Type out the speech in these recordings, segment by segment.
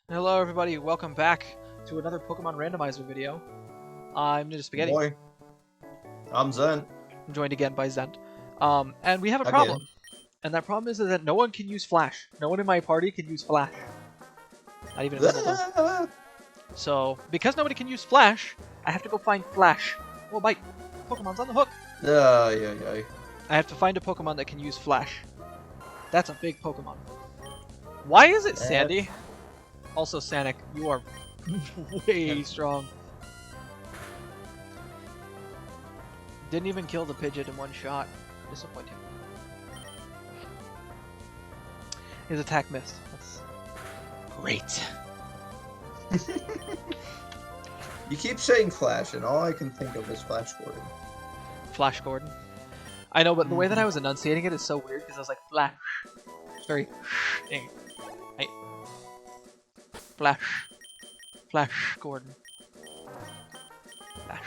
Hello everybody, welcome back to another Pokemon Randomizer video. I'm Ninja Spaghetti. Boy, I'm Zen. I'm joined again by Zent. And we have a Again. problem. And that problem is that no one can use Flash. No one in my party can use Flash. Not even a Wimbledon. So, because nobody can use Flash, I have to go find Flash. Oh, bite. Pokemon's on the hook. Yeah. I have to find a Pokemon that can use Flash. That's a big Pokemon. Why is it Sandy? Also, Sanic, you are way strong. Didn't even kill the Pidgeot in one shot. Disappointing. His attack missed. That's great. You keep saying Flash, and all I can think of is Flash Gordon. Flash Gordon. I know, but the way that I was enunciating it is so weird because I was like, Flash. It's very thing. Flash Gordon. Flash.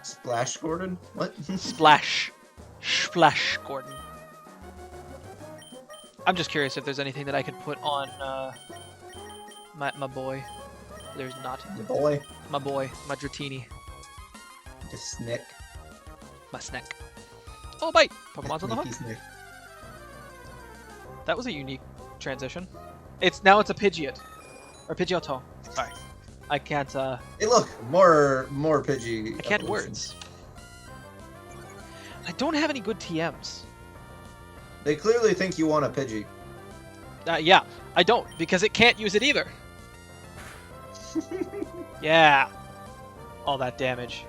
Splash Gordon? What? Splash Gordon. I'm just curious if there's anything that I could put on my boy. There's not. Your boy? My boy, my Dratini. The Snick. My snack. Oh, bite! Pokemon's on the hook. Snick. That was a unique transition. Now it's a Pidgeot. Or Pidgeotto. Sorry. I can't, Hey look! More Pidgey. I can't evolutions. words. I don't have any good TMs. They clearly think you want a Pidgey. Yeah, I don't, because it can't use it either. Yeah. All that damage.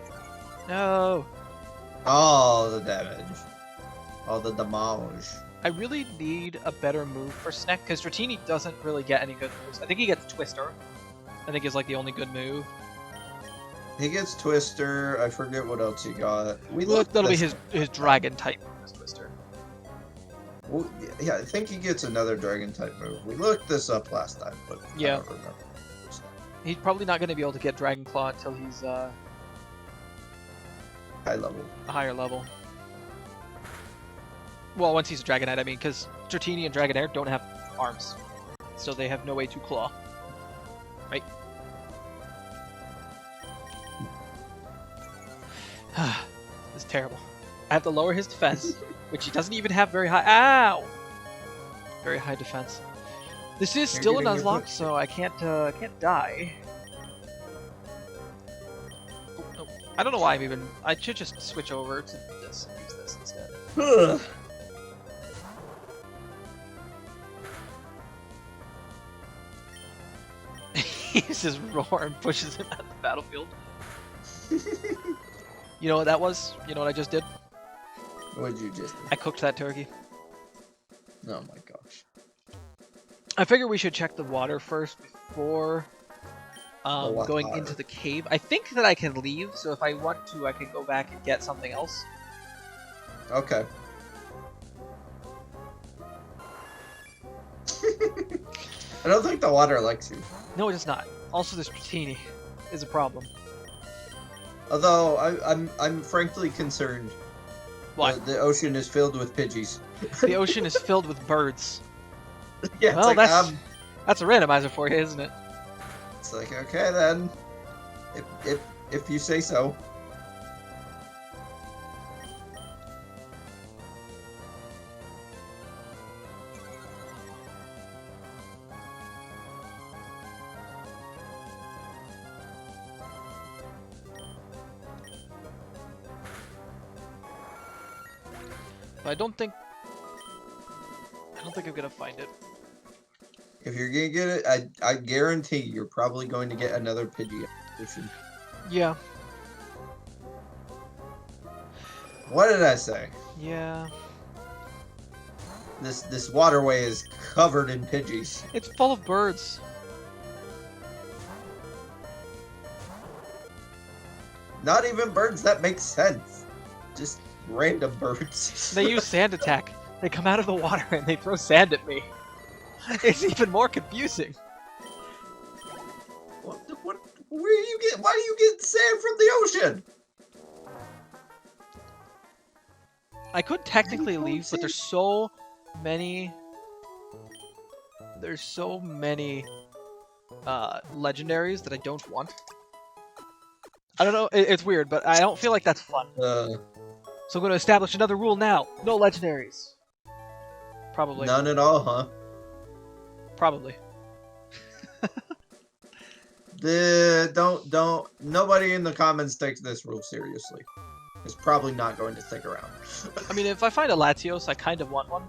No. All the damage. All the damage. I really need a better move for Sneck, because Dratini doesn't really get any good moves. I think he gets Twister. I think is like the only good move. He gets Twister. I forget what else he got. That'll be his Dragon type move, is Twister. Well, yeah, I think he gets another Dragon type move. We looked this up last time, but Yeah. I don't remember. He's probably not going to be able to get Dragon Claw until he's High level. a higher level. Well, once he's a Dragonite, I mean, because Dratini and Dragonair don't have arms, so they have no way to claw. Right? This is terrible. I have to lower his defense, which he doesn't even have very high. Ow! Very high defense. This is still a Nuzlocke, so I can't die. Oh, no. I don't know why I should just switch over to this and use this instead. He uses Roar and pushes him out of the battlefield. You know what that was? You know what I just did? What'd you just do? I cooked that turkey. Oh my gosh. I figure we should check the water first before going into the cave. I think that I can leave, so if I want to, I can go back and get something else. Okay. I don't think the water likes you. No, it is not. Also, this Dratini is a problem. Although I'm frankly concerned. Why? The ocean is filled with Pidgeys. The ocean is filled with birds. Yeah, Well, it's like, that's a randomizer for you, isn't it? it's like okay then, if you say so. But I don't think I'm gonna find it. If you're gonna get it, I guarantee you're probably going to get another Pidgey evolution. Yeah. What did I say? Yeah. This waterway is covered in Pidgeys. It's full of birds. Not even birds that make sense. Just random birds. They use sand attack. They come out of the water and they throw sand at me. It's even more confusing. What? Where do you get? Why do you get sand from the ocean? I could technically leave, but there's so many legendaries that I don't want. I don't know, it's weird, but I don't feel like that's fun. So I'm going to establish another rule now. No legendaries. Probably. None at all, huh? Probably. Don't. Nobody in the comments takes this rule seriously. It's probably not going to stick around. I mean, if I find a Latios, I kind of want one.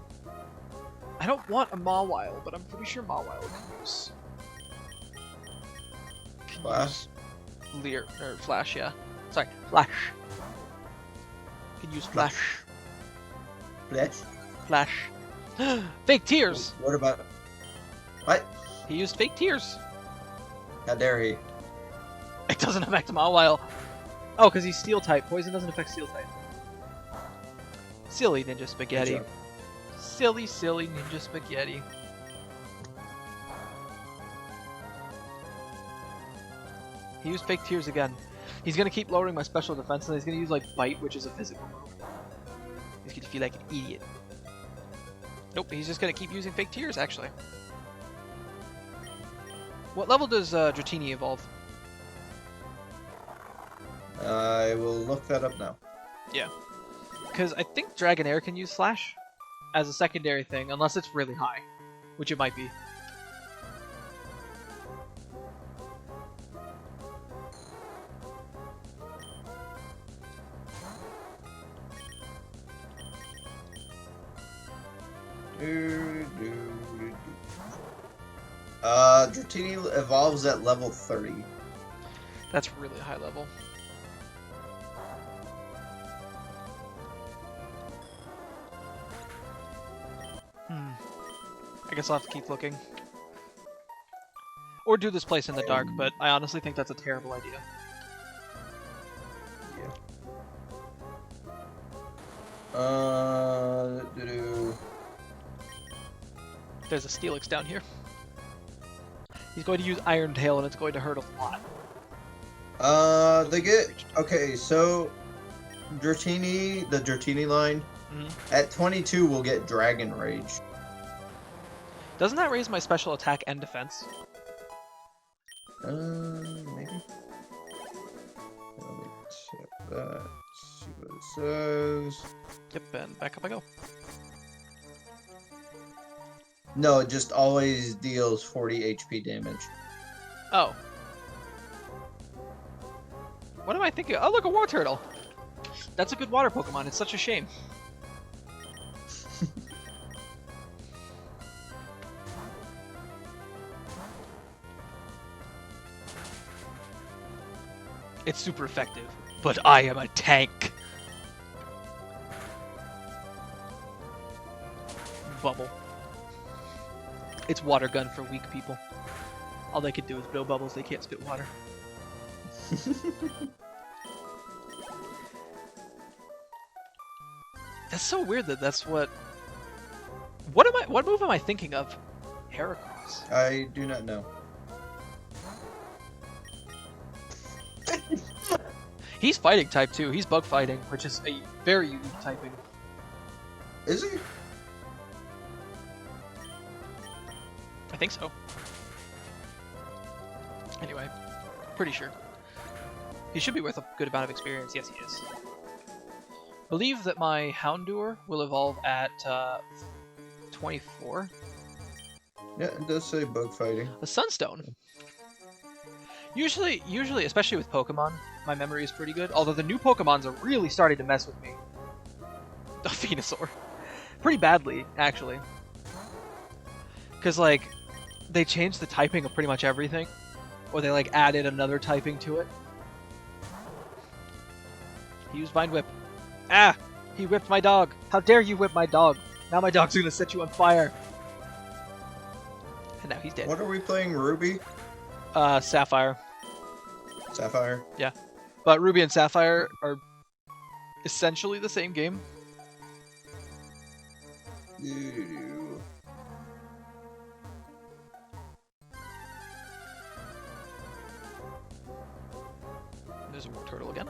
I don't want a Mawile, but I'm pretty sure Mawile can use... Flash? Leer, or Flash, yeah. Sorry, Flash. Can use Flash. Flash? Flash. Fake tears! What about... What? He used fake tears. How dare he? It doesn't affect Mawile. Oh, because he's Steel type. Poison doesn't affect Steel type. Silly Ninja Spaghetti. Silly, silly Ninja Spaghetti. He used fake tears again. He's gonna keep lowering my special defense, and he's gonna use like Bite, which is a physical move. He's gonna feel like an idiot. Nope, he's just gonna keep using fake tears, actually. What level does Dratini evolve? I will look that up now. Yeah. Because I think Dragonair can use Flash as a secondary thing, unless it's really high, which it might be. Dratini evolves at level 30. That's really high level. I guess I'll have to keep looking. Or do this place in the dark, but I honestly think that's a terrible idea. There's a Steelix down here. He's going to use Iron Tail, and it's going to hurt a lot. They get... Okay, so... Dratini, the Dratini line, at 22 will get Dragon Rage. Doesn't that raise my special attack and defense? Maybe. Let me check that. See what it says. Yep, and back up I go. No, it just always deals 40 HP damage. Oh. What am I thinking? Oh, look, a War Turtle! That's a good water Pokemon, it's such a shame. It's super effective, but I am a tank. Bubble. It's water gun for weak people. All they can do is blow bubbles, they can't spit water. That's so weird that that's what... What move am I thinking of? Heracross. I do not know. He's fighting type too. He's bug fighting, which is a very unique typing. Is he? I think so. Anyway, pretty sure. He should be worth a good amount of experience. Yes, he is. Believe that my Houndour will evolve at 24. Yeah, it does say bug fighting. The Sunstone. Usually, especially with Pokemon, my memory is pretty good. Although the new Pokemons are really starting to mess with me. The Venusaur. Pretty badly, actually. Because, like, they changed the typing of pretty much everything. Or they, like, added another typing to it. He used Vine Whip. Ah! He whipped my dog! How dare you whip my dog! Now my dog's gonna set you on fire! And now he's dead. What are we playing, Ruby? Sapphire. Sapphire? Yeah. But Ruby and Sapphire are essentially the same game. There's a War Turtle again.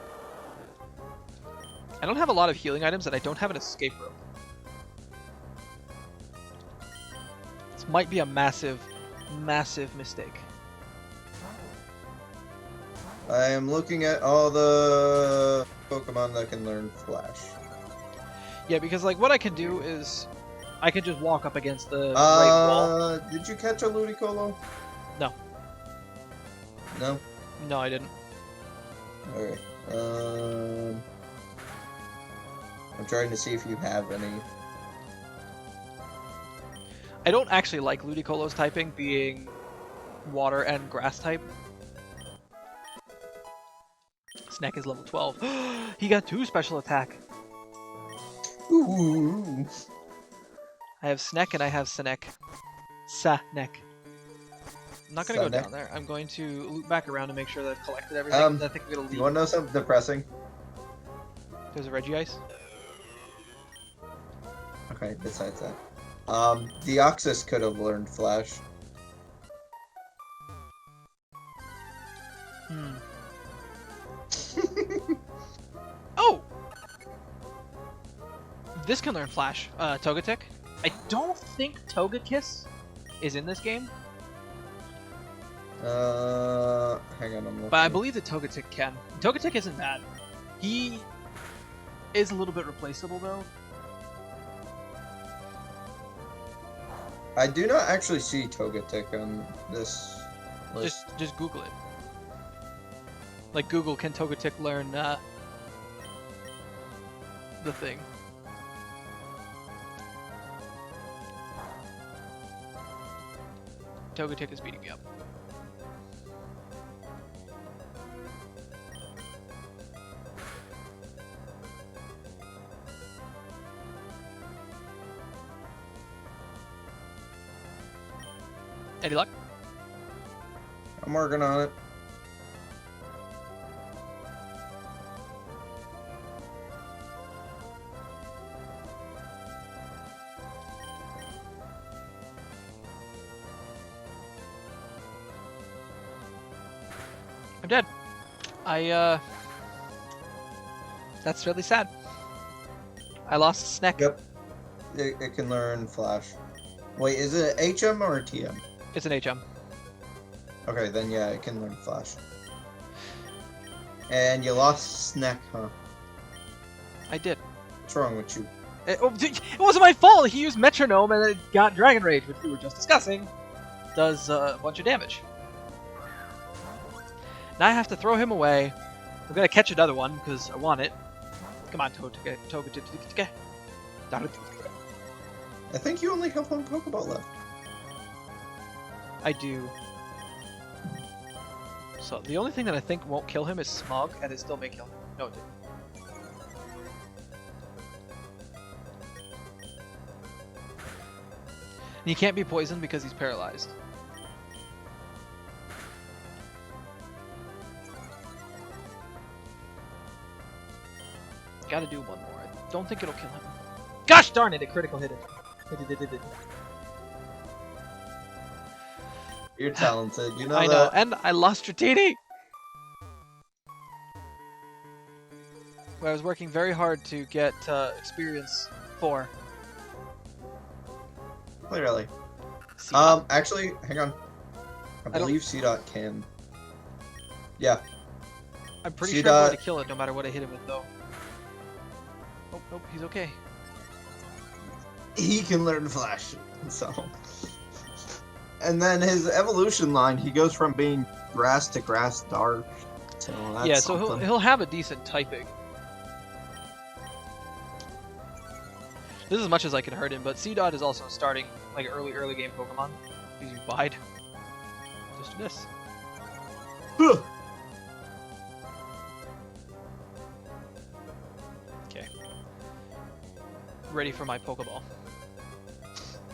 I don't have a lot of healing items, and I don't have an escape rope. This might be a massive, massive mistake. I am looking at all the Pokemon that can learn Flash. Yeah, because like what I can do is I can just walk up against the right wall. Did you catch a Ludicolo? No. No? No, I didn't. Alright. I'm trying to see if you have any. I don't actually like Ludicolo's typing being water and grass type. Snack is level 12. He got 2 special attack. Ooh. I have Snack and I have Sanek. Sanek. I'm not gonna go Sanek. down there. I'm going to loop back around to make sure that I've collected everything. I think I'm gonna leave. You want to know something depressing? There's a Regice. Okay, besides that. Deoxys could have learned Flash. Oh! This can learn Flash. Togetic. I don't think Togekiss is in this game. Hang on, I'm looking. But I believe the Togetic can. Togetic isn't bad. He is a little bit replaceable though. I do not actually see Togetic on this list. Just Google it. Like Google, can Togetic learn the thing? Togetic is beating me up. Any luck? I'm working on it. I'm dead. That's really sad. I lost Snack. Yep. It can learn Flash. Wait, is it HM or TM? It's an HM. Okay, then yeah, it can learn Flash. And you lost Snack, huh? I did. What's wrong with you? It wasn't my fault! He used Metronome and it got Dragon Rage, which we were just discussing. Does a bunch of damage. Now I have to throw him away. I'm gonna catch another one because I want it. Come on, Togetic. I think you only have one Pokeball left. I do. So the only thing that I think won't kill him is Smog, and it still may kill him. No, it didn't. And he can't be poisoned because he's paralyzed. Gotta do one more. I don't think it'll kill him. Gosh darn it, a critical hit it. You're talented, you know I that? know, and I lost Dratini! Where I was working very hard to get experience 4. Clearly. C-Dot. Actually, hang on. I believe C-Dot can. Yeah. I'm pretty sure I'm C-Dot. going to kill it no matter what I hit him with, though. Oh, nope, he's okay. He can learn Flash, so. And then his evolution line, he goes from being grass to grass dark. So that's Yeah, so something. he'll have a decent typing. This is as much as I can hurt him, but C-Dot is also starting like early game Pokemon. He's wide. Just do this. Okay. Ready for my Pokeball.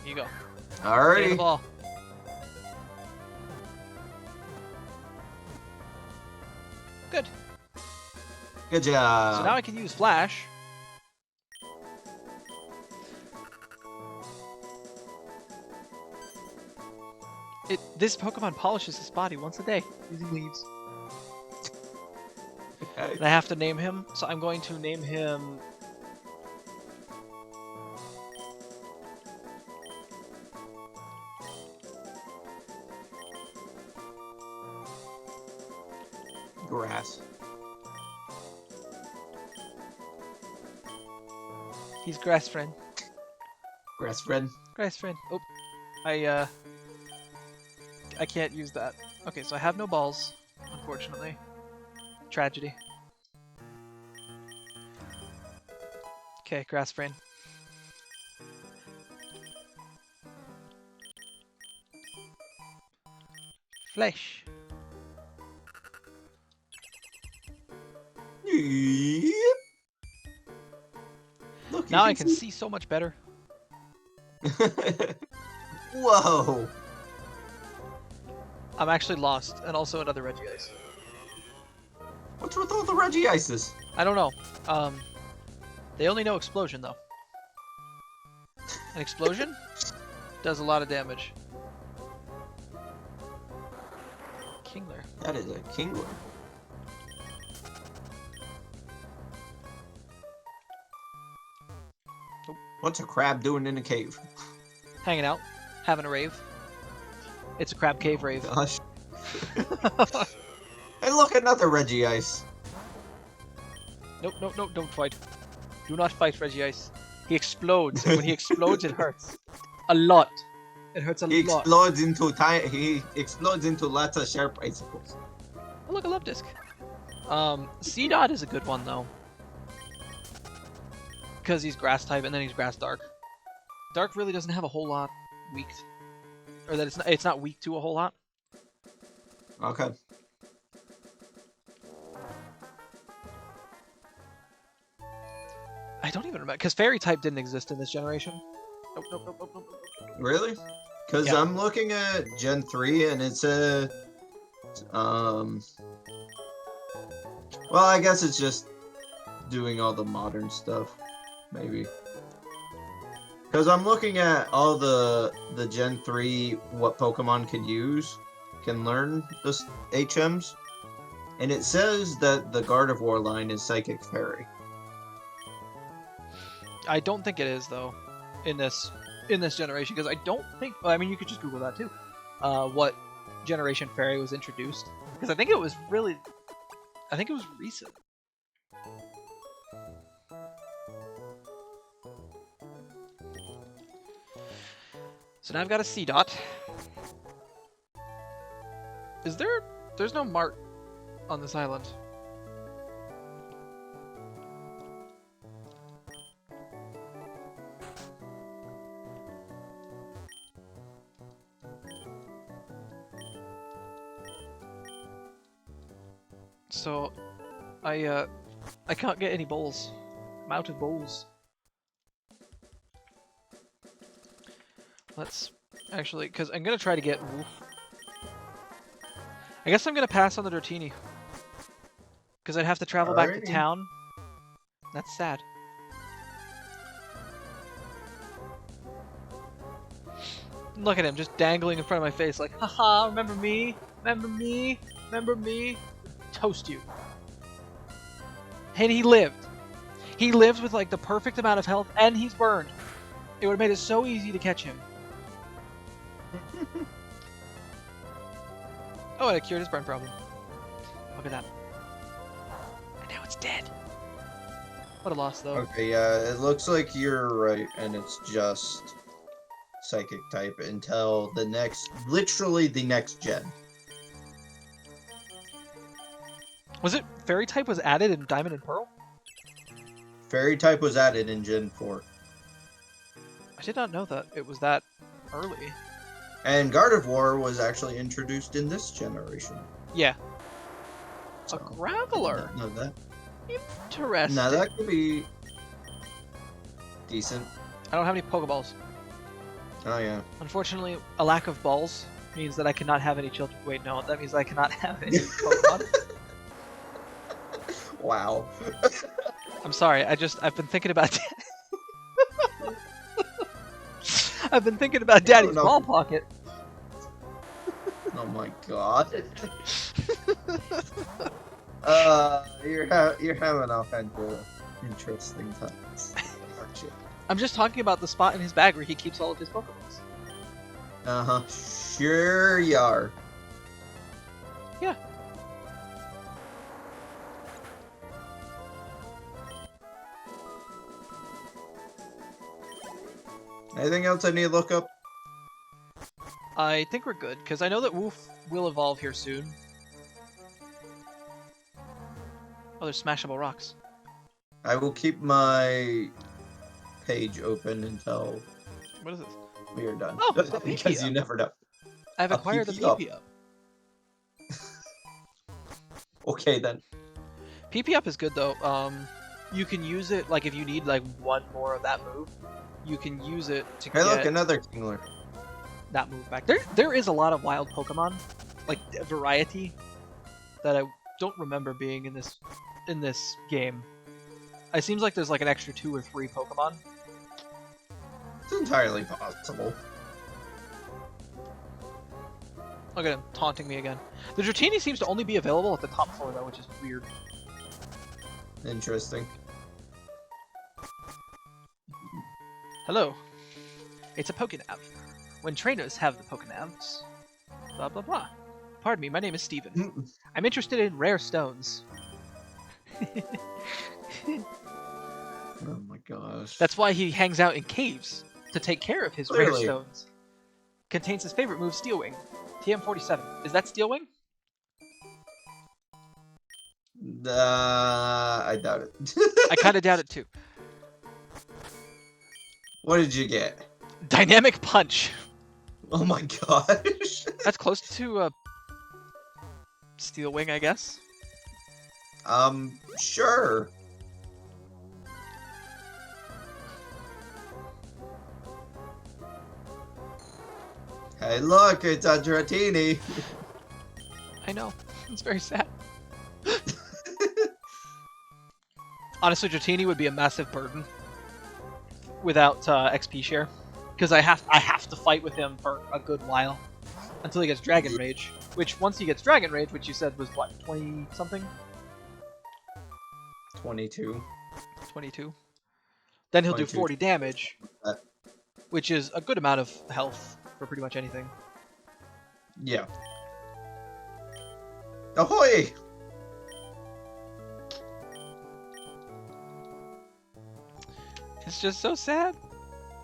Here you go. Take the Alrighty. ball. Good. Good job. So now I can use Flash. This Pokemon polishes his body once a day using leaves. Okay. And I have to name him, so I'm going to name him... grass. He's grass friend. Grass friend. Grass friend. Oh, I can't use that. Okay, so I have no balls, unfortunately. Tragedy. Okay, grass friend. Flesh. Yep. Look, Now I can see so much better. Whoa! I'm actually lost, and also another Regice. What's with all the Regices? I don't know. They only know explosion though. An explosion does a lot of damage. Kingler. That is a Kingler. Oh. What's a crab doing in a cave? Hanging out, having a rave. It's a crab cave rave. Gosh. And look, another Regice. Nope, nope, nope, don't fight. Do not fight Regice. He explodes, and when he explodes, it hurts. A lot. It hurts a He lot. He explodes into lots of sharp icicles. Oh, look, a love disc. C-Dot is a good one, though. Because he's grass type, and then he's grass dark. Dark really doesn't have a whole lot weak. Or that it's not weak to a whole lot. Okay. I don't even remember, because fairy type didn't exist in this generation. Nope, nope, nope, nope, nope, nope. Really? Because Yeah. I'm looking at Gen 3 and it's a... Well, I guess it's just doing all the modern stuff. Maybe. Because I'm looking at all the Gen 3, what Pokemon can learn the HMs. And it says that the Gardevoir line is Psychic Fairy. I don't think it is though, in this generation, because I don't think. Well, I mean, you could just Google that too. What generation fairy was introduced? Because I think it was recent. So now I've got a C-Dot. There's no mart on this island. So, I can't get any bowls. I'm out of bowls. Let's actually, because I'm gonna try to get. Oof. I guess I'm gonna pass on the Dratini, because I'd have to travel back to Alrighty. town. That's sad. Look at him, just dangling in front of my face, like, haha, remember me? Remember me? Remember me? Toast you. And he lived. He lived with like the perfect amount of health, and he's burned. It would have made it so easy to catch him. Oh, and it cured his burn problem. Look at that. And now it's dead. What a loss, though. Okay, yeah, it looks like you're right, and it's just Psychic type until literally the next gen. Was it Fairy type was added in Diamond and Pearl? Fairy type was added in Gen 4. I did not know that it was that early. And Gardevoir was actually introduced in this generation. Yeah. So, A Graveler. No, that. Interesting. Now that could be decent. I don't have any Pokeballs. Oh yeah. Unfortunately, a lack of balls means that I cannot have any children. Wait, no, that means I cannot have any Pokemon. Wow. I'm sorry. I've been thinking about. I've been thinking about Daddy's no. ball pocket. Oh my god. You're having all kinds of interesting times, aren't you? I'm just talking about the spot in his bag where he keeps all of his Pokeballs. Sure you are. Yeah. Anything else I need to look up? I think we're good, because I know that Woof will evolve here soon. Oh, there's smashable rocks. I will keep my page open until What is this? we are done. Oh, the because PP you up. never know. I've acquired the PP up. PP up. Okay then. PP up is good though. You can use it like if you need like one more of that move, you can use it to Hey, look, get another Kingler. that move back. There is a lot of wild Pokemon, like variety, that I don't remember being in this game. It seems like there's like an extra 2 or 3 Pokemon. It's entirely possible. Look at him taunting me again. The Dratini seems to only be available at the top floor though, which is weird. Interesting. Hello. It's a Pokénav. When trainers have the Pokénavs, blah blah blah. Pardon me, my name is Steven. I'm interested in rare stones. Oh my gosh. That's why he hangs out in caves, to take care of his rare Clearly. stones. Contains his favorite move, Steel Wing. TM47. Is that Steel Wing? I doubt it. I kind of doubt it too. What did you get? Dynamic Punch. Oh my gosh. That's close to Steel Wing, I guess. Sure. Hey, look, it's a Dratini. I know. It's very sad. Honestly, Dratini would be a massive burden without XP share, because I have to fight with him for a good while until he gets Dragon Rage. Which once he gets Dragon Rage, which you said was what, 20 something? 22. 22. Then he'll do 22. 40 damage, Uh, which is a good amount of health for pretty much anything. Yeah. Ahoy! It's just so sad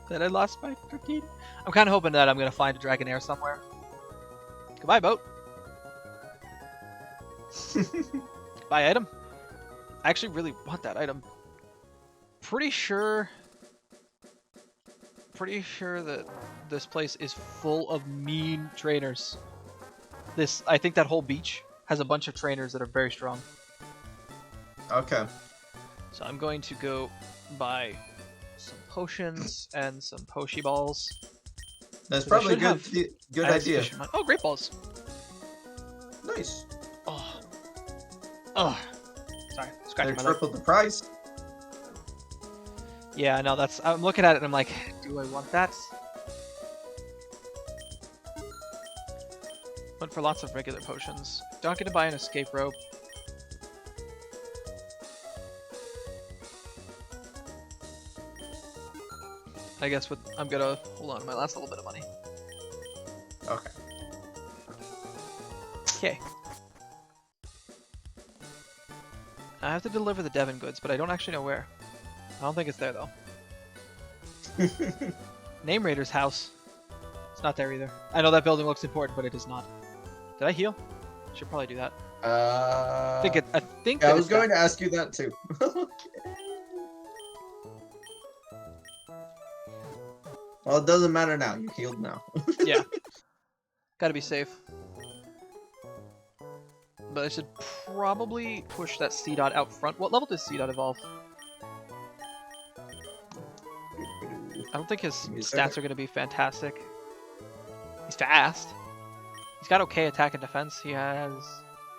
that I lost my Dratini. I'm kind of hoping that I'm going to find a Dragonair somewhere. Goodbye, boat. Buy item. I actually really want that item. Pretty sure that this place is full of mean trainers. I think that whole beach has a bunch of trainers that are very strong. Okay. So I'm going to go buy some potions and some Pokeballs. That's I probably should good I have idea. sufficient money. Oh, great balls. Nice. Oh. Oh. Sorry, scratching They my leg. tripled the price. Yeah, no, I'm looking at it and I'm like, do I want that? Went for lots of regular potions. Not gonna buy an escape rope. I guess I'm gonna hold on to my last little bit of money. Okay. Okay. I have to deliver the Devon goods, but I don't actually know where. I don't think it's there though. Name Raider's house. It's not there either. I know that building looks important, but it is not. Did I heal? Should probably do that. I think I was going to ask you that too. Well, it doesn't matter now. You healed now. Yeah. Gotta be safe. But I should probably push that C-Dot out front. What level does C-Dot evolve? I don't think his stats are going to be fantastic. He's fast. He's got okay attack and defense. He has...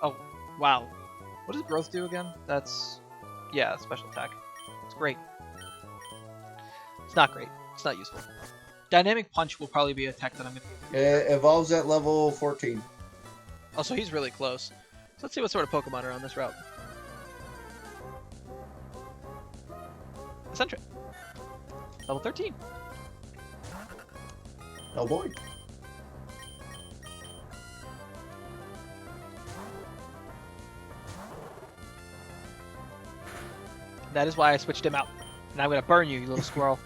Oh, wow. What does growth do again? That's... Yeah, special attack. It's great. It's not great. It's not useful. Dynamic Punch will probably be a tech that I'm going to use. It evolves at level 14. Oh, so he's really close. So let's see what sort of Pokemon are on this route. Eccentric. Level 13. Oh boy. That is why I switched him out. And I'm going to burn you, you little squirrel.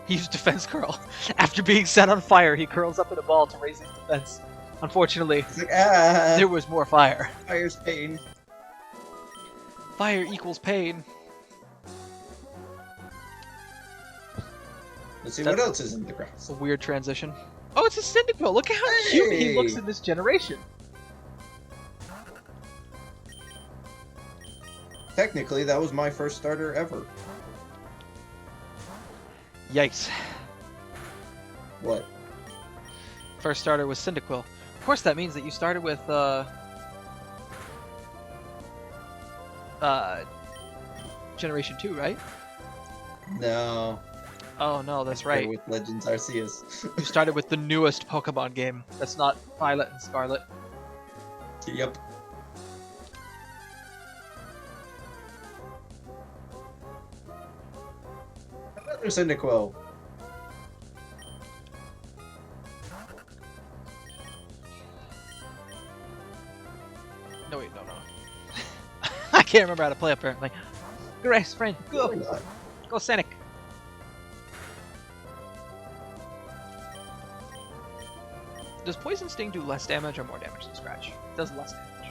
He used defense curl. After being set on fire, he curls up in a ball to raise his defense. Unfortunately, It's like, there was more fire. fire's pain. Fire equals pain. Let's see what else is in the grass. It's a weird transition. Oh, it's a Cyndaquil! Look at how cute he looks in this generation. Technically, that was my first starter ever. Yikes. What? First starter was Cyndaquil. Of course, that means that you started with, Generation 2, right? No. Oh no, that's right. With Legends Arceus. You started with the newest Pokemon game. That's not Violet and Scarlet. Yep. Another Cyndaquil. No, wait, no. I can't remember how to play apparently. Grace, friend, go! Go, Sonic! Does Poison Sting do less damage or more damage than Scratch? It does less damage.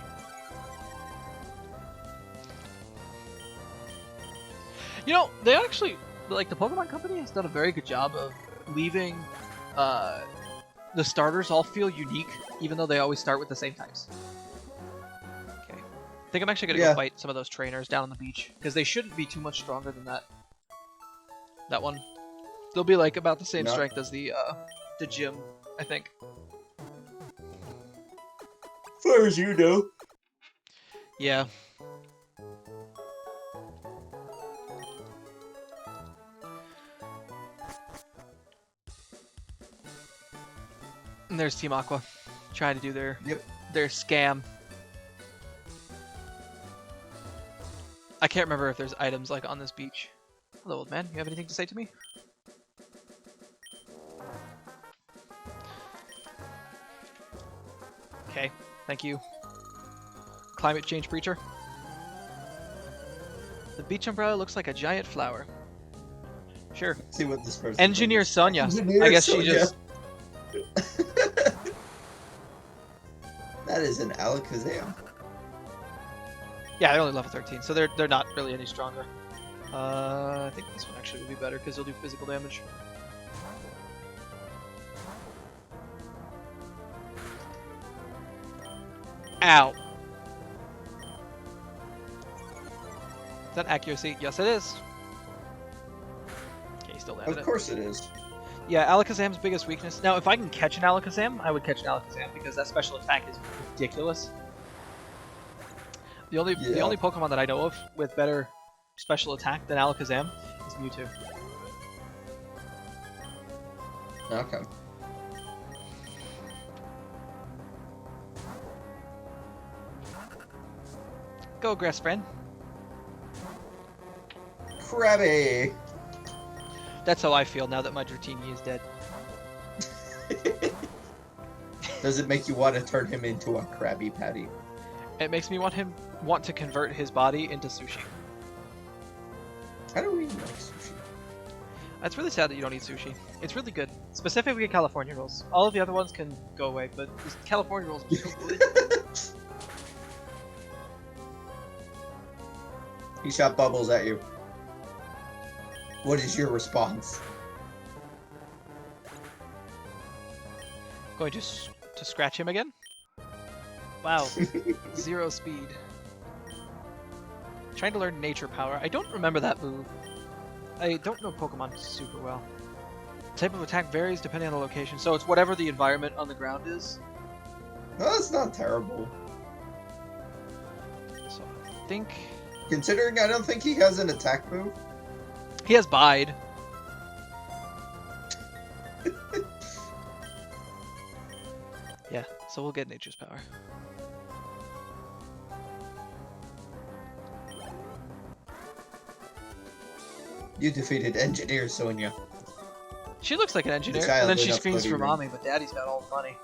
You know, they actually, like, the Pokemon Company has done a very good job of leaving the starters all feel unique, even though they always start with the same types. Okay. I think I'm actually going to go fight some of those trainers down on the beach, because they shouldn't be too much stronger than that one. They'll be, like, about the same strength as the gym, I think. As far as you know. Yeah. And there's Team Aqua, trying to do their scam. I can't remember if there's items like on this beach. Hello, old man. You have anything to say to me? Okay, thank you. Climate change preacher. The beach umbrella looks like a giant flower. Sure. Let's see what this person. Engineer Sonia. Engineer I guess Sonia. she just. That is an Alakazam. Yeah, they're only level 13, so they're not really any stronger. I think this one actually would be better because they'll do physical damage. Ow! Is that accuracy? Yes, it is. Okay, still landed it. Of course it is. Yeah, Alakazam's biggest weakness. Now, if I can catch an Alakazam, I would catch an Alakazam because that special attack is ridiculous. The only Pokemon that I know of with better special attack than Alakazam is Mewtwo. Okay. Go, grass friend. Krabby. That's how I feel now that my Dratini is dead. Does it make you want to turn him into a Krabby Patty? It makes me want to convert his body into sushi. I don't even like sushi. It's really sad that you don't eat sushi. It's really good. Specifically California rolls. All of the other ones can go away, but this California rolls are so good. He shot bubbles at you. What is your response? Going to scratch him again? Wow. 0 speed. Trying to learn nature power. I don't remember that move. I don't know Pokemon super well. Type of attack varies depending on the location, so it's whatever the environment on the ground is. No, that's not terrible. So I think... Considering I don't think he has an attack move. He has Bide. Yeah, so we'll get nature's power. You defeated Engineer Sonia. She looks like an engineer, child and then she enough screams for bloody mommy, but daddy's got all the money.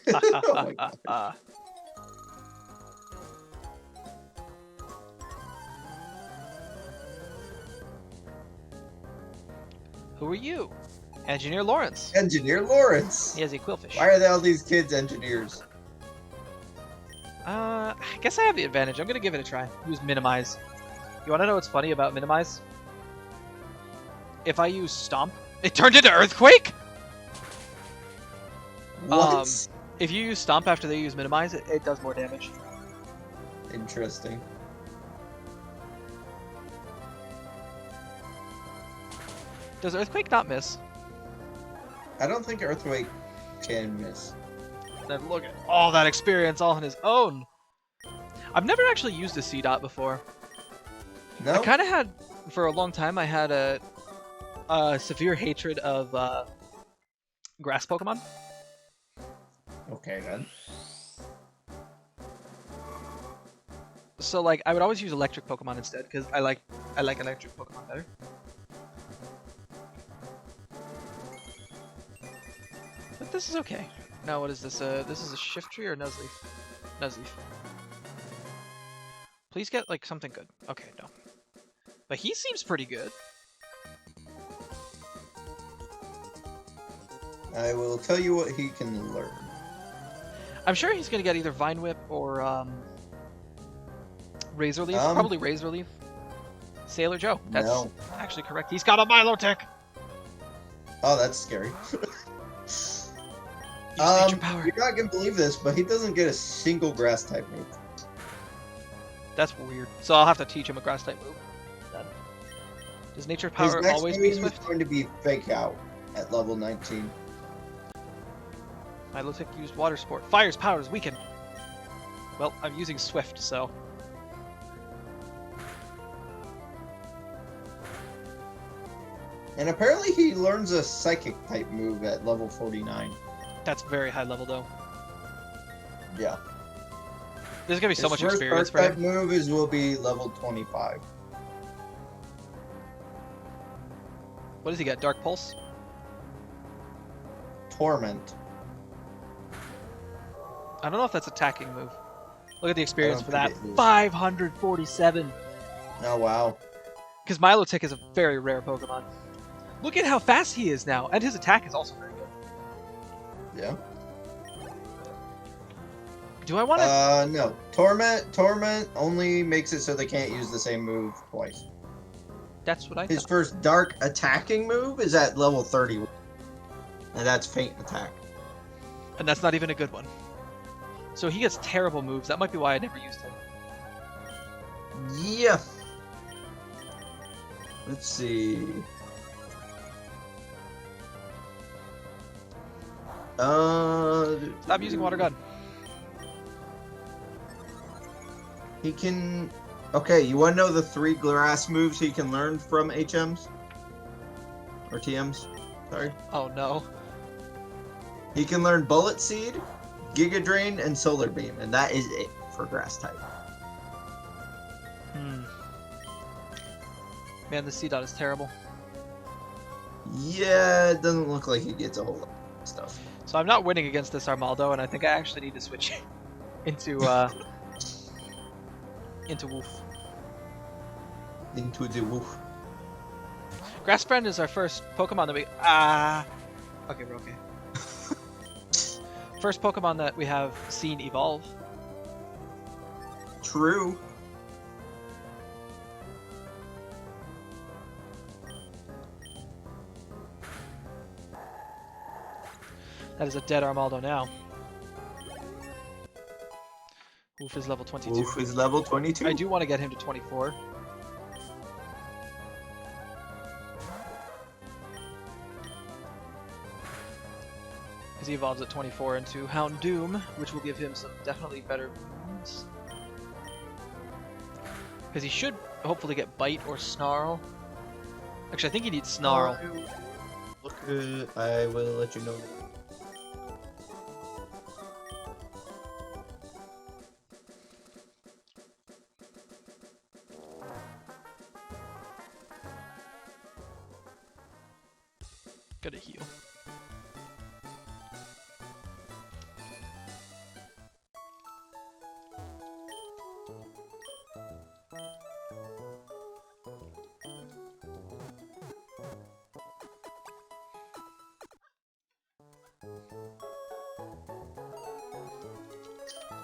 Oh my God. Who are you? Engineer Lawrence. Engineer Lawrence. He has a quillfish. Why are all these kids engineers? I guess I have the advantage. I'm gonna give it a try. Use minimize. You wanna know what's funny about minimize? If I use stomp, it turned into earthquake? What? If you use stomp after they use minimize, it does more damage. Interesting. Does earthquake not miss? I don't think Earthquake can miss. Then look at all that experience all on his own. I've never actually used a C-Dot before. No? I kind of had, for a long time, I had a severe hatred of grass Pokemon. Okay, then. So like, I would always use electric Pokemon instead because I like electric Pokemon better. But this is okay. Now what is this? This is a Shiftry or Nuzleaf? Nuzleaf. Please get like something good. Okay, no. But he seems pretty good. I will tell you what he can learn. I'm sure he's gonna get either Vine Whip or Razor Leaf. Probably Razor Leaf. Sailor Joe. That's actually correct. He's got a Milotic. Oh, that's scary. Nature Power. You're not gonna believe this, but he doesn't get a single grass type move. That's weird. So I'll have to teach him a grass type move. Then. Does Nature Power His next always be move Swift? is going to be Fake Out at level 19. Milotic used Water Sport. Fire's power is weakened. Well, I'm using Swift, so. And apparently he learns a Psychic type move at level 49. That's very high level, though. Yeah. There's gonna be so much experience for his first him. type move will be level 25. What does he get? Dark Pulse? Torment. I don't know if that's attacking move. Look at the experience for think that. it is. 547. Oh, wow. Because Milotic is a very rare Pokemon. Look at how fast he is now, and his attack is also very good. Yeah. Do I want to? No. Torment only makes it so they can't use the same move twice. That's what I His thought. first dark attacking move is at level 30. And that's Faint Attack. And that's not even a good one. So he gets terrible moves. That might be why I never used him. Yeah. Let's see. Stop using Water Gun. He can... Okay, you want to know the 3 grass moves he can learn from HMs? Or TMs? Sorry. Oh no. He can learn Bullet Seed, Giga Drain, and Solar Beam, and that is it for grass type. Man, the C-Dot is terrible. Yeah, it doesn't look like he gets a whole lot of stuff. So I'm not winning against this Armaldo, and I think I actually need to switch into into Woof. Into the Woof. Grass Friend is our first Pokemon that we okay, we're okay. First Pokemon that we have seen evolve. True. That is a dead Armaldo now. Woof is level 22. Woof is level 22. I do want to get him to 24. Because he evolves at 24 into Houndoom, which will give him some definitely better moves. Because he should hopefully get Bite or Snarl. Actually, I think he needs Snarl. I will let you know. Gotta heal.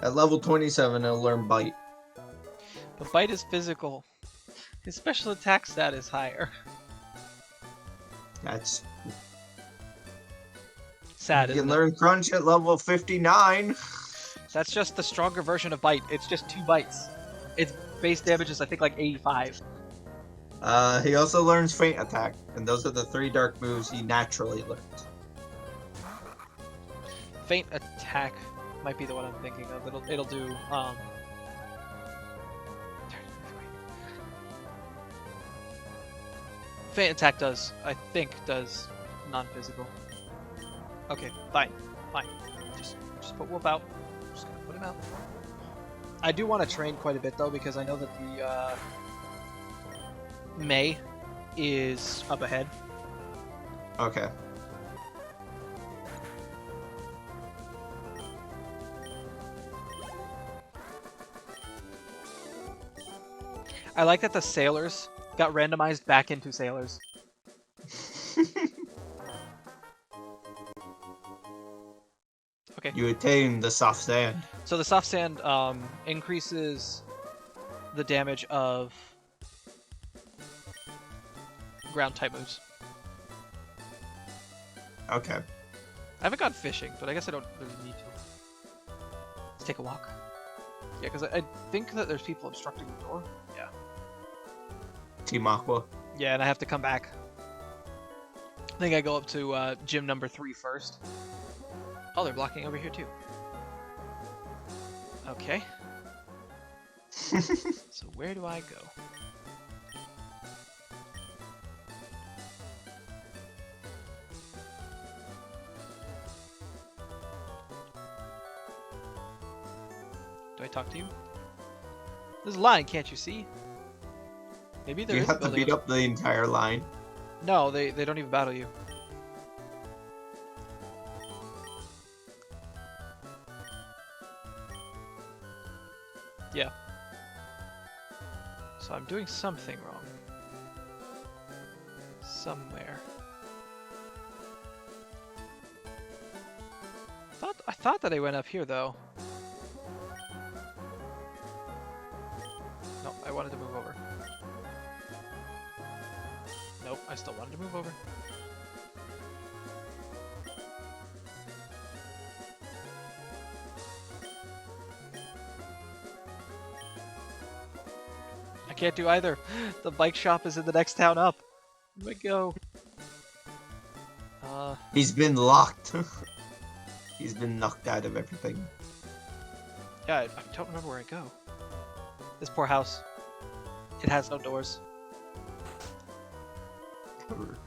At level 27, it'll learn Bite. But Bite is physical. His special attack stat is higher. That's... Sad, You isn't can it? learn Crunch at level 59. That's just the stronger version of Bite. It's just 2 bites. Its base damage is, I think, like 85. He also learns Feint Attack, and those are the 3 dark moves he naturally learns. Feint Attack might be the one I'm thinking of. It'll do, Feint Attack does, I think, does non-physical. Okay, fine. Just put Wolf out. Just gonna put him out. I do want to train quite a bit, though, because I know that the, May is up ahead. Okay. I like that the sailors got randomized back into sailors. Okay. You attain the soft sand. So the soft sand increases the damage of ground type moves. Okay. I haven't gone fishing, but I guess I don't really need to. Let's take a walk. Yeah, because I think that there's people obstructing the door. Yeah. Team Aqua. Yeah, and I have to come back. I think I go up to gym number 3 first. Oh, they're blocking over here too. Okay. So where do I go? Do I talk to you? There's a line, can't you see? Maybe there You is a have to building. beat up the entire line. No, they don't even battle you. Yeah. So I'm doing something wrong. Somewhere. I thought that I went up here though. No, I wanted to move over. Nope, I still wanted to move over. I can't do either. The bike shop is in the next town up. Where do I go? He's been locked. He's been knocked out of everything. Yeah, I don't remember where I go. This poor house. It has no doors. Covered.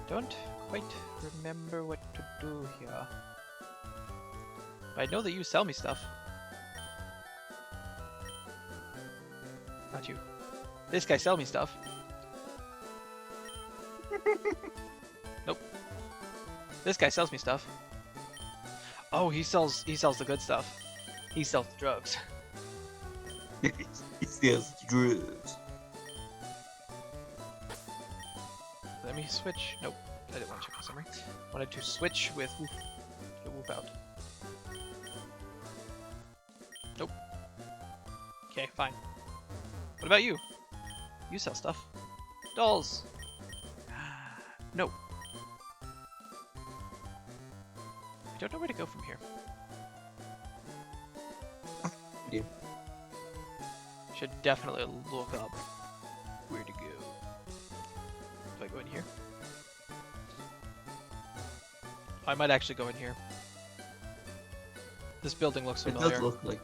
Don't quite remember what to do here. But I know that you sell me stuff. Not you. This guy sell me stuff. Nope. This guy sells me stuff. Oh, he sells the good stuff. He sells the drugs. He steals drugs. Let me switch. Nope. I didn't want to check the summary. Wanted to switch with Woof. Get Woof out. Nope. Okay, fine. What about you? You sell stuff. Dolls! No. I don't know where to go from here. Yeah. Should definitely look up where to go. Do I go in here? I might actually go in here. This building looks It familiar. does look like...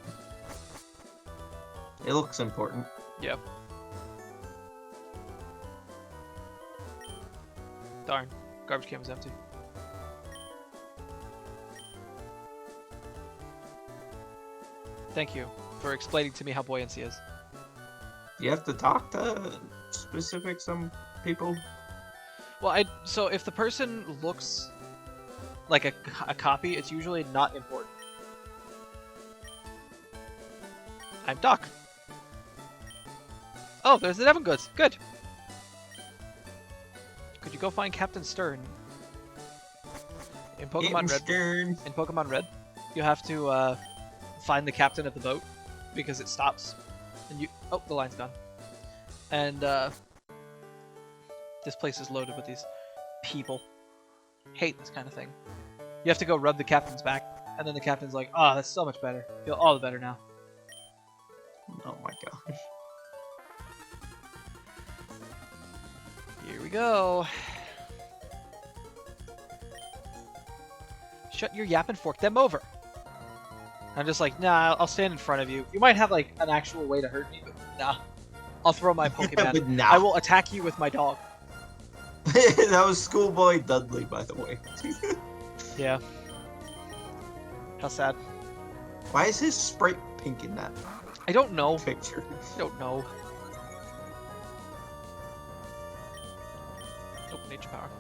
It looks important. Yep. Darn. Garbage can was empty. Thank you for explaining to me how buoyancy is. You have to talk to some people. Well, so if the person looks like a copy, it's usually not important. I'm Doc. Oh, there's the Devon goods. Good. Could you go find Captain Stern? In Pokemon Red. In Pokemon Red, you have to find the captain of the boat because it stops, and you. Oh, the line's gone. And this place is loaded with these people. Hate this kind of thing. You have to go rub the captain's back, and then the captain's like, "Oh, that's so much better. Feel all the better now." Oh my god. Here we go. Shut your yap and fork them over. I'm just like, nah, I'll stand in front of you. You might have like an actual way to hurt me, but nah. I'll throw my Pokemon. But nah. I will attack you with my dog. That was Schoolboy Dudley, by the way. Yeah. How sad. Why is his sprite pink in that I don't know. picture? I don't know. Oh, nature power.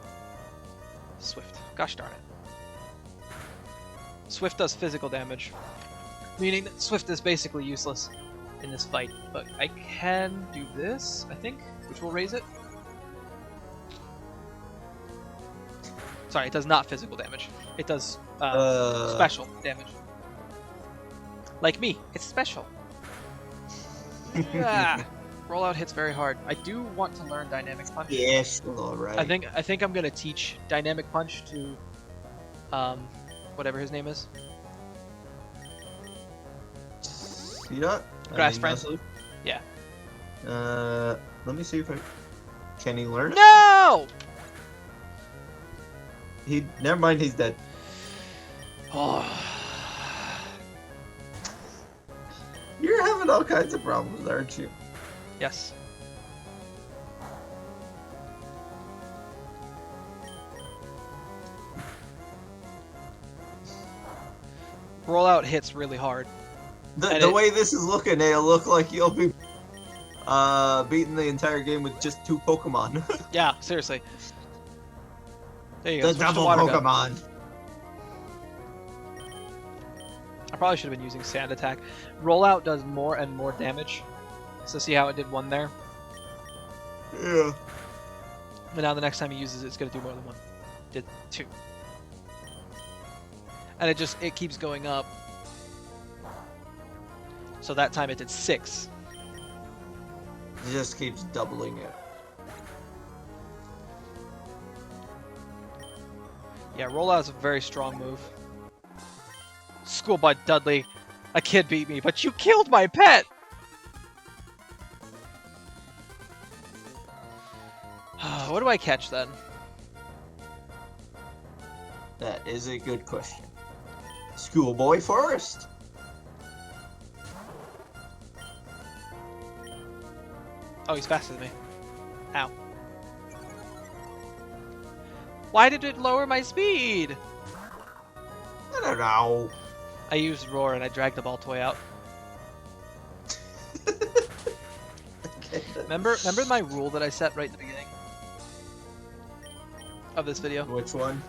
Swift. Gosh darn it. Swift does physical damage, meaning that Swift is basically useless in this fight. But I can do this, I think, which will raise it. Sorry, it does not physical damage. It does special damage. Like me, it's special. Yeah. Rollout hits very hard. I do want to learn Dynamic Punch. Yes, alright. I think I'm gonna teach Dynamic Punch to whatever his name is. See that? Grass friend. Yeah. Let me see if I can he learn it? No! He never mind, he's dead. Oh. You're having all kinds of problems, aren't you? Yes. Rollout hits really hard. The way this is looking, it'll look like you'll be beating the entire game with just 2 Pokemon. Yeah, seriously. There you go. The double Pokemon. I probably should have been using Sand Attack. Rollout does more and more damage. So see how it did 1 there? Yeah. But now the next time he uses it, it's going to do more than 1. Did 2. And it keeps going up. So that time it did 6. It just keeps doubling it. Yeah, Rollout is a very strong move. Schoolboy Dudley, a kid beat me, but you killed my pet! What do I catch then? That is a good question. Schoolboy Forest. Oh, he's faster than me. Ow. Why did it lower my speed? I don't know. I used Roar and I dragged the Baltoy out. Remember my rule that I set right at the beginning of this video? Which one?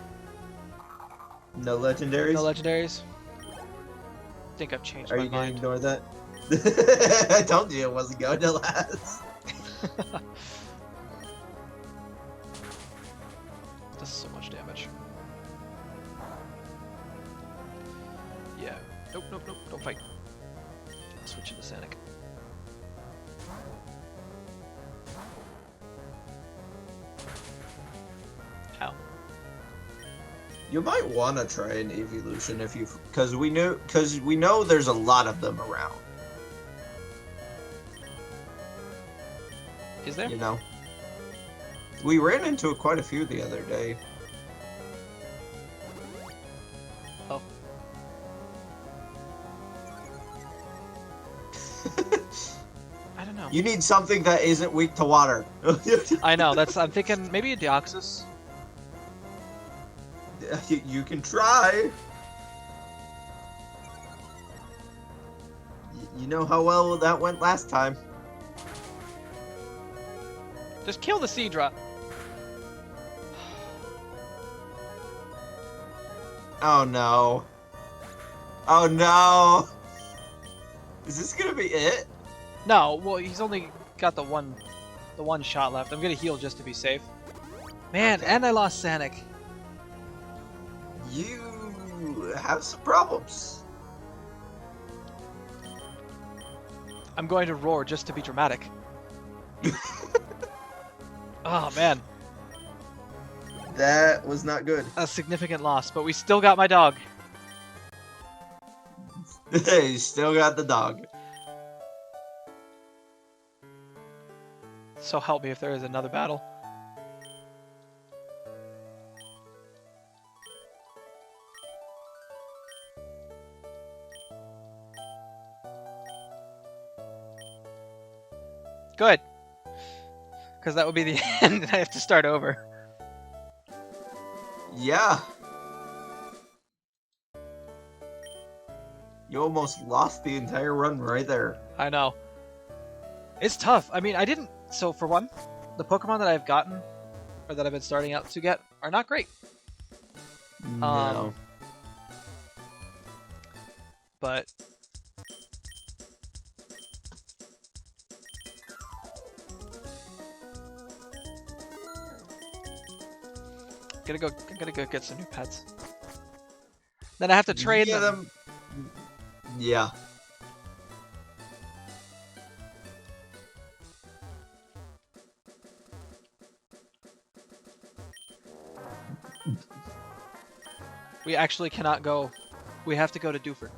No legendaries? No legendaries? I think I've changed my mind. Are you gonna ignore that? I told you it wasn't going to last. Does so much damage. Yeah. Nope, nope, nope. Don't fight. I'll switch into Sonic. Ow. You might want to try an evolution if you, because we know there's a lot of them around. Is there? You know, we ran into quite a few the other day. Oh. I don't know. You need something that isn't weak to water. I know. I'm thinking maybe a Deoxys. You can try. You know how well that went last time. Just kill the Seadra. Oh no. Oh no. Is this gonna be it? No, well he's only got the one shot left. I'm gonna heal just to be safe. Man, Okay. and I lost Sonic. You have some problems. I'm going to roar just to be dramatic. Oh man, That was not good. a significant loss, but we still got my dog. You still got the dog. So help me if there is another battle. Good. Because that would be the end and I have to start over. Yeah. You almost lost the entire run right there. I know. It's tough. I mean, I didn't... So, for one, the Pokemon that I've gotten, or that I've been starting out to get, are not great. No. But... I'm gonna go get some new pets. Then I have to trade them. Yeah. We actually cannot go. We have to go to Dewford.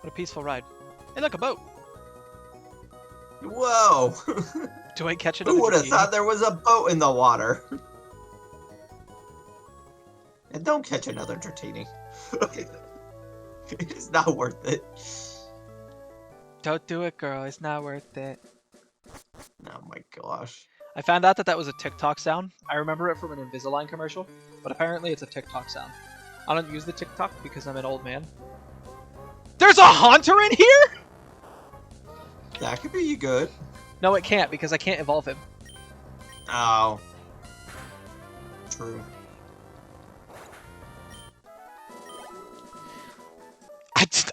What a peaceful ride. Hey, look, a boat! Whoa! Do I catch another Who would have Dratini? thought there was a boat in the water? And don't catch another Dratini. It's not worth it. Don't do it, girl. It's not worth it. Oh my gosh. I found out that that was a TikTok sound. I remember it from an Invisalign commercial, but apparently it's a TikTok sound. I don't use the TikTok because I'm an old man. There's a Haunter in here?! That could be good. No, it can't because I can't evolve him. Oh. True.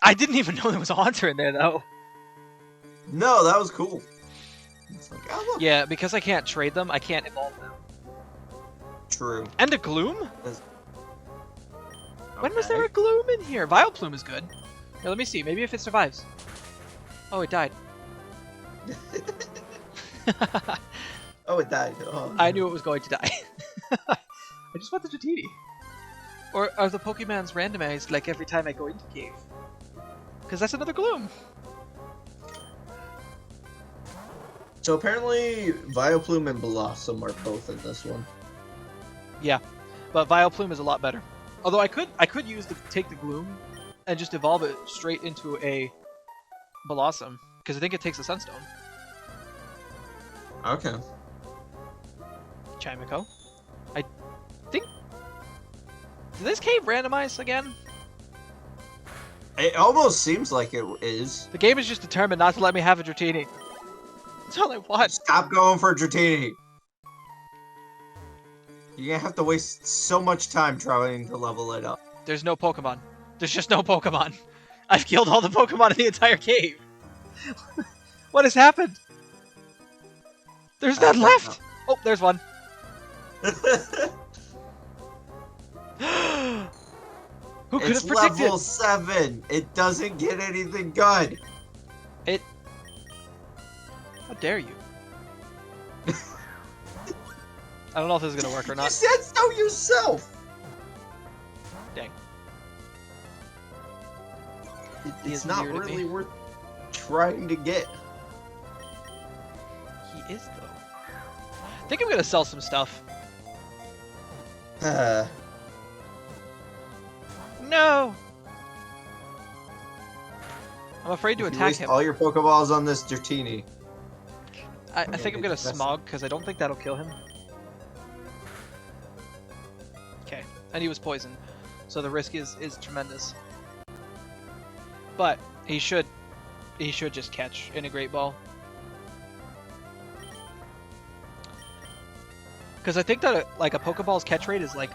I didn't even know there was a Haunter in there, though. No, that was cool. It's like, oh look. Yeah, because I can't trade them, I can't evolve them. True. And a Gloom? That's- When was there a Okay. Gloom in here? Vileplume is good. Here, let me see. Maybe if it survives. Oh, it died. Oh, it died. Oh, I knew it was going to die. I just want the Dratini. Or are the Pokemons randomized like every time I go into cave? Because that's another Gloom. So apparently, Vileplume and Blossom are both in this one. Yeah, but Vileplume is a lot better. Although I could take the Gloom and just evolve it straight into a Blossom because I think it takes a Sunstone. Okay. Chimico. I think. Did this cave randomize again? It almost seems like it is. The game is just determined not to let me have a Dratini. That's all I want. Stop going for Dratini. You're gonna have to waste so much time trying to level it up. There's no Pokemon. There's just no Pokemon. I've killed all the Pokemon in the entire cave. What has happened? There's none left. Oh, there's one. Who could It's have predicted? level 7. It doesn't get anything good. How dare you? I don't know if this is gonna work or You not. said so yourself. Dang. He It's is not weird at me. really worth trying to get. He is though. I think I'm gonna sell some stuff. No. I'm afraid to If you attack waste him. all your Pokeballs on this Dratini. I think I'm gonna That's- smog because I don't think that'll kill him. Okay, and he was poisoned, so the risk is tremendous. But he should just catch in a Great Ball. Because I think that a Pokeball's catch rate is like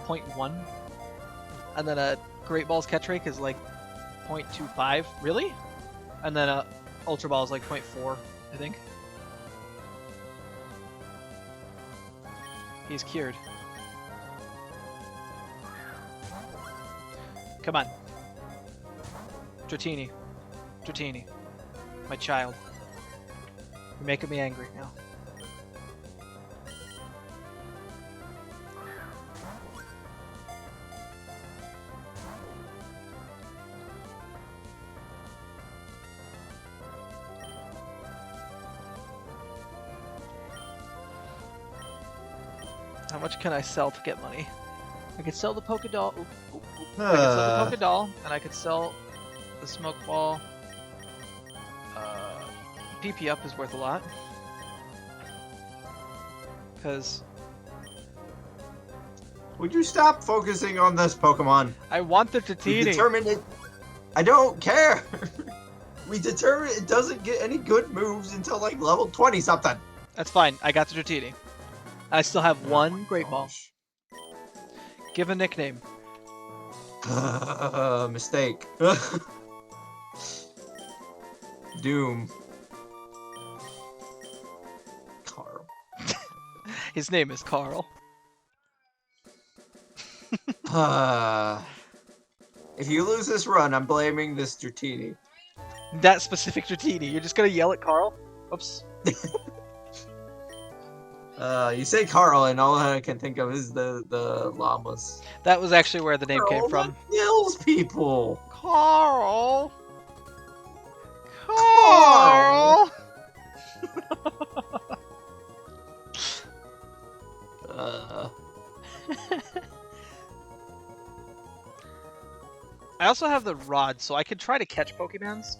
0.1, and then a Great Ball's catch rate is like 0.25. Really? And then Ultra Ball is like 0.4, I think. He's cured. Come on. Dratini. Dratini. My child. You're making me angry now. How much can I sell to get money? I could sell the Poké Doll. I could sell the Poké Doll, and I could sell the Smoke Ball. PP up is worth a lot. Because Would you stop focusing on this Pokemon? I want the We Dratini. determined it. I don't care. We determined it doesn't get any good moves until like level 20 something. That's fine. I got the Dratini. I still have one Great Ball. Give a nickname. Mistake. Doom. Carl. His name is Carl. If you lose this run, I'm blaming this Dratini. That specific Dratini. You're just gonna yell at Carl? Oops. You say Carl, and all I can think of is the llamas. That was actually where the name came from. Kills people. Carl. Carl. I also have the rod, so I could try to catch Pokemons.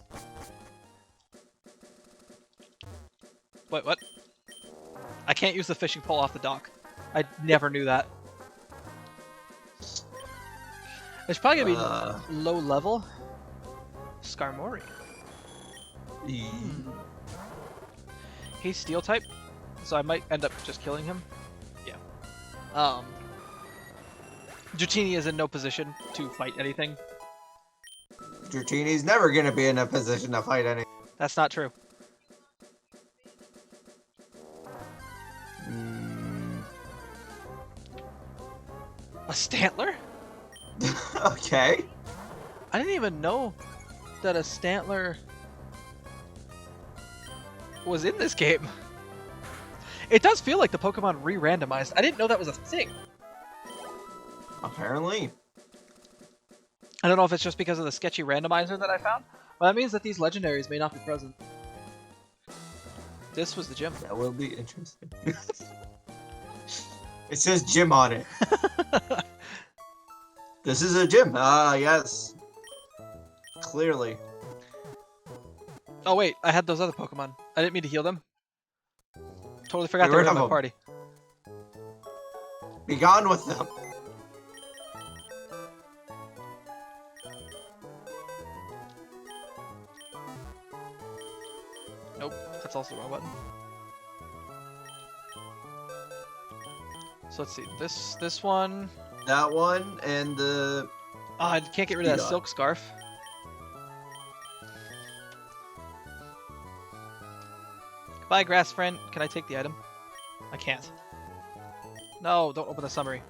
Wait, what? I can't use the fishing pole off the dock. I never knew that. It's probably gonna be low level. Skarmory. He's steel type, so I might end up just killing him. Yeah. Dratini is in no position to fight anything. Dratini's never gonna be in a position to fight any. That's not true. A Stantler? Okay. I didn't even know that a Stantler was in this game. It does feel like the Pokemon re-randomized. I didn't know that was a thing. Apparently. I don't know if it's just because of the sketchy randomizer that I found, but that means that these legendaries may not be present. This was the gym. That will be interesting. It says gym on it. This is a gym. Ah, yes. Clearly. Oh wait, I had those other Pokemon. I didn't mean to heal them. Totally forgot Get they were rid in of my them. party. Be gone with them. Nope, that's also the wrong button. So let's see, this one. That one and the. Oh, I can't get rid of that silk scarf. Goodbye, grass friend. Can I take the item? I can't. No, don't open the summary.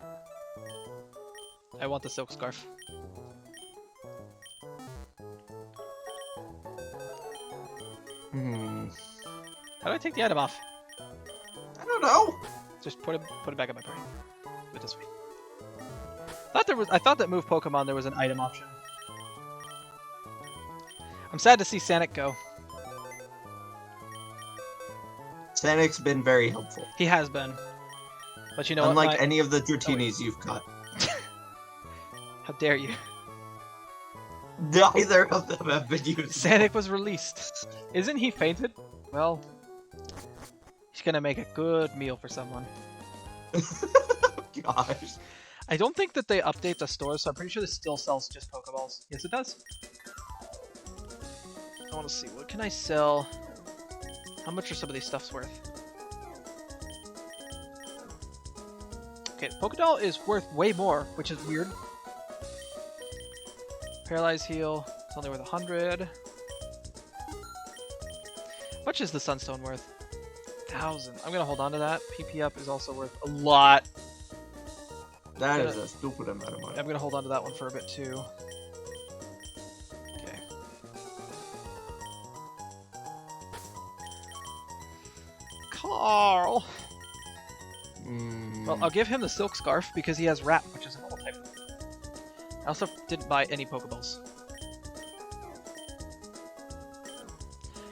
I want the silk scarf. How do I take the item off? I don't know. Just put it back in my party. Do it this way. I thought that move Pokemon there was an item option. I'm sad to see Sanic go. Sanic's been very helpful. He has been. But you know Unlike what? any of the Dratinis you've caught. How dare you? Neither of them have been used. Sanic was released. Isn't he fainted? Well, he's gonna make a good meal for someone. Gosh. I don't think that they update the store, so I'm pretty sure this still sells just Pokeballs. Yes, it does. I want to see, what can I sell? How much are some of these stuffs worth? Okay, Pokédoll is worth way more, which is weird. Paralyze heal, it's only worth 100. Much is the Sunstone worth? 1,000. I'm gonna hold on to that. PP up is also worth a lot. That is a stupid amount of money. I'm gonna hold on to that one for a bit too. Okay. Carl! Well, I'll give him the Silk Scarf because he has Wrap, which is an old type. I also didn't buy any Pokeballs.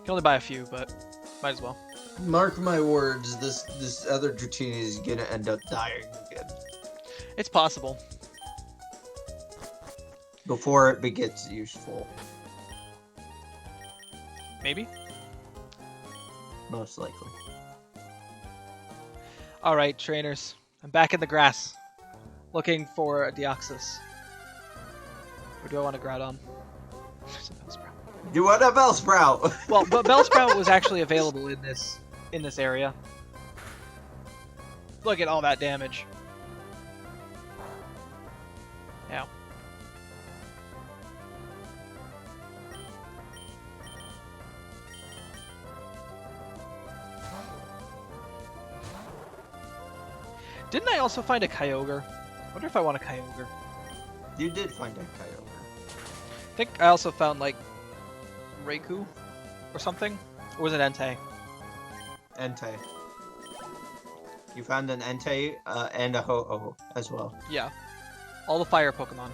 Can only buy a few, but might as well. Mark my words, this other Dratini is gonna end up dying again. It's possible. Before it gets useful. Maybe. Most likely. Alright, trainers. I'm back in the grass. Looking for a Deoxys. Or do I want a Groudon? There's a Bellsprout. You want a Bellsprout? Well, but Bellsprout was actually available in this area. Look at all that damage. Ow. Didn't I also find a Kyogre? I wonder if I want a Kyogre. You did find a Kyogre. I think I also found, like, Raikou or something? Or was it Entei? Entei. You found an Entei and a Ho-Oh as well. Yeah. All the fire Pokemon.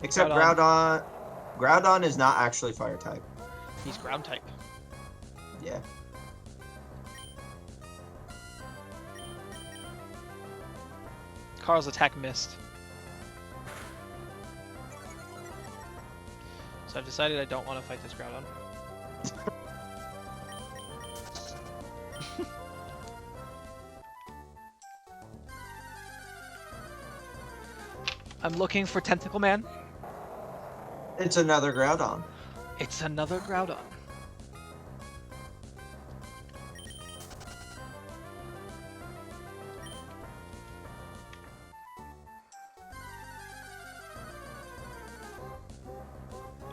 Except Groudon. Groudon is not actually fire type. He's ground type. Yeah. Carl's attack missed. So I've decided I don't want to fight this Groudon. I'm looking for Tentacle Man. It's another Groudon. It's another Groudon.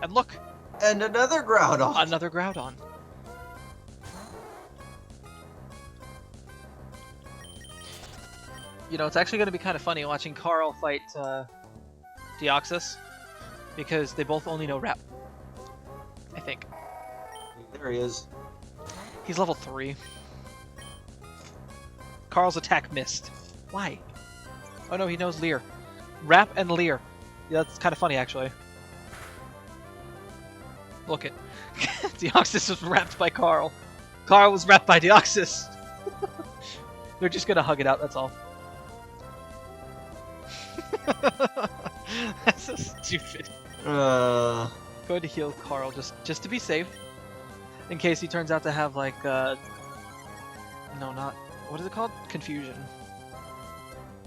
And look! And another Groudon! Another Groudon. You know, it's actually going to be kind of funny watching Carl fight Deoxys, because they both only know Rep. I think. There he is. He's level 3. Carl's attack missed. Why? Oh no, he knows Leer. Rap and Leer. Yeah, that's kind of funny, actually. Look it. Deoxys was wrapped by Carl. Carl was wrapped by Deoxys. They're just gonna hug it out, that's all. That's so stupid. Going to heal Carl just to be safe. In case he turns out to have like no, not what is it called? Confusion.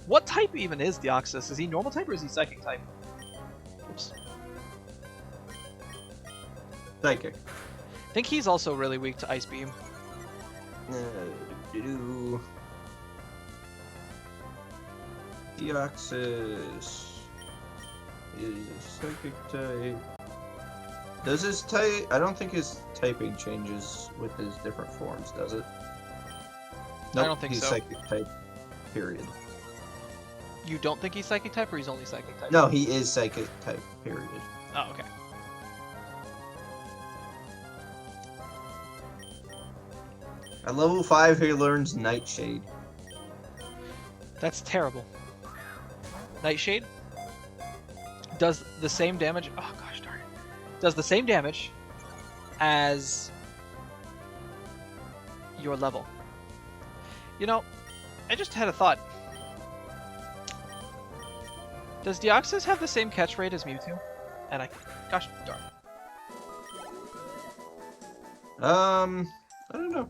What type even is Deoxys? Is he normal type or is he psychic type? Oops. Psychic. I think he's also really weak to Ice Beam. Deoxys is psychic type. Does his type? I don't think his typing changes with his different forms, does it? Nope, I don't think he's so. Psychic type. Period. You don't think he's psychic type or he's only psychic type? No, he is psychic type. Period. Oh, okay. At level 5, he learns Nightshade. That's terrible. Nightshade does the same damage. Oh gosh darn it. Does the same damage as your level. You know, I just had a thought. Does Deoxys have the same catch rate as Mewtwo? And gosh darn. I don't know.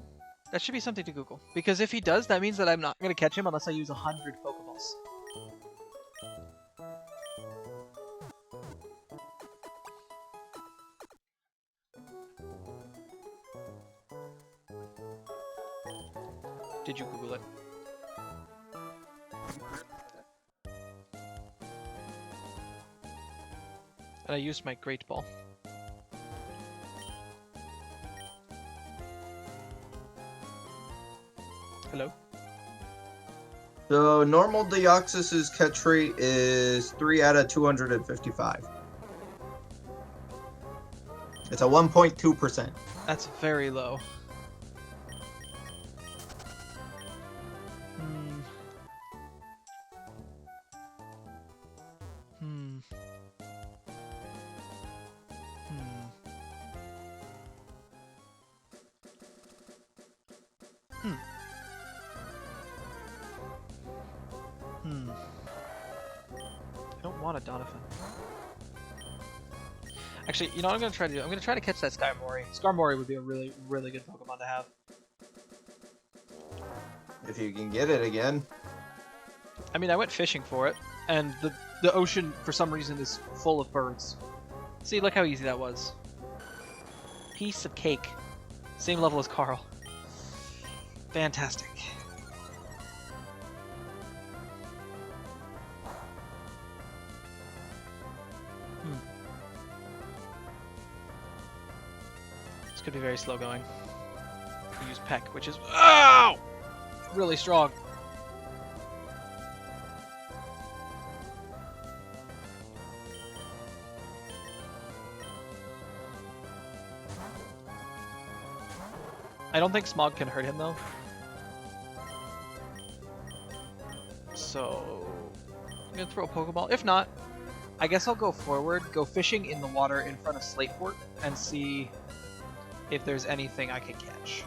That should be something to Google. Because if he does, that means that I'm not going to catch him unless I use 100 Pokeballs. Did you Google it? And I used my Great Ball. Hello? So normal Deoxys's catch rate is 3 out of 255. It's a 1.2%. That's very low. I don't want a Donovan. Actually, you know what I'm gonna try to do? I'm gonna try to catch that Skarmory. Skarmory would be a really, really good Pokemon to have. If you can get it again. I mean, I went fishing for it, and the ocean, for some reason, is full of birds. See, look how easy that was. Piece of cake. Same level as Carl. Fantastic. This could be very slow going. I use Peck, which is really strong. I don't think Smog can hurt him though. So I'm gonna throw a Pokeball. If not, I guess I'll go forward, go fishing in the water in front of Slateport, and see if there's anything I can catch.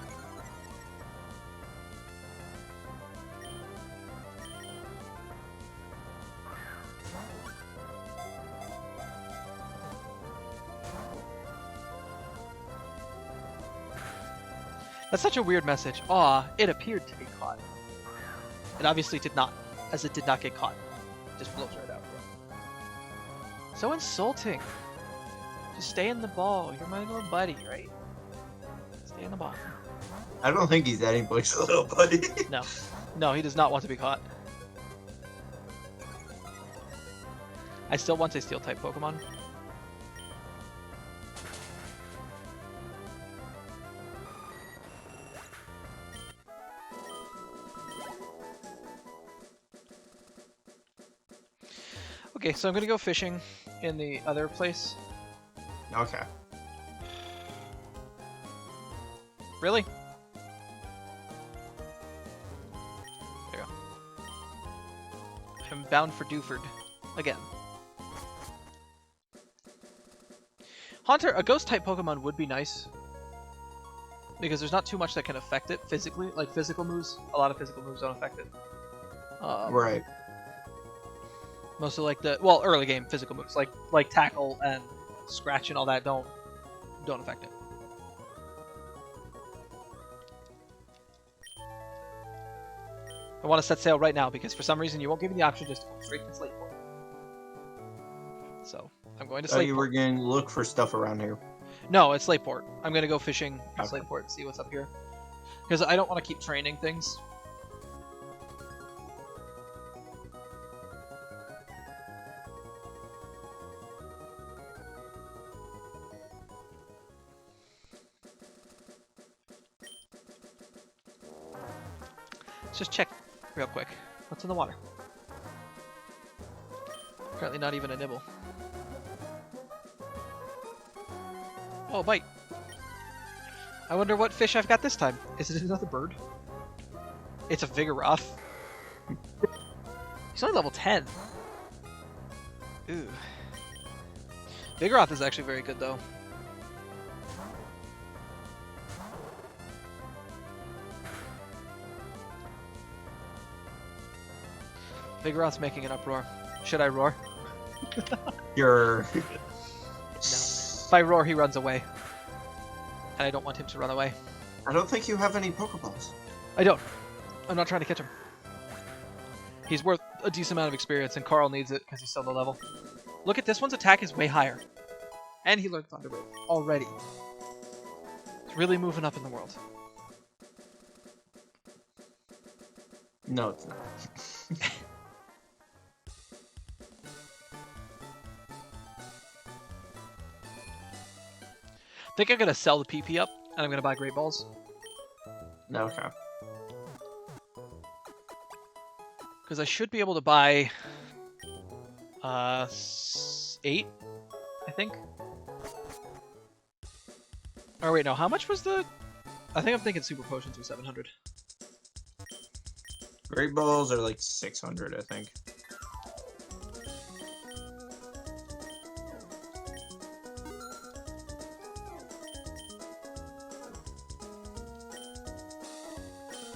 That's such a weird message. Aw, it appeared to be caught. It obviously did not, as it did not get caught. It just blows right out. So insulting. Just stay in the ball. You're my little buddy, right? Stay in the ball. I don't think he's anybody's little buddy. No. No, he does not want to be caught. I still want a Steel-type Pokemon. Okay, so I'm gonna go fishing in the other place. Okay. Really? There you go. I'm bound for Dewford. Again. Haunter, a ghost-type Pokemon would be nice. Because there's not too much that can affect it physically. Like physical moves. A lot of physical moves don't affect it. Right. Mostly like the, well, early game physical moves. Like Tackle and Scratch and all that don't affect it. I want to set sail right now because for some reason you won't give me the option just to go straight to Slateport. So I'm going to Slateport. You were going to look for stuff around here. No, it's Slateport. I'm going to go fishing at Okay. Slateport and see what's up here. Because I don't want to keep training things. Let's just check real quick. What's in the water? Apparently not even a nibble. Oh, a bite. I wonder what fish I've got this time. Is it another bird? It's a Vigoroth. He's only level 10. Ooh. Vigoroth is actually very good, though. Vigoroth's making an uproar. Should I roar? You're... No. If I roar, he runs away. And I don't want him to run away. I don't think you have any Pokeballs. I don't. I'm not trying to catch him. He's worth a decent amount of experience, and Carl needs it because he's still low level. Look at this one's attack is way higher. And he learned Thunder Wave already. It's really moving up in the world. No, it's not. I think I'm going to sell the PP up, and I'm going to buy Great Balls. No, okay. Because I should be able to buy 8, I think. Or wait, no, how much was the... I think I'm thinking super potions were 700. Great balls are like 600, I think.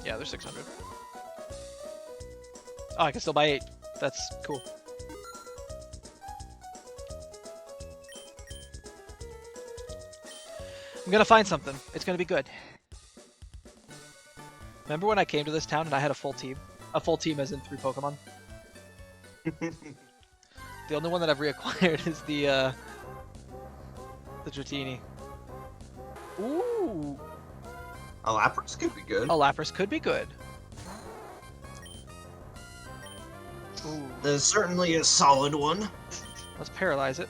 Yeah, they're 600. Oh, I can still buy 8. That's cool. I'm gonna find something. It's gonna be good. Remember when I came to this town and I had a full team? A full team as in 3 Pokemon? The only one that I've reacquired is the Dratini. Ooh! A Lapras could be good. A Lapras could be good. Ooh. There's certainly a solid one. Let's paralyze it.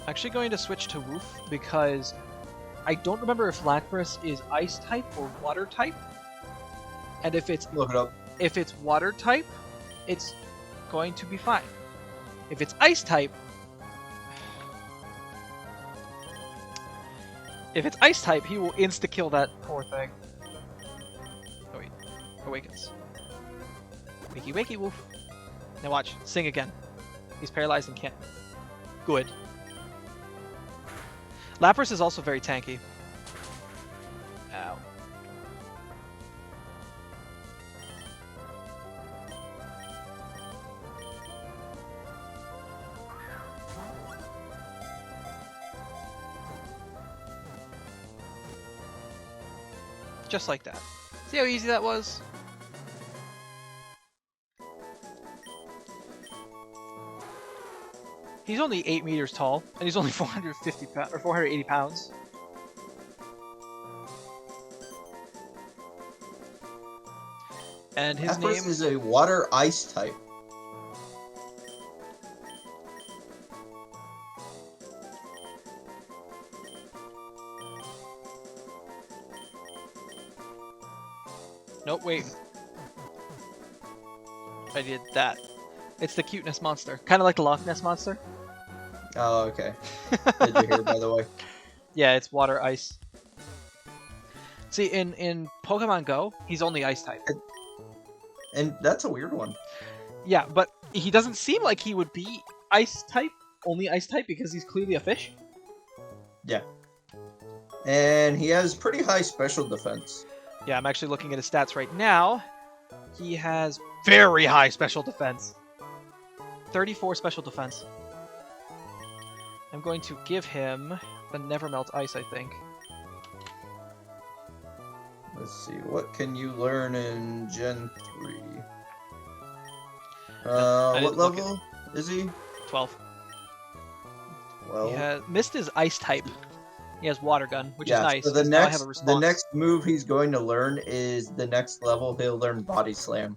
Actually going to switch to Woof because I don't remember if Lapras is Ice type or Water type. And if it's Look it up. If it's Water type, it's going to be fine. If it's Ice type, he will insta-kill that poor thing. Oh wait, awakens. Wakey wakey Woof. Now watch, sing again. He's paralyzed and can't. Good. Lapras is also very tanky. Ow. Just like that. See how easy that was? He's only 8 meters tall, and he's only 480 pounds. And his name is a water ice type. Nope, wait. I did that. It's the cuteness monster. Kind of like the Loch Ness monster. Oh, okay. Did you hear, by the way? Yeah, it's water ice. See, in Pokemon Go, he's only ice type. And that's a weird one. Yeah, but he doesn't seem like he would be ice type, only ice type, because he's clearly a fish. Yeah. And he has pretty high special defense. Yeah, I'm actually looking at his stats right now. He has very high special defense. 34 special defense. I'm going to give him the Never Melt Ice, I think. Let's see, what can you learn in Gen 3? What level is he? 12. Well, He has, Mist is Ice type. He has Water Gun, which is nice. So the now I have a response. the next move he's going to learn is the next level. He'll learn Body Slam.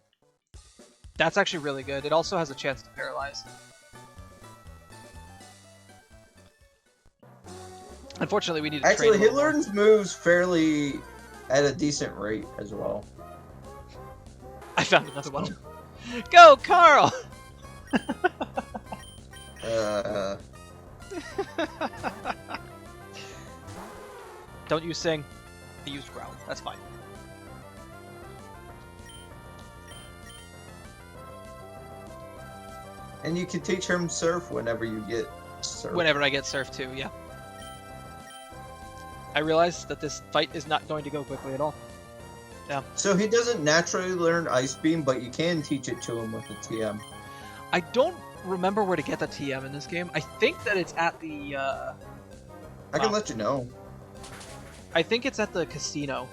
That's actually really good. It also has a chance to paralyze. Unfortunately, we need to Actually, train he learns moves fairly at a decent rate as well. I found another one. Go, Carl! Don't use Sing. I used Growl. That's fine. And you can teach him Surf whenever you get Surf. Whenever I get Surf too, yeah. I realize that this fight is not going to go quickly at all. Yeah. So he doesn't naturally learn Ice Beam, but you can teach it to him with the TM. I don't remember where to get the TM in this game. I think that it's at the... I can let you know. I think it's at the casino.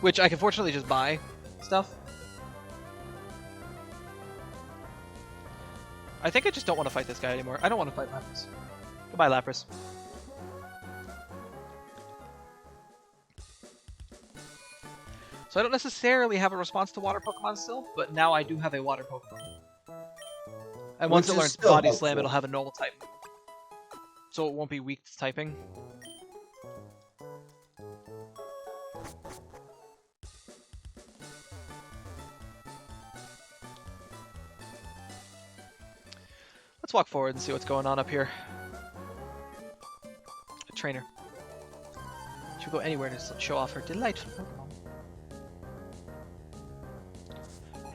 Which I can fortunately just buy stuff. I think I just don't want to fight this guy anymore. I don't want to fight Lapras. Goodbye, Lapras. So I don't necessarily have a response to water Pokemon still, but now I do have a water Pokemon. And once it learns Body Slam, it'll have a normal type. So it won't be weak to typing. Let's walk forward and see what's going on up here. A trainer. She'll go anywhere to show off her delightful Pokemon.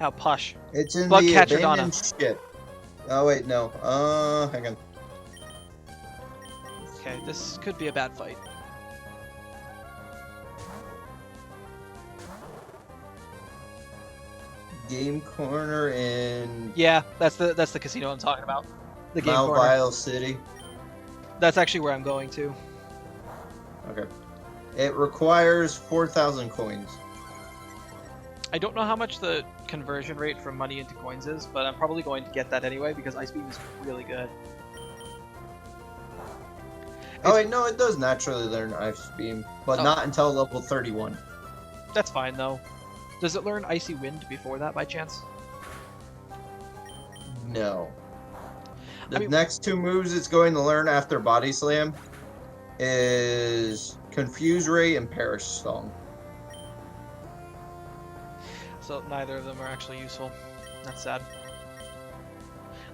How posh. It's in Bug the catcher abandoned Donna. ship. Oh wait, no. Hang on. Okay, this could be a bad fight. Game corner in Yeah, that's the casino I'm talking about. The game Mount corner. Vile City. That's actually where I'm going to. Okay. It requires 4,000 coins. I don't know how much the conversion rate from money into coins is, but I'm probably going to get that anyway because Ice Beam is really good. Oh wait, no, it does naturally learn Ice Beam, but not until level 31. That's fine though. Does it learn Icy Wind before that by chance? No. The next two moves it's going to learn after Body Slam is Confuse Ray and Perish Song. So neither of them are actually useful. That's sad.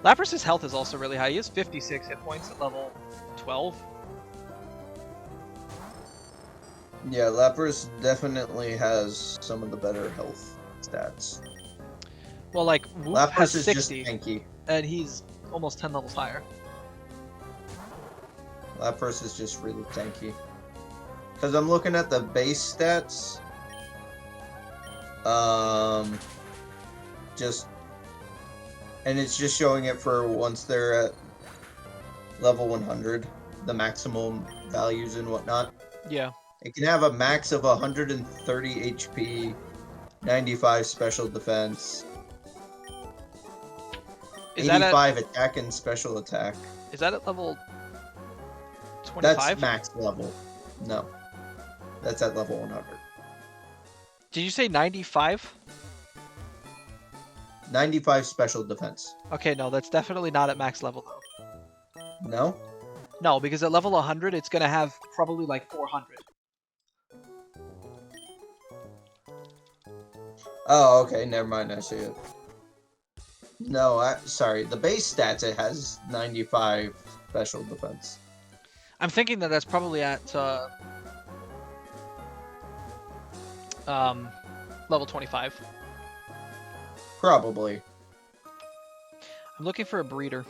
Lapras's health is also really high. He has 56 hit points at level 12. Yeah, Lapras definitely has some of the better health stats. Well, like, Whoop Lapras has is 60, just tanky. and he's almost 10 levels higher. Lapras is just really tanky. Because I'm looking at the base stats. And it's just showing it for once they're at level 100, the maximum values and whatnot. Yeah. It can have a max of 130 HP, 95 special defense, Is that 85 attack and special attack. Is that at level 25? That's max level. No. That's at level 100. Did you say 95? 95 special defense. Okay, no, that's definitely not at max level though. No? No, because at level 100, it's gonna have probably like 400. Oh, okay, never mind, I see it. No, sorry, the base stats, it has 95 special defense. I'm thinking that that's probably at level 25. Probably. I'm looking for a breeder.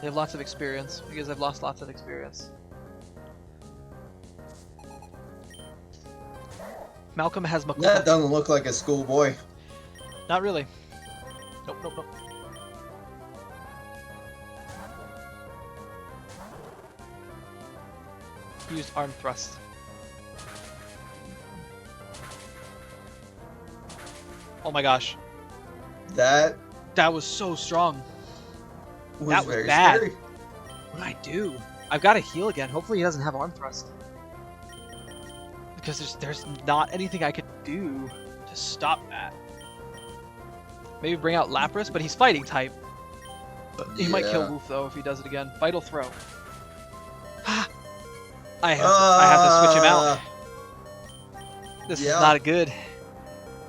They have lots of experience because I've lost lots of experience. Malcolm has Makuta. That doesn't look like a schoolboy. Not really. Nope, nope, nope. He used arm thrust. Oh my gosh. That That was so strong. was That was very bad. scary. What do I do? I've got to heal again. Hopefully he doesn't have arm thrust. Because there's not anything I could do to stop that. Maybe bring out Lapras, but he's fighting type. He might kill Woof though if he does it again. Vital Throw. I have to switch him out. This is not good.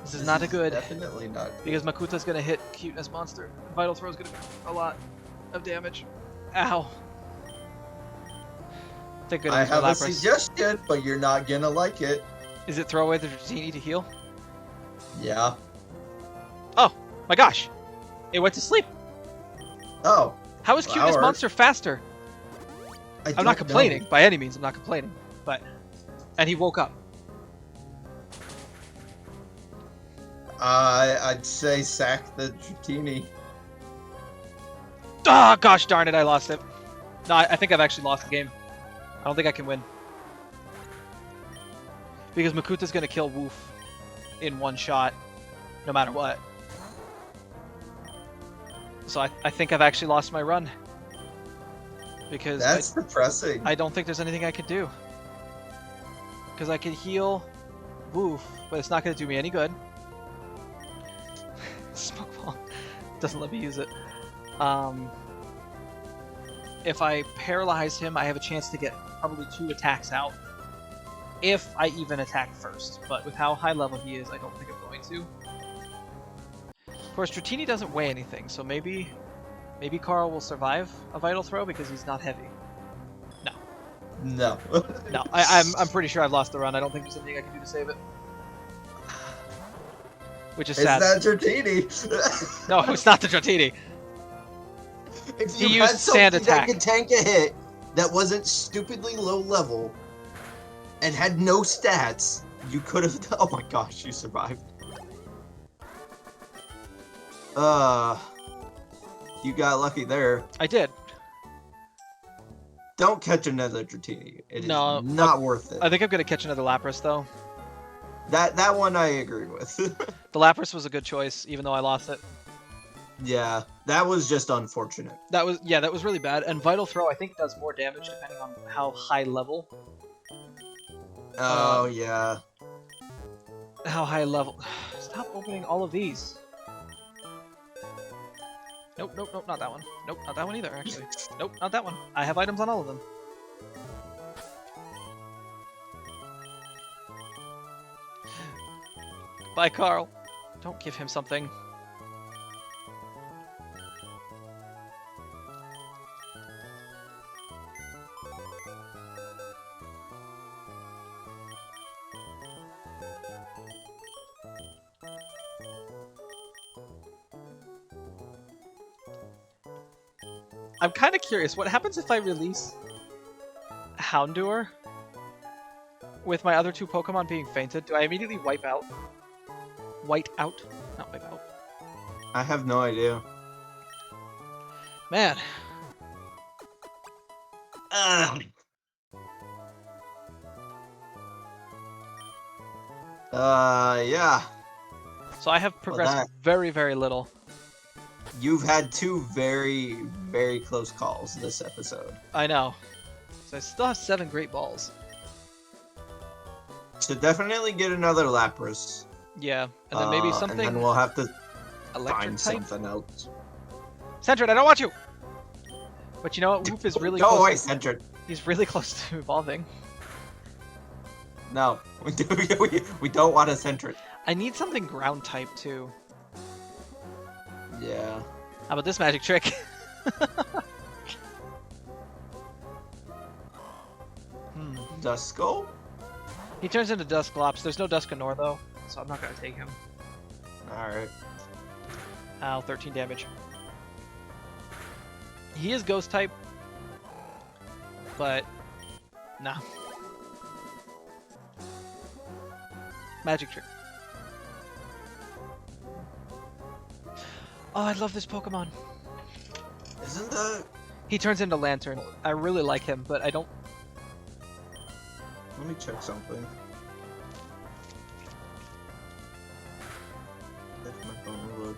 This is not a good. Definitely not good. Because Makuta's gonna hit Cuteness Monster. Vital Throw is gonna do a lot of damage. Ow. Thank goodness I for have a Lapras. suggestion, but you're not gonna like it. Is it throw away the Dratini to heal? Yeah. Oh my gosh! It went to sleep. Oh. How is Cuteness Monster faster? I'm not complaining by any means. I'm not complaining, but and he woke up. I'd say sack the Dratini. Ah, gosh darn it! I lost it. No, I think I've actually lost the game. I don't think I can win because Makuta's gonna kill Woof in one shot, no matter what. So I think I've actually lost my run because that's depressing. I don't think there's anything I could do because I could heal Woof, but it's not gonna do me any good. Smoke Ball doesn't let me use it. If I paralyze him, I have a chance to get probably 2 attacks out. If I even attack first. But with how high level he is, I don't think I'm going to. Of course, Dratini doesn't weigh anything, so maybe Maybe Carl will survive a Vital Throw because he's not heavy. No. No, I'm pretty sure I've lost the run. I don't think there's anything I can do to save it. Which is It's sad. that Dratini. No, it's not the Dratini. If He you used had sand something that attack. could tank a hit that wasn't stupidly low level and had no stats, you could have. Oh my gosh, you survived. You got lucky there. I did. Don't catch another Dratini. It is No, not worth it. I think I'm gonna catch another Lapras though. That one I agree with. The Lapras was a good choice, even though I lost it. Yeah, that was just unfortunate. That was really bad. And Vital Throw, I think, does more damage depending on how high level. Oh yeah. How high level? Stop opening all of these. Nope, nope, nope, not that one. Nope, not that one either, actually. Nope, not that one. I have items on all of them. Bye, Carl. Don't give him something. I'm kind of curious, what happens if I release Houndour with my other two Pokemon being fainted? Do I immediately wipe out? White out? Not wipe out. I have no idea. Man. Yeah. So I have progressed very, very little. You've had two very, very close calls this episode. I know. So I still have 7 Great Balls. So definitely get another Lapras. Yeah, and then maybe something. And then we'll have to electric find type? something else. Centred, I don't want you! But you know what? Woof is really Go close. away, Centred. He's really close to evolving. No, we don't want a Centred. I need something ground type too. Yeah. How about this magic trick? Duskull? He turns into Dusclops. There's no Dusknoir though, so I'm not gonna take him. Alright. Ow, 13 damage. He is Ghost type, but nah. Magic trick. Oh, I love this Pokemon. Isn't that... He turns into Lantern. I really like him, but I don't... Let me check something. If my phone will load.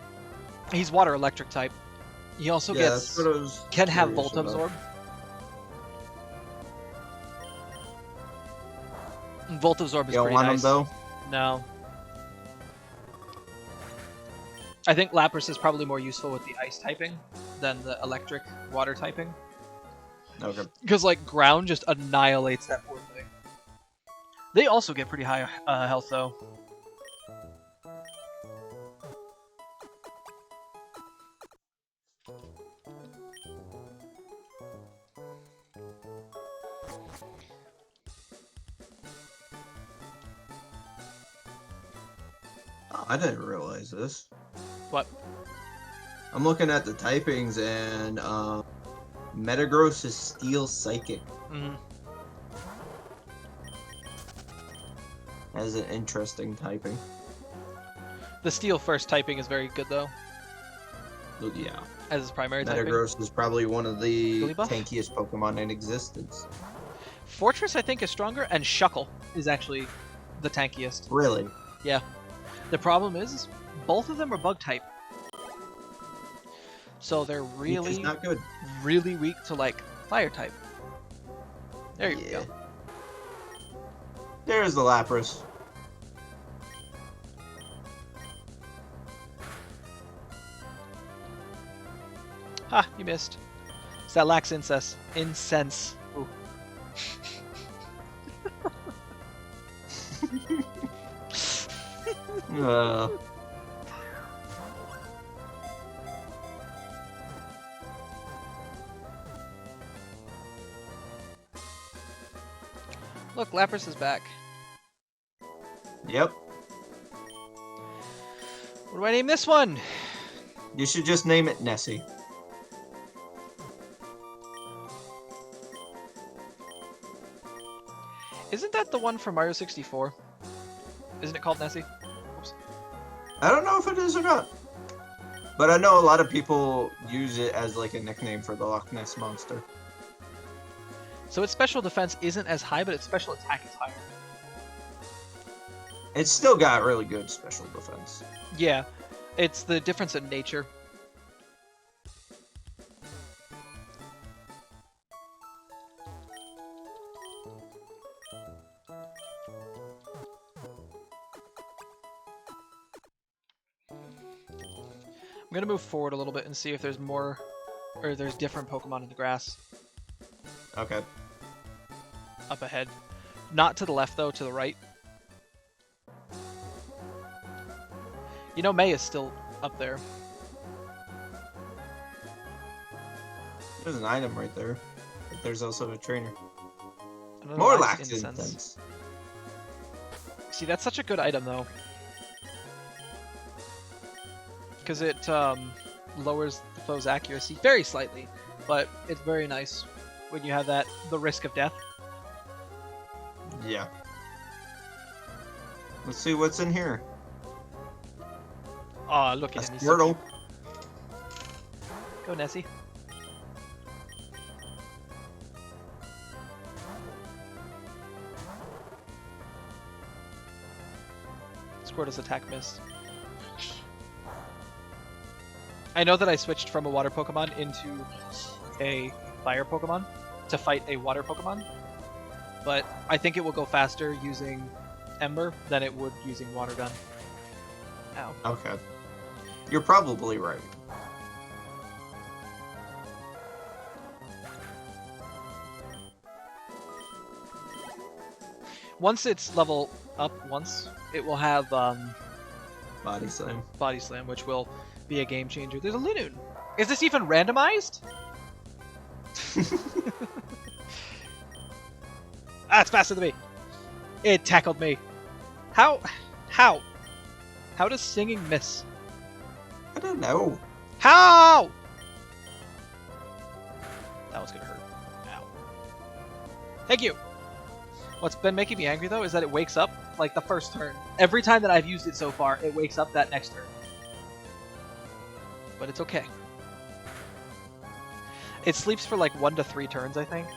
He's Water Electric type. He also gets... That's what I was can have curious Volt about. Absorb. Volt Absorb is You don't pretty want nice. him though? No. I think Lapras is probably more useful with the Ice typing than the Electric Water typing. Okay. Because, like, Ground just annihilates that poor thing. They also get pretty high health, though. Oh, I didn't realize this. What? I'm looking at the typings and Metagross is Steel Psychic. Mm-hmm. As an interesting typing. The Steel First typing is very good, though, Yeah. as his primary typing. Metagross is probably one of the Really buff? tankiest Pokemon in existence. Fortress, I think, is stronger, and Shuckle is actually the tankiest. Really? Yeah. The problem is, both of them are bug type. So they're It's really, not good. really weak to, like, fire type. There you Yeah. go. There's the Lapras. Ha, you missed. It's that lacks incense. Incense. Ooh. Look, Lapras is back. Yep. What do I name this one? You should just name it Nessie. Isn't that the one from Mario 64? Isn't it called Nessie? Oops. I don't know if it is or not. But I know a lot of people use it as like a nickname for the Loch Ness Monster. So its special defense isn't as high, but its special attack is higher. It's still got really good special defense. Yeah, it's the difference in nature. I'm gonna move forward a little bit and see if there's more, or there's different Pokemon in the grass. Okay. Up ahead. Not to the left though, to the right. You know May is still up there. There's an item right there. But there's also a trainer. Another More Lax lax incense. See, that's such a good item though. Because it lowers the foe's accuracy very slightly, but it's very nice when you have the risk of death. Yeah. Let's see what's in here. Aw, look A at him. He's so Squirtle. cute. Go, Nessie. Squirtle's attack missed. I know that I switched from a water Pokemon into a fire Pokemon to fight a water Pokemon, but I think it will go faster using Ember than it would using Water Gun. Ow. Okay. You're probably right. Once it's level up it will have Body slam. Body Slam, which will be a game changer. There's a Linoon. Is this even randomized? Ah, it's faster than me. It tackled me. How? How does singing miss? I don't know. How? That was gonna hurt. Ow. Thank you. What's been making me angry though is that it wakes up like the first turn. Every time that I've used it so far, it wakes up that next turn. But it's okay. It sleeps for like 1 to 3 turns, I think.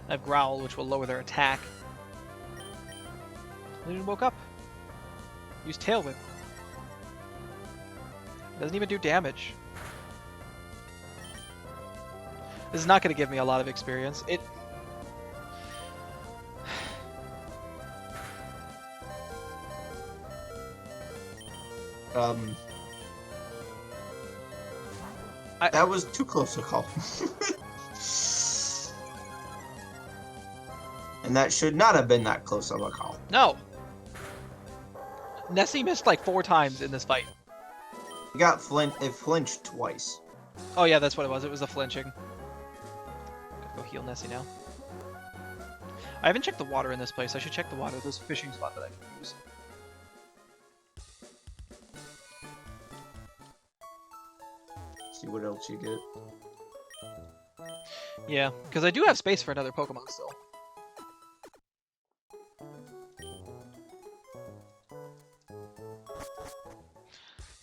I have Growl, which will lower their attack. Linoon woke up. Use Tail Whip. Doesn't even do damage. This is not going to give me a lot of experience. That was too close to call. And that should not have been that close of a call. No! Nessie missed like 4 times in this fight. It flinched twice. Oh yeah, that's what it was. It was the flinching. Gotta go heal Nessie now. I haven't checked the water in this place. I should check the water. There's a fishing spot that I can use. See what else you get. Yeah, because I do have space for another Pokemon still.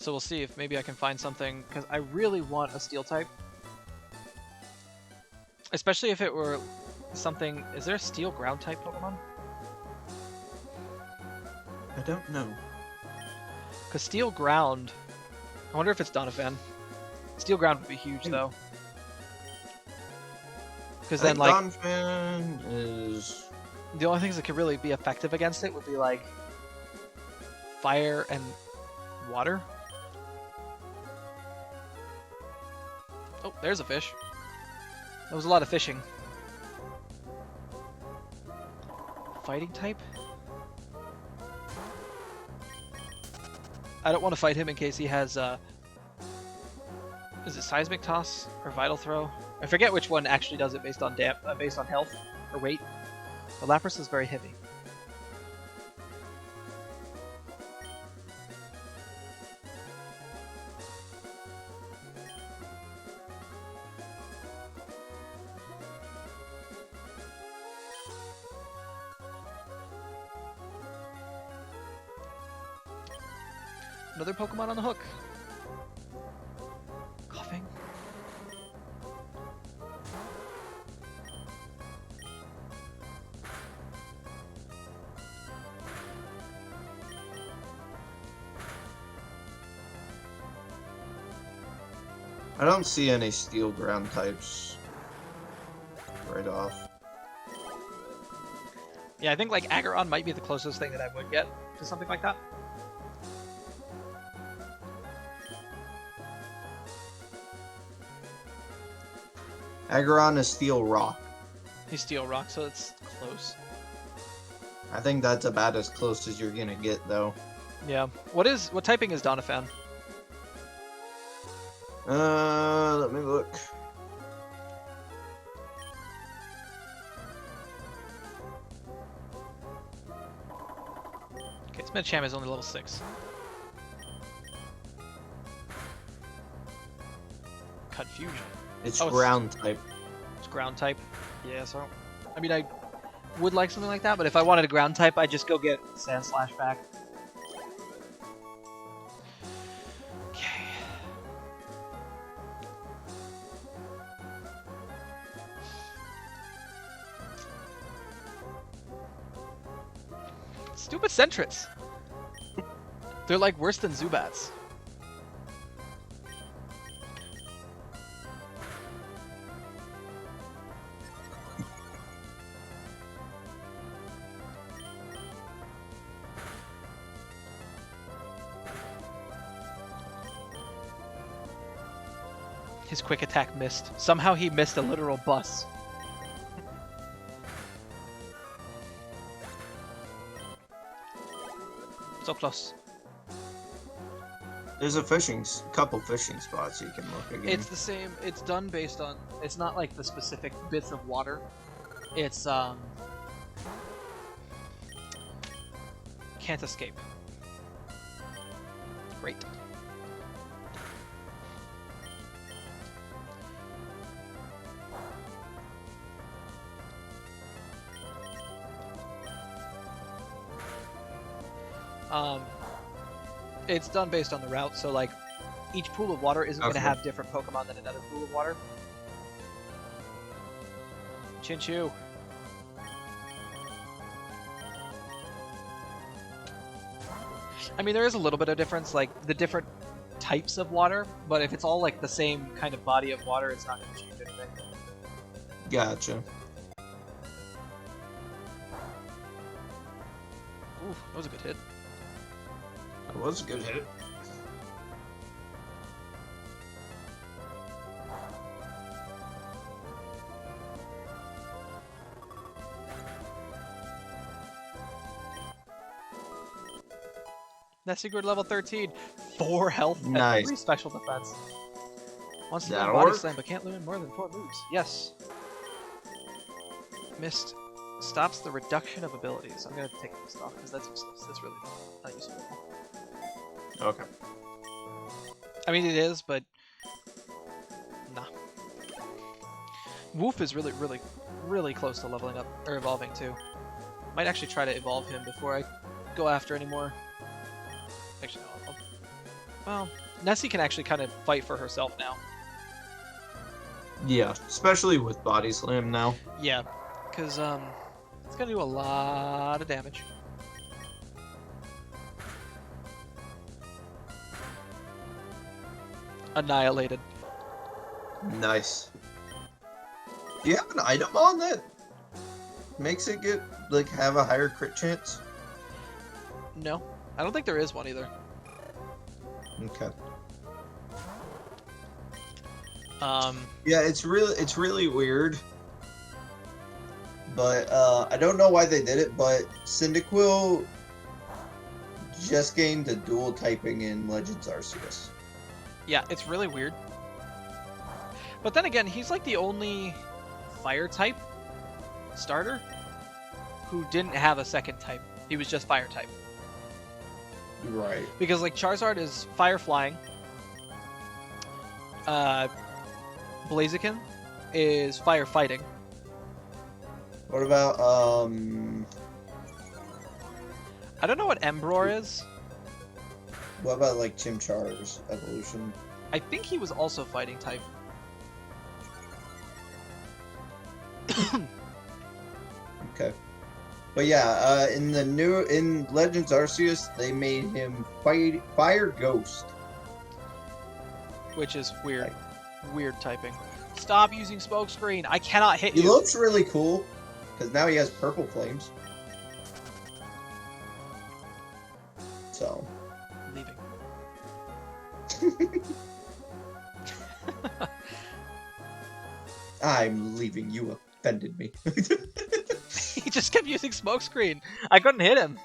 So we'll see if maybe I can find something, because I really want a Steel type. Especially if it were something... Is there a Steel Ground type Pokemon? I don't know. Because Steel Ground... I wonder if it's Donovan. Steel Ground would be huge, though. Because then, like... Donovan is... The only things that could really be effective against it would be, like... Fire and water. Oh, there's a fish. That was a lot of fishing. Fighting type? I don't want to fight him in case he has, is it Seismic Toss or Vital Throw? I forget which one actually does it based on health or weight. The Lapras is very heavy. Another Pokemon on the hook. Coughing. I don't see any steel ground types right off. Yeah, I think like Aggron might be the closest thing that I would get to something like that. Aggron is steel rock. He's Steel Rock, so it's close. I think that's about as close as you're gonna get, though. Yeah. What typing is Doniphan? Let me look. Okay, Medicham is only level 6. Confusion. It's ground type. It's ground type. Yeah, so I mean I would like something like that, but if I wanted a ground type, I'd just go get Sand Slash back. Okay. Stupid Sentrets. They're like worse than Zubats. His quick attack missed. Somehow he missed a literal bus. So close. There's a couple fishing spots you can look again. It's the same. It's done based on. It's not like the specific bits of water. It's can't escape. Great. It's done based on the route, so like each pool of water isn't going to have different Pokemon than another pool of water. Chinchu. I mean, there is a little bit of difference, like the different types of water, but if it's all like the same kind of body of water, it's not going to change anything. Gotcha. Ooh, that was a good hit. That was a good hit. Nessigrid level 13. 4 health and Nice. 3 special defense. Wants to do That'll body work. slam, but can't learn more than 4 moves. Yes. Missed. Stops the reduction of abilities. I'm gonna take this off because that's useless. That's really not useful. Okay. I mean, it is, but nah. Woof is really close to leveling up or evolving too. Might actually try to evolve him before I go after any more. Actually, no. Well, Nessie can actually kind of fight for herself now. Yeah, especially with Body Slam now. Yeah, because it's gonna do a lot of damage. Annihilated. Nice. Do you have an item on that makes it get have a higher crit chance? No, I don't think there is one either. Okay. Yeah, it's really weird. But I don't know why they did it, but Cyndaquil just gained the dual typing in Legends Arceus. Yeah, it's really weird. But then again, he's like the only fire type starter who didn't have a second type. He was just fire type. Right. Because like Charizard is fire flying. Blaziken is fire fighting. What about I don't know what Embror is. what about like Chimchar's evolution? I think he was also fighting type. Okay. But yeah, in Legends Arceus, they made him Fire Ghost. Which is weird. Weird typing. Stop using smokescreen. I cannot hit you. He looks really cool because now he has purple flames. So. Leaving. I'm leaving. You offended me. He just kept using smokescreen. I couldn't hit him.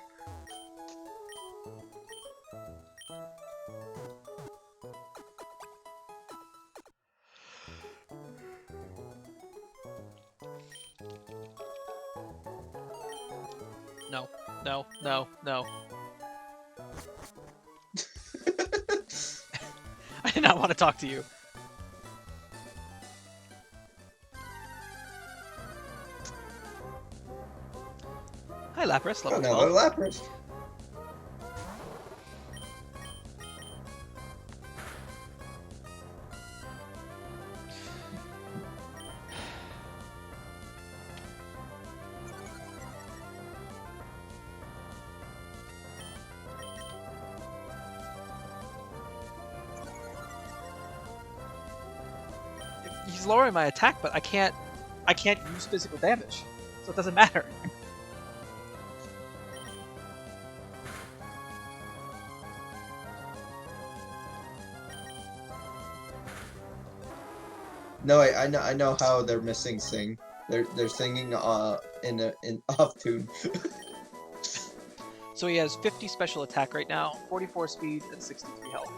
No, no, no, no. I did not want to talk to you. Hi, Lapras, level 12. Another Lapras. He's lowering my attack, but I can't use physical damage, so it doesn't matter. No, I know how they're missing Sing. They're singing in off tune. So he has 50 special attack right now, 44 speed, and 63 health.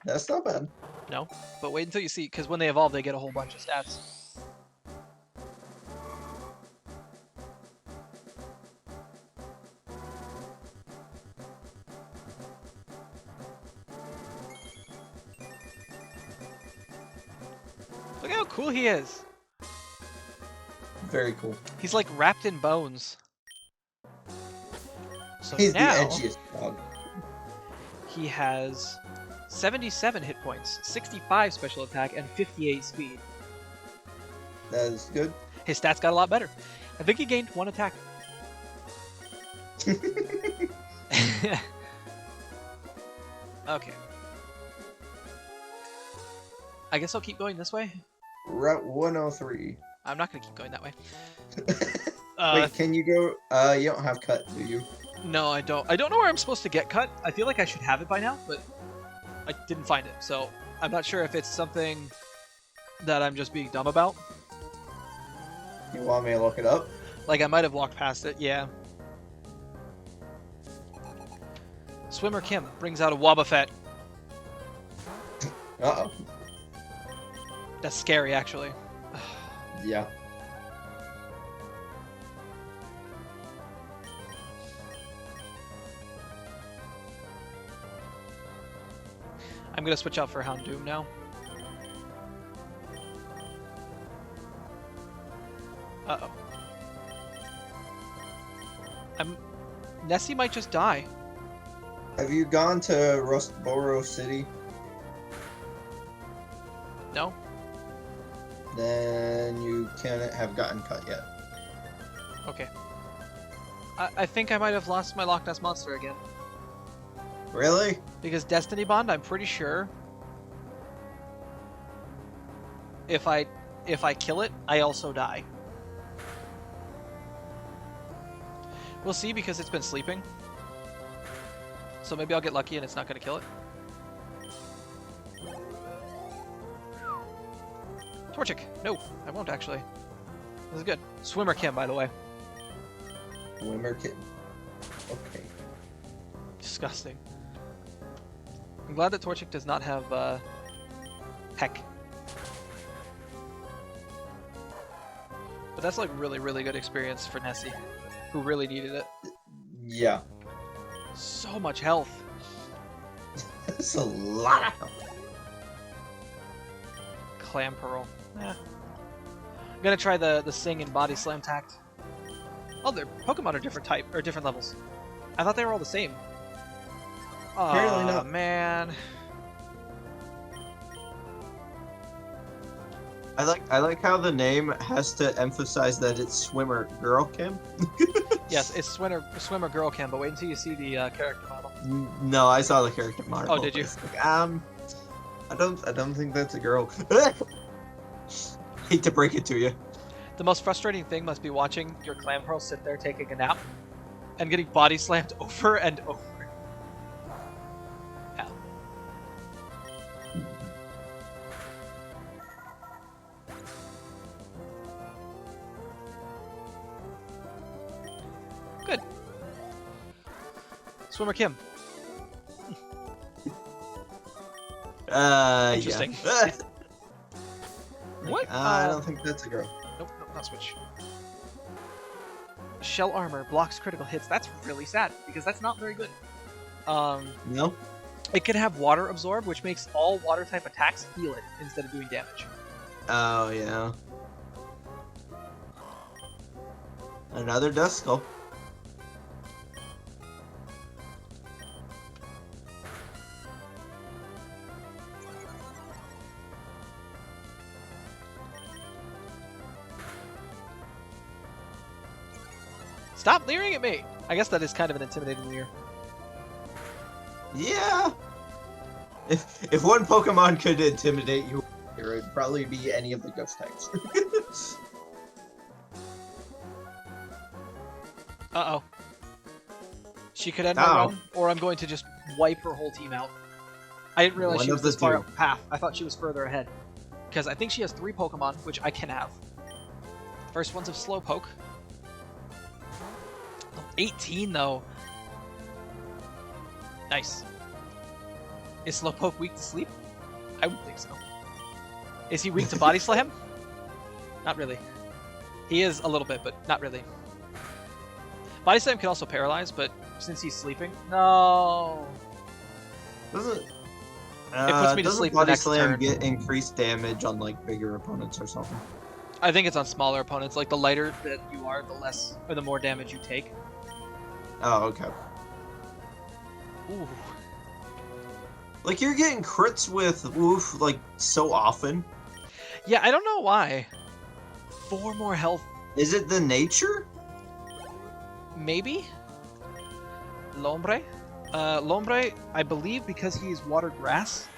That's not bad. No, but wait until you see, because when they evolve, they get a whole bunch of stats. Look how cool he is. Very cool. He's like wrapped in bones. So He's now, the edgiest dog. he has 77 hit points, 65 special attack, and 58 speed. That is good. His stats got a lot better. I think he gained 1 attack. Okay. I guess I'll keep going this way. Route 103. I'm not gonna keep going that way. Wait, can you go? You don't have cut, do you? No, I don't. I don't know where I'm supposed to get cut. I feel like I should have it by now, but I didn't find it. So I'm not sure if it's something that I'm just being dumb about. You want me to look it up? Like I might have walked past it. Yeah. Swimmer Kim brings out a Wobbuffet. Uh-oh. That's scary, actually. Yeah. I'm gonna switch out for Houndoom now. Uh-oh. Nessie might just die. Have you gone to Rustboro City? No? Then you can't have gotten cut yet. Okay. I think I might have lost my Loch Ness Monster again. Really? Because Destiny Bond, I'm pretty sure if I kill it, I also die. We'll see, because it's been sleeping. So maybe I'll get lucky and it's not going to kill it. Torchic! No, I won't actually. This is good. Swimmer Kim, by the way. Swimmer Kid. Okay. Disgusting. I'm glad that Torchic does not have Peck. But that's like really, really good experience for Nessie, who really needed it. Yeah. So much health. That's a lot of health. Clam Pearl. Eh. I'm gonna try the Sing and Body Slam tact. Oh, their Pokemon are different type or different levels. I thought they were all the same. Apparently Oh not. man. I like how the name has to emphasize that it's swimmer girl Kim. Yes, it's swimmer girl Cam, but wait until you see the character model. No, I saw the character model. Oh, did you? It's like, I don't think that's a girl. Hate to break it to you. The most frustrating thing must be watching your Clam Pearl sit there taking a nap and getting body slammed over and over. Yeah. Good. Swimmer Kim. Interesting. Yeah. What? I don't think that's a girl. Nope, not switch. Shell armor blocks critical hits. That's really sad because that's not very good. No. It can have water absorb, which makes all water type attacks heal it instead of doing damage. Oh yeah. Another Dust Skull. Stop leering at me! I guess that is kind of an intimidating leer. Yeah. If one Pokemon could intimidate you, it would probably be any of the ghost types. Uh-oh. She could end my run, or I'm going to just wipe her whole team out. I didn't realize she was this far up the path. I thought she was further ahead. Because I think she has 3 Pokemon, which I can have. First one's of Slowpoke. 18 though. Nice. Is Slowpoke weak to sleep? I would think so. Is he weak to Body Slam? Not really. He is a little bit, but not really. Body Slam can also paralyze, but since he's sleeping, no. Doesn't It puts me to sleep the Body next Slam turn. get increased damage on like bigger opponents or something? I think it's on smaller opponents. Like the lighter that you are, the less or the more damage you take. Oh, okay. Ooh. Like you're getting crits with Woof like so often. Yeah, I don't know why. 4 more health. Is it the nature? Maybe? Lombre? Lombre, I believe because he's water grass,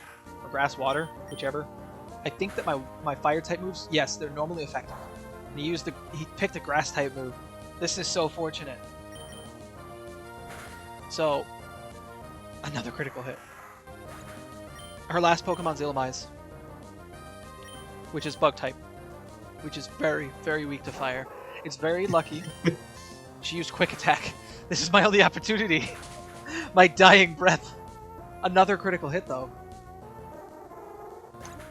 or grass water, whichever. I think that my fire type moves, yes, they're normally effective. And he picked a grass type move. This is so fortunate. So, another critical hit. Her last Pokemon's Illumise, which is bug type, which is very, very weak to fire. It's very lucky. She used quick attack. This is my only opportunity. My dying breath. Another critical hit though.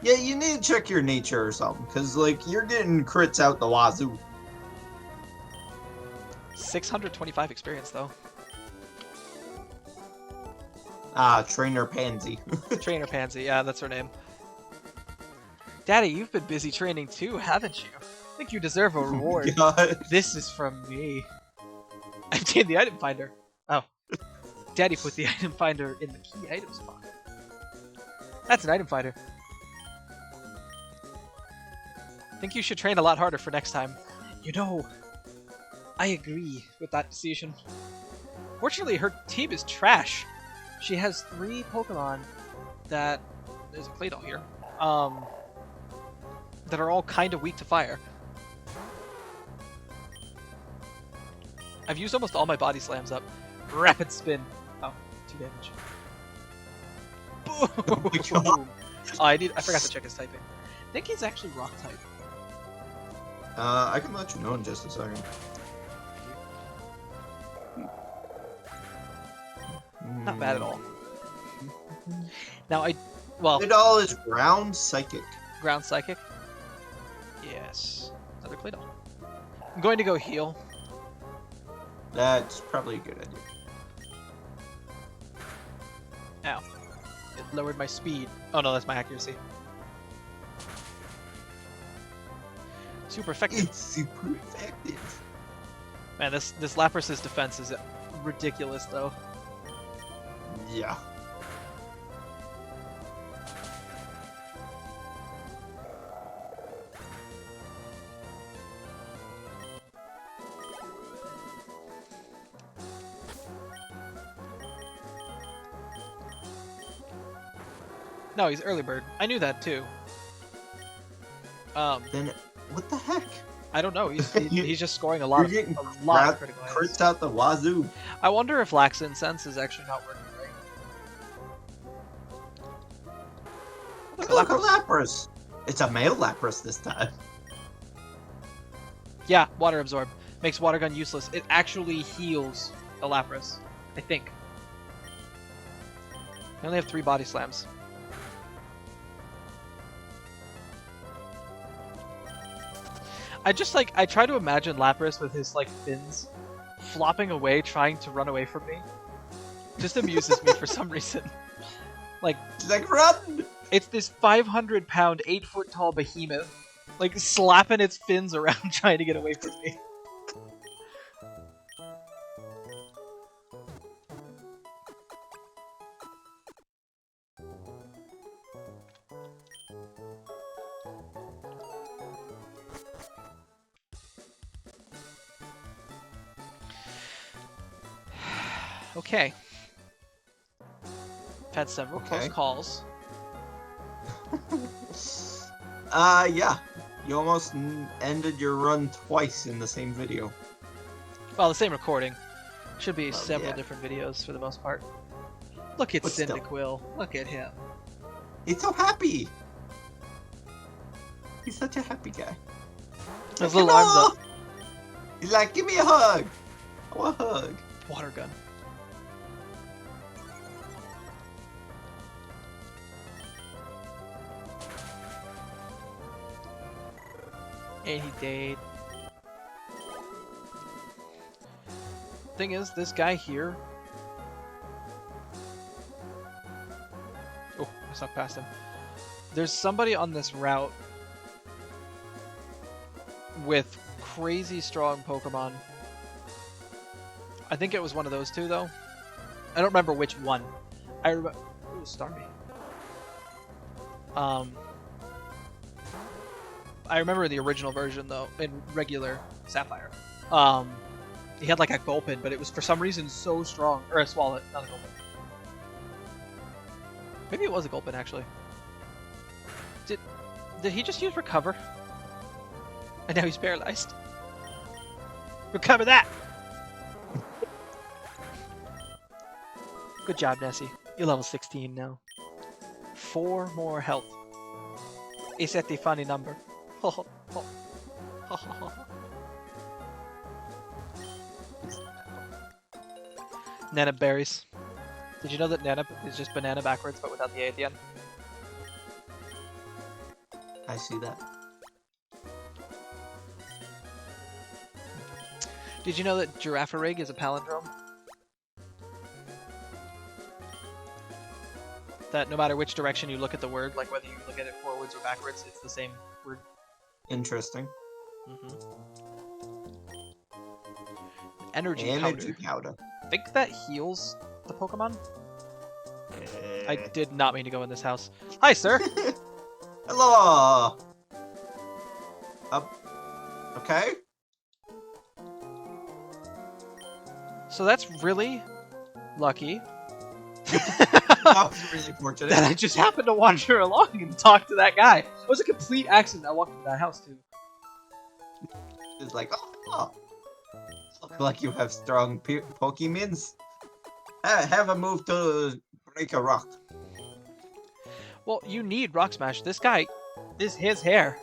Yeah, you need to check your nature or something, because like you're getting crits out the wazoo. 625 experience though. Ah, Trainer Pansy. Trainer Pansy, yeah, that's her name. Daddy, you've been busy training too, haven't you? I think you deserve a reward. God. This is from me. I obtained the item finder. Oh. Daddy put the item finder in the key items pocket. That's an item finder. Think you should train a lot harder for next time. You know, I agree with that decision. Fortunately, her team is trash. She has 3 Pokemon that... There's a Claydol here. That are all kind of weak to fire. I've used almost all my body slams up. Rapid spin. Oh, 2 damage. Boom! God. Oh, I forgot to check his typing. I think he's actually rock type. I can let you know in just a second. Not bad at all. Now well, Claydol is ground psychic. ground psychic. Yes, another Claydol. I'm going to go heal. That's probably a good idea. Ow. It lowered my speed. Oh no, that's my accuracy. Super effective. It's super effective. Man, this Lapras's defense is ridiculous though. Yeah. No, he's early bird. I knew that too. Then what the heck? I don't know. He's just scoring a lot of critical hits. Crits out the wazoo. I wonder if Lax Incense is actually not working right. Look, a Lapras. It's a male Lapras this time. Yeah, water absorb makes water gun useless. It actually heals a Lapras, I think. I only have 3 body slams. I try to imagine Lapras with his like fins flopping away, trying to run away from me. Just amuses me for some reason. Like Run! It's this 500-pound, 8-foot-tall behemoth, like slapping its fins around trying to get away from me. Okay. I've had several close calls. Yeah. You almost ended your run twice in the same video. Well, the same recording. Should be several different videos for the most part. Look at Cyndaquil. Look at him. He's so happy. He's such a happy guy. His little arms up. He's like, give me a hug. I want a hug. Water gun. And he died. Thing is, this guy here. Oh, I snuck past him. There's somebody on this route with crazy strong Pokemon. I think it was one of those two, though. I don't remember which one. I remember. Ooh, Starmie. I remember the original version though, in regular Sapphire. He had like a Gulpin, but it was for some reason so strong. Or a Swallow, not a Gulpin. Maybe it was a Gulpin actually. Did he just use Recover? And now he's paralyzed. Recover that! Good job, Nessie. You're level 16 now. 4 more health. Is that the funny number? Nana berries. Did you know that Nana is just banana backwards but without the A at the end? I see that. Did you know that Girafarig is a palindrome? That no matter which direction you look at the word, like whether you look at it forwards or backwards, it's the same word. Interesting. Energy powder. I think that heals the Pokemon. I did not mean to go in this house. Hi, sir. Hello. Okay. So that's really lucky. That was really fortunate. That I just happened to wander along and talk to that guy. It was a complete accident. I walked into that house too. It's like, oh, look like you have strong Pokemons. Have a move to break a rock. Well, you need Rock Smash. This guy is his hair.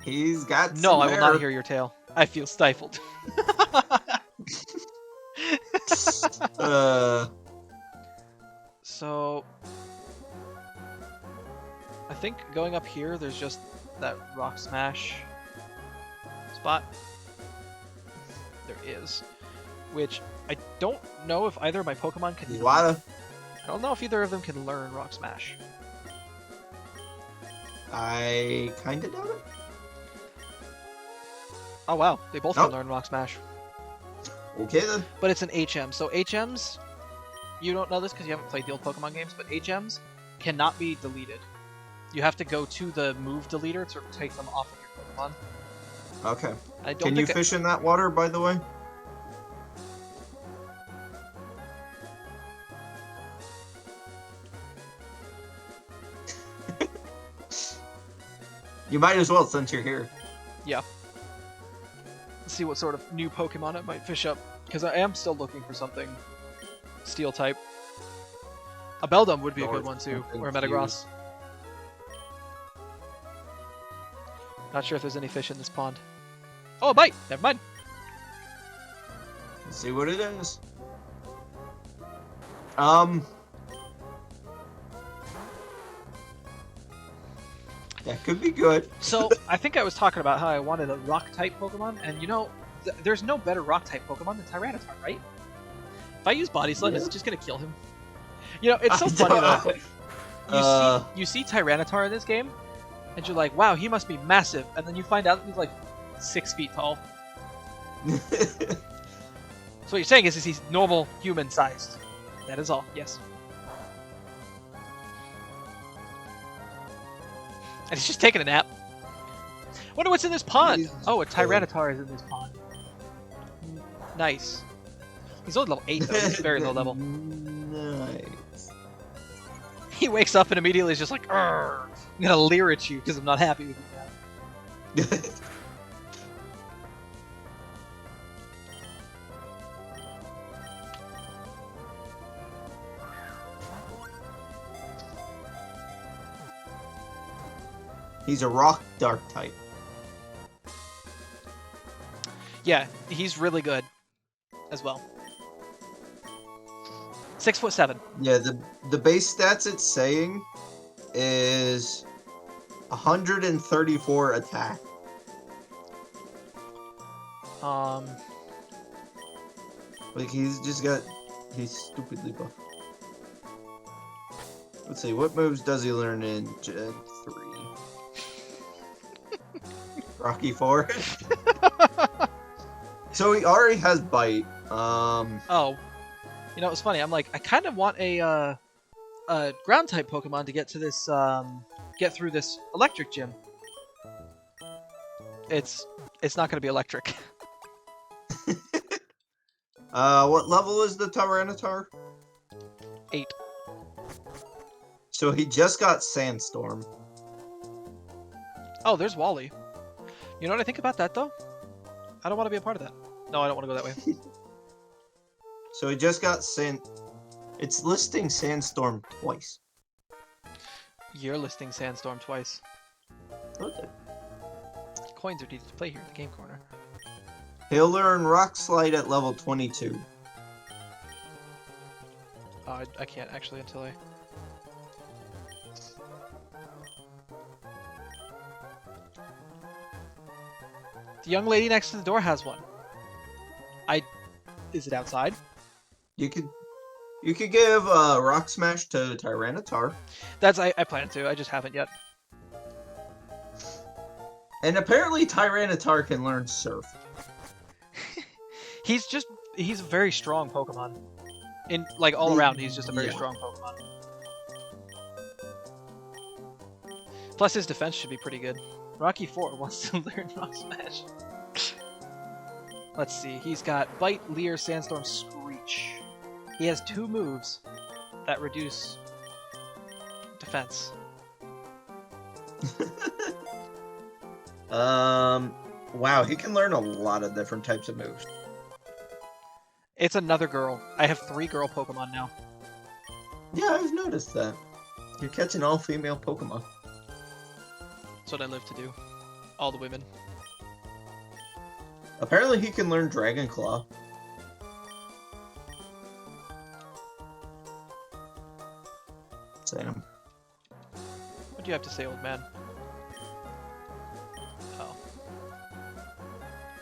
He's got No, I will hair. not hear your tale. I feel stifled. think going up here, there's just that rock smash spot. There is, which I don't know if either of my Pokemon can. Wada. I don't know if either of them can learn rock smash. I kind of doubt it. Oh wow, they both Nope. can learn rock smash. Okay then. But it's an HM, so HMs, you don't know this because you haven't played the old Pokemon games, but HMs cannot be deleted. You have to go to the move deleter to take them off of your Pokemon. Okay. I don't Can you think fish in that water, by the way? You might as well since you're here. Yeah. Let's see what sort of new Pokemon I might fish up, because I am still looking for something Steel type. A Beldum would be a good one too, or a Metagross. Not sure if there's any fish in this pond. Oh, a bite! Never mind. Let's see what it is. That could be good. So, I think I was talking about how I wanted a Rock-type Pokemon, and you know, there's no better Rock-type Pokemon than Tyranitar, right? If I use Body Slam, Yeah. it's just gonna kill him. You know, it's so funny though. You see Tyranitar in this game, and you're like, wow, he must be massive, and then you find out that he's like 6 feet tall. So what you're saying is he's normal human-sized. That is all, yes. And he's just taking a nap. Wonder what's in this pond? Jesus Oh, a Tyranitar is in this pond. Nice. He's only level 8 though, he's very low level. Nice. He wakes up and immediately is just like, "Arrgh, I'm gonna leer at you because I'm not happy with you now." He's a rock dark type. Yeah, he's really good as well. 6'7". Yeah, the base stats it's saying is 134 attack. Like he's stupidly buff. Let's see, what moves does he learn in Gen 3? Rocky 4. So he already has bite. Oh, you know, it's funny. I'm like, I kind of want a ground type Pokemon to get to this, get through this electric gym. It's not gonna be electric. What level is the Tyranitar? 8. So he just got Sandstorm. Oh, there's Wally. You know what I think about that though? I don't want to be a part of that. No, I don't want to go that way. So he just got It's listing Sandstorm twice. You're listing Sandstorm twice. Okay. Coins are needed to play here in the game corner. He'll learn Rock Slide at level 22. I can't actually until I... The young lady next to the door has one. Is it outside? You could give Rock Smash to Tyranitar. I plan to. I just haven't yet. And apparently Tyranitar can learn Surf. He's a very strong Pokemon. In like all around, he's just a very Yeah. strong Pokemon. Plus his defense should be pretty good. Rocky 4 wants to learn Rock Smash. Let's see, he's got Bite, Leer, Sandstorm, Screech. He has 2 moves that reduce defense. Wow, he can learn a lot of different types of moves. It's another girl. I have 3 girl Pokemon now. Yeah, I've noticed that. You're catching all female Pokemon. That's what I live to do. All the women. Apparently he can learn Dragon Claw. Sam. What you have to say, old man? Oh.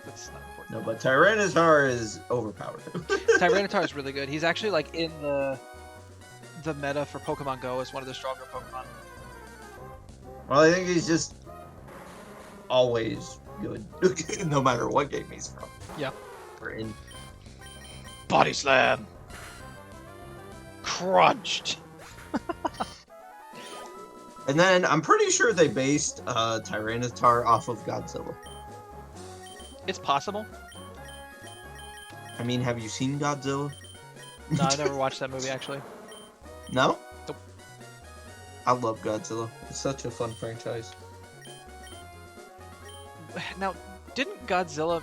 That's not important. No, but Tyranitar is overpowered. Tyranitar is really good. He's actually like in the meta for Pokemon Go as one of the stronger Pokemon. Well, I think he's just always good, no matter what game he's from. Yeah. Or in. Body Slam! Crunched! And then I'm pretty sure they based Tyranitar off of Godzilla. It's possible. I mean, have you seen Godzilla? No, I never watched that movie, actually. No? Nope. I love Godzilla. It's such a fun franchise. Now, didn't Godzilla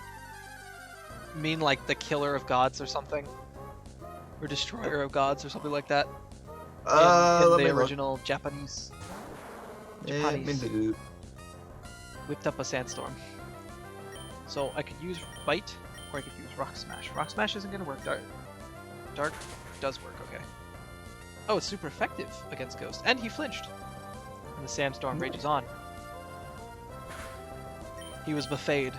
mean like the killer of gods or something? Or destroyer of gods or something like that? In the original Japanese. Whipped up a sandstorm. So I could use Bite, or I could use Rock Smash. Rock Smash isn't gonna work. Dark does work, okay. Oh, it's super effective against Ghost. And he flinched. And the sandstorm rages on. He was buffeted.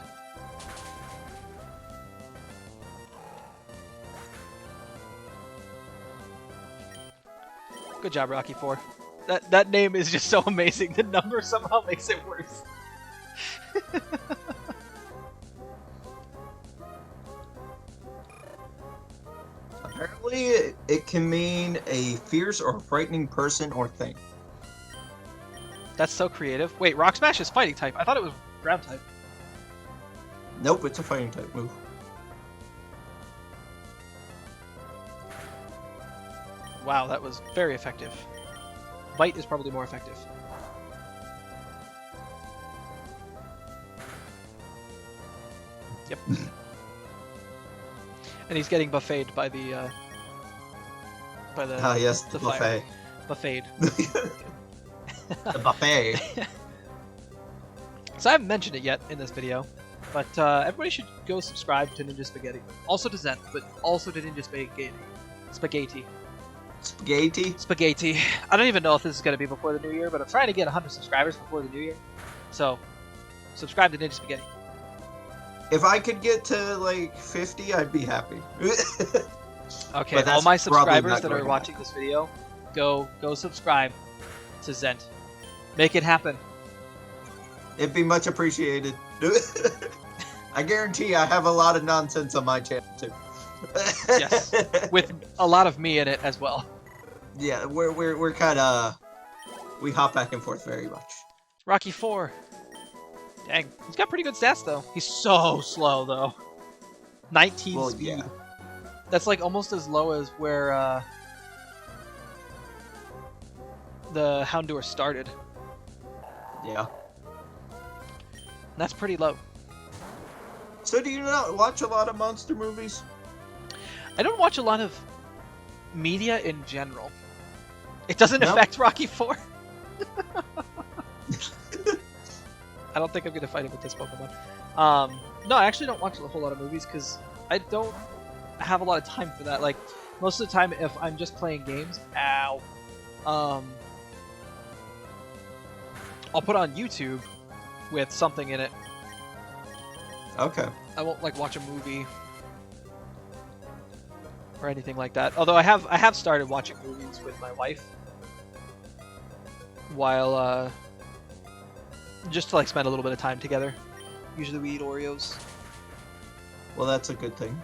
Good job, Rocky 4. That name is just so amazing. The number somehow makes it worse. Apparently, it can mean a fierce or frightening person or thing. That's so creative. Wait, Rock Smash is fighting type. I thought it was ground type. Nope, it's a fighting type move. Wow, that was very effective. Bite is probably more effective. Yep. And he's getting buffeted by the yes, the buffet. fire. Buffeted. The buffet. So I haven't mentioned it yet in this video, but everybody should go subscribe to Ninja Spaghetti. Also to Zen, but also to Ninja Spaghetti. Spaghetti. Spaghetti? Spaghetti. I don't even know if this is going to be before the new year, but I'm trying to get 100 subscribers before the new year. So, subscribe to Ninja Spaghetti. If I could get to like 50, I'd be happy. Okay, all my subscribers that are watching this video, go subscribe to Zent. Make it happen. It'd be much appreciated. I guarantee I have a lot of nonsense on my channel too. Yes, with a lot of me in it as well. Yeah, we're kind of we hop back and forth very much. Rocky 4. Dang, he's got pretty good stats though. He's so slow though. 19 speed. Yeah. That's like almost as low as where the Houndour started. Yeah. That's pretty low. So do you not watch a lot of monster movies? I don't watch a lot of media in general. It doesn't affect Rocky 4. I don't think I'm gonna fight him with this Pokemon. No, I actually don't watch a whole lot of movies because I don't have a lot of time for that. Like most of the time, if I'm just playing games, I'll put on YouTube with something in it. Okay. I won't like watch a movie or anything like that. Although I have started watching movies with my wife while just to like spend a little bit of time together. Usually we eat Oreos. Well, that's a good thing.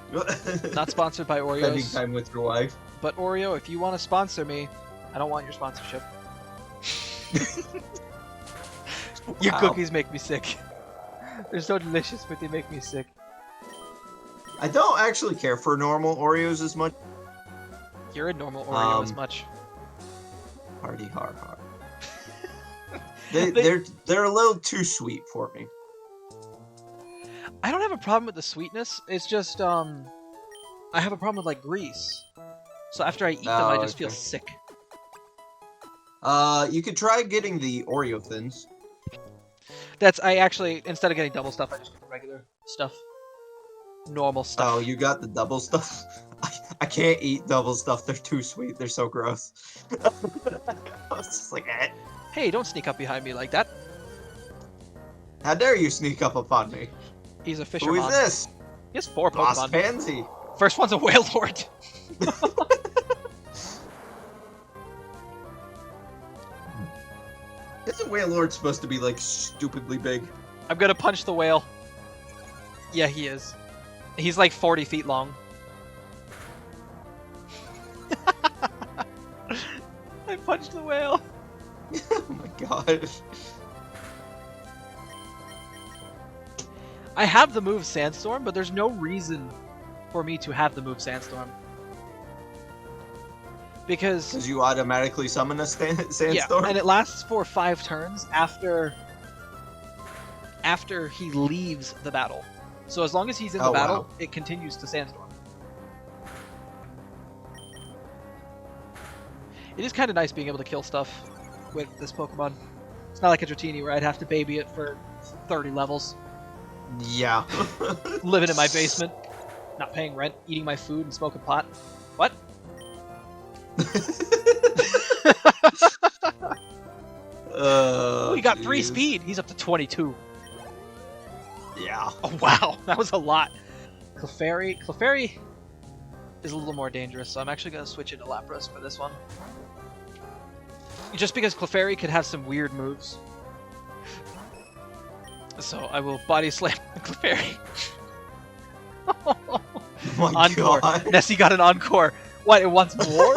Not sponsored by Oreos. Spending time with your wife. But Oreo, if you want to sponsor me, I don't want your sponsorship. Your cookies make me sick. They're so delicious, but they make me sick. I don't actually care for normal Oreos as much. You're a normal Oreo as much. Hardy har har. They're a little too sweet for me. I don't have a problem with the sweetness. It's just I have a problem with like grease. So after I eat them, I just feel sick. You could try getting the Oreo Thins. I actually, instead of getting double stuff, I just get regular stuff. Normal stuff. Oh, you got the double stuff? I can't eat double stuff. They're too sweet. They're so gross. I was just like, eh. Hey, don't sneak up behind me like that. How dare you sneak up upon me? He's a Who fisherman. is this? He has 4 Lost Pokemon. Pansy. First one's a Whale Lord. Isn't Wailord supposed to be like stupidly big? I'm gonna punch the whale. Yeah, he is. He's like 40 feet long. I punched the whale. Oh my gosh. I have the move Sandstorm, but there's no reason for me to have the move Sandstorm. Because you automatically summon a sandstorm? yeah, and it lasts for 5 turns after he leaves the battle. So as long as he's in the battle, it continues to Sandstorm. It is kind of nice being able to kill stuff with this Pokemon. It's not like a Dratini where I'd have to baby it for 30 levels. Yeah. Living in my basement, not paying rent, eating my food, and smoking pot. What? He got 3 speed. He's up to 22. Yeah. Oh wow, that was a lot. Clefairy is a little more dangerous, so I'm actually gonna switch into Lapras for this one. Just because Clefairy could have some weird moves. So I will body slam Clefairy. Oh my Encore. God. Nessie got an encore. What, it wants more?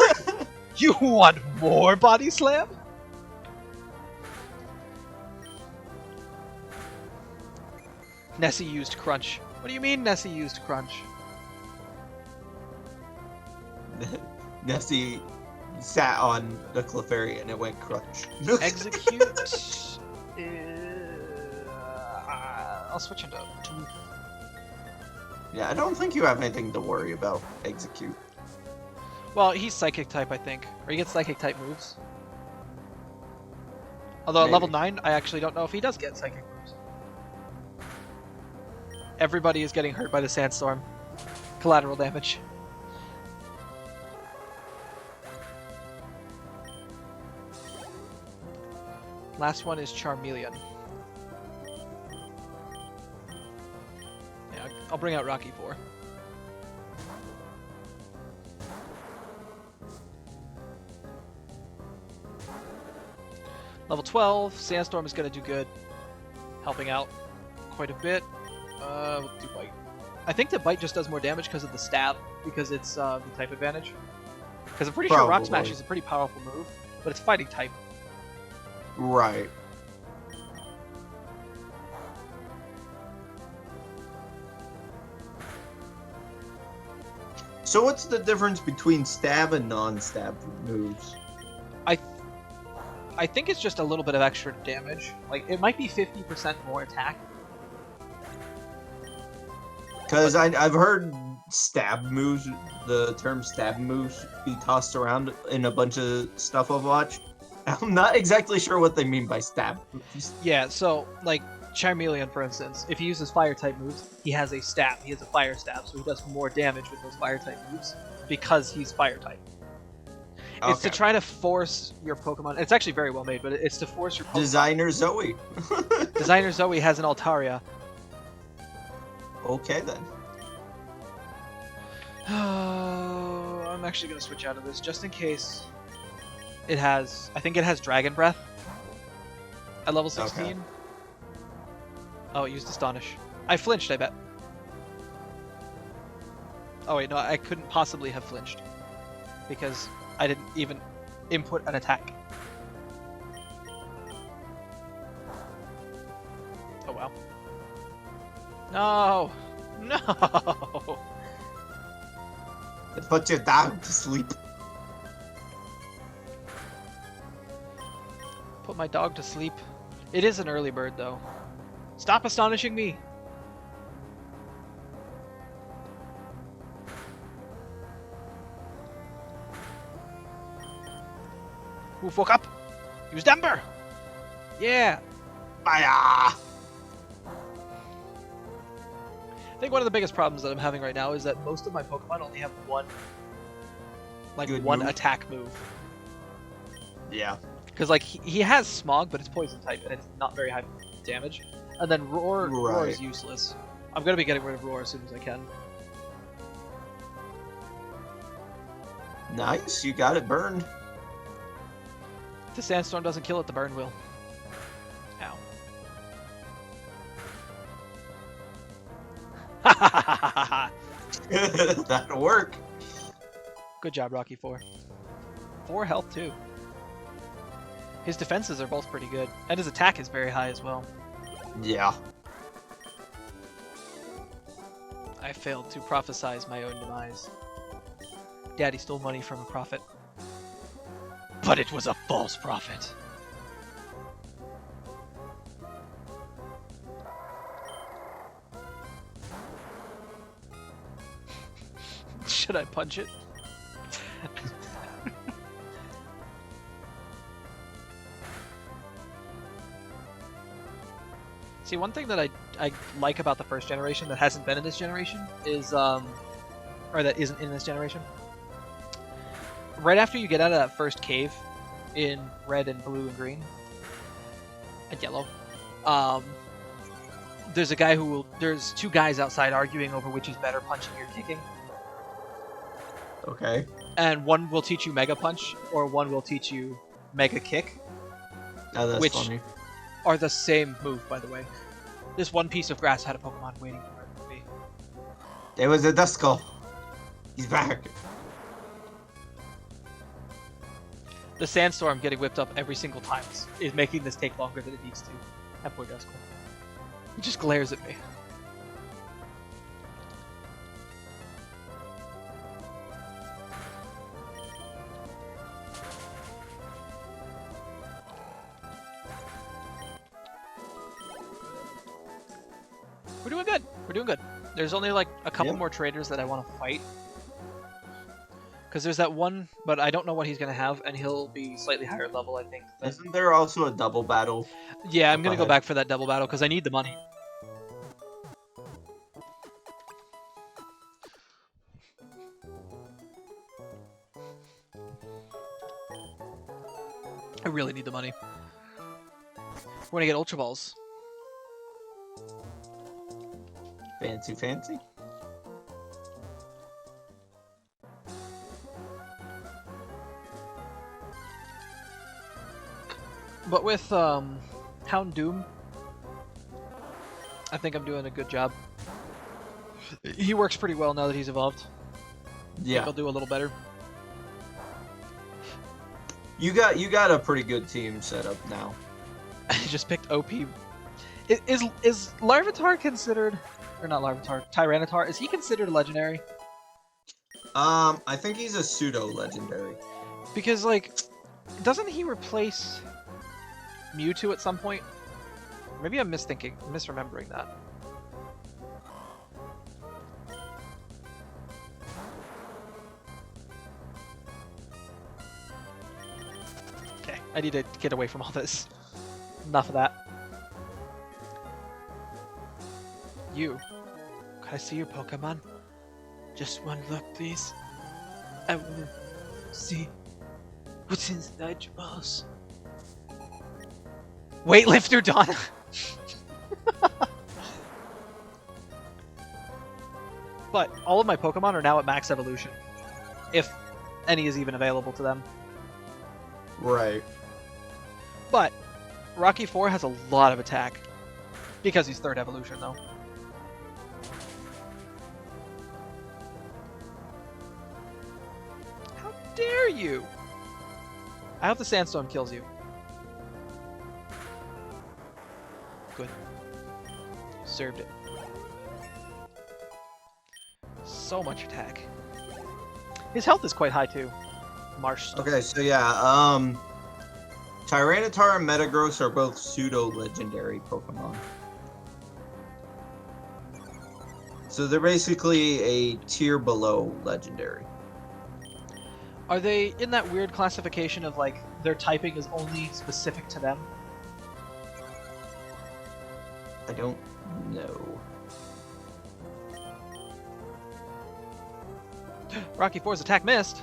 You want more body slam? Nessie used Crunch. What do you mean Nessie used Crunch? Nessie sat on the Clefairy and it went crunch. Execute. I'll switch into 2. Yeah, I don't think you have anything to worry about. Execute. Well, he's Psychic type, I think. Or he gets Psychic type moves. Although at level 9, I actually don't know if he does get Psychic moves. Everybody is getting hurt by the Sandstorm. Collateral damage. Last one is Charmeleon. Yeah, I'll bring out Rocky 4. Level 12, Sandstorm is going to do good. Helping out quite a bit. We'll do Bite. I think that Bite just does more damage because of the stab, because it's the type advantage. Because I'm pretty sure Rock Smash is a pretty powerful move, but it's fighting type. Right. So what's the difference between stab and non-stab moves? I think it's just a little bit of extra damage. Like, it might be 50% more attack. Because I've heard stab moves, the term stab moves, be tossed around in a bunch of stuff I've watched. I'm not exactly sure what they mean by stab moves. Yeah, so, like, Charmeleon, for instance, if he uses fire-type moves, he has a stab. He has a fire stab, so he does more damage with those fire-type moves because he's fire-type. Okay. It's to try to force your Pokemon. It's actually very well made, but it's to force your Pokemon. Designer Zoe. Designer Zoe has an Altaria. Okay, then. I'm actually going to switch out of this just in case it has... I think it has Dragon Breath at level 16. Okay. Oh, it used Astonish. I flinched, I bet. Oh wait, no, I couldn't possibly have flinched because I didn't even input an attack. Oh wow. No! No! Put your dog to sleep. Put my dog to sleep. It is an early bird, though. Stop astonishing me! Who woke up? Use Ember! Yeah! Fire! I think one of the biggest problems that I'm having right now is that most of my Pokemon only have one like Good one move. attack move. Yeah. Because like he has Smog, but it's poison type and it's not very high damage. And then Roar is Right. useless. I'm gonna be getting rid of Roar as soon as I can. Nice, you got it burned. If the Sandstorm doesn't kill it, the burn will. Ow. That'll work. Good job, Rocky 4. 4 health too. His defenses are both pretty good, and his attack is very high as well. Yeah. I failed to prophesize my own demise. Daddy stole money from a prophet. But it was a false prophet. Should I punch it? See, one thing that I like about the first generation that hasn't been in this generation is, or that isn't in this generation. Right after you get out of that first cave in red and blue and green and yellow, there's a guy there's two guys outside arguing over which is better, punching or kicking. Okay. And one will teach you Mega Punch, or one will teach you Mega Kick. Oh, that's Which funny. are the same move, by the way. This one piece of grass had a Pokemon waiting for it to be. There was a Duskull. He's back. The Sandstorm getting whipped up every single time is making this take longer than it needs to. That poor Duskull. He just glares at me. We're doing good. We're doing good. There's only like a couple more traders that I want to fight. Because there's that one, but I don't know what he's going to have, and he'll be slightly higher level, I think. Isn't there also a double battle? Yeah, I'm going to go ahead? back for that double battle, because I need the money. I really need the money. We're going to get Ultra Balls. Fancy, fancy. But with Houndoom, I think I'm doing a good job. He works pretty well now that he's evolved. Yeah. I'll do a little better. You got a pretty good team set up now. I just picked OP. Is Larvitar considered, or not Larvitar, Tyranitar? Is he considered legendary? I think he's a pseudo legendary. Because like, doesn't he replace Mewtwo at some point? Maybe I'm misremembering that. Okay, I need to get away from all this. Enough of that. You. Can I see your Pokemon? Just one look, please. I want to see what's inside your balls. Weightlifter Donna! But all of my Pokemon are now at max evolution. If any is even available to them. Right. But Rocky 4 has a lot of attack. Because he's 3rd evolution, though. How dare you! I hope the Sandstorm kills you. Good. You served it. So much attack. His health is quite high, too. Marsh stuff. Okay, so yeah, Tyranitar and Metagross are both pseudo-legendary Pokemon. So they're basically a tier below legendary. Are they in that weird classification of, like, their typing is only specific to them? I don't know. Rocky 4's attack missed.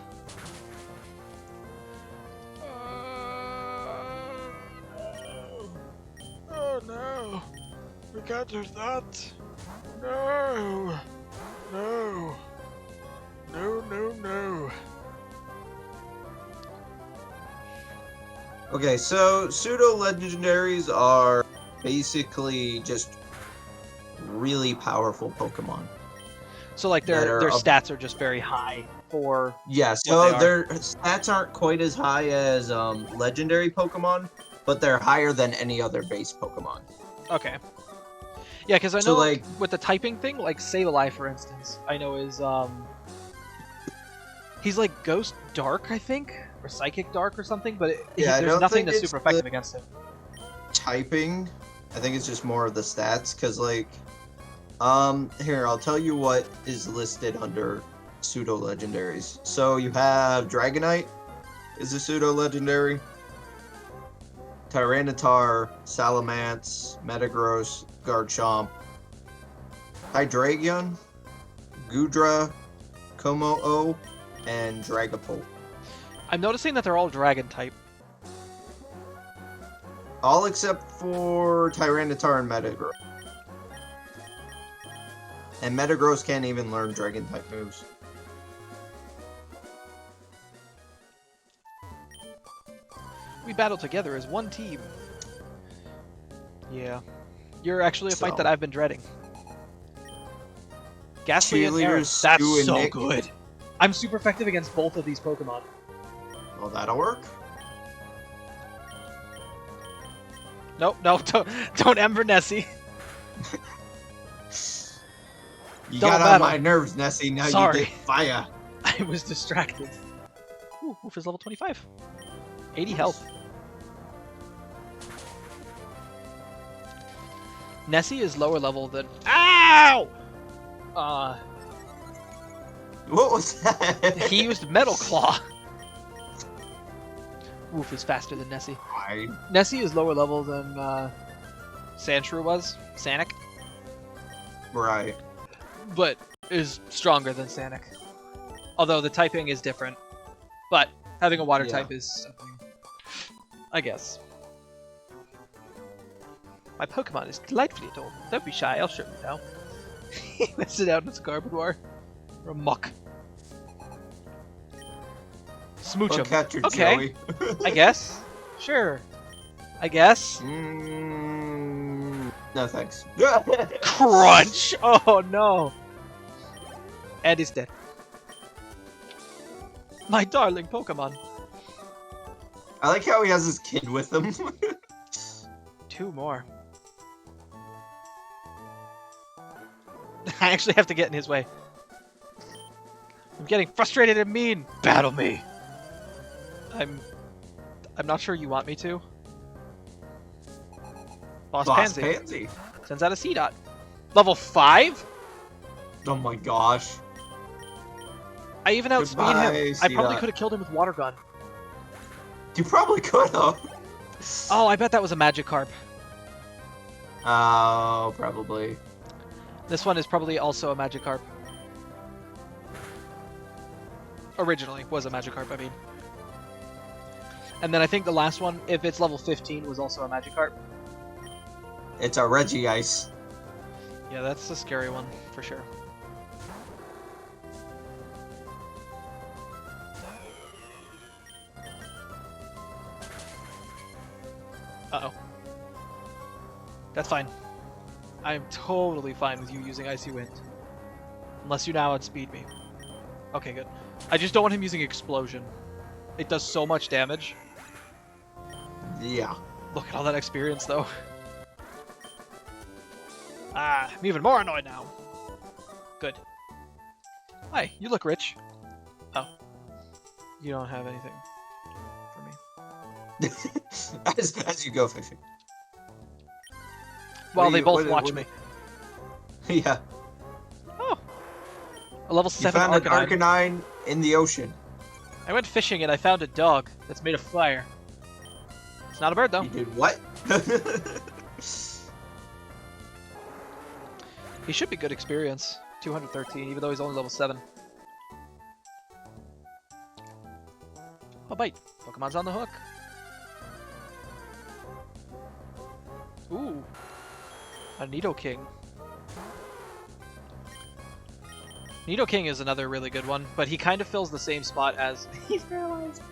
We can't do that. No. No. No, no, no. Okay, so pseudo legendaries are basically just really powerful Pokemon. So like their stats are just very high for yeah. So their stats aren't quite as high as legendary Pokemon, but they're higher than any other base Pokemon. Okay. Yeah, because I know So, like, with the typing thing, like Sableye, for instance, I know is he's like Ghost Dark, I think, or Psychic Dark or something, but there's nothing that's super effective against him. Typing, I think it's just more of the stats, because like, here I'll tell you what is listed under pseudo legendaries. So you have Dragonite is a pseudo legendary. Tyranitar, Salamence, Metagross, Garchomp, Hydreigon, Goodra, Kommo-o, and Dragapult. I'm noticing that they're all Dragon type. All except for Tyranitar and Metagross. And Metagross can't even learn Dragon type moves. We battle together as one team. Yeah. You're actually a fight that I've been dreading. Ghastly and Aaron. That's so good. I'm super effective against both of these Pokemon. Well, that'll work. Nope, no, don't Ember Nessie. You got on my nerves, Nessie. Now you get fire. I was distracted. Ooh, Wolf is level 25. 80 health. Nessie is lower level than... Ow! What was that? He used Metal Claw. Wolf is faster than Nessie. Nessie is lower level than Sandshrew was. Sanic. Right. But is stronger than Sanic. Although the typing is different. But having a water type is something. I guess. My Pokemon is delightfully adorable. Don't be shy, I'll show you now. He lets it out in its Garbodor. Or a Muck. Smooch him. Okay. I guess. Sure. I guess. No thanks. Crunch! Oh no. And he's dead. My darling Pokemon. I like how he has his kid with him. 2 more. I actually have to get in his way. I'm getting frustrated and mean. Battle me. I'm not sure you want me to. Boss Pansy. Sends out a C-Dot. Level 5? Oh my gosh. I even outspeed him. I probably could have killed him with Water Gun. You probably could have. Oh, I bet that was a Magikarp. Oh, probably. This one is probably also a Magikarp. Originally was a Magikarp, I mean. And then I think the last one, if it's level 15, was also a Magikarp. It's a Regice. Yeah, that's a scary one, for sure. Uh-oh. That's fine. I'm totally fine with you using Icy Wind. Unless you now outspeed me. Okay, good. I just don't want him using Explosion. It does so much damage. Yeah. Look at all that experience, though. Ah, I'm even more annoyed now. Good. Hi, you look rich. Oh. You don't have anything for me. as you go fishing. Well, they both watch me. Yeah. Oh. A level 7 Arcanine. You found an Arcanine in the ocean. I went fishing and I found a dog that's made of fire. It's not a bird, though. You did what? He should be good experience. 213, even though he's only level 7. Oh, bite. Pokemon's on the hook. Ooh. A Nidoking. Nidoking is another really good one, but he kind of fills the same spot as... He's paralyzed.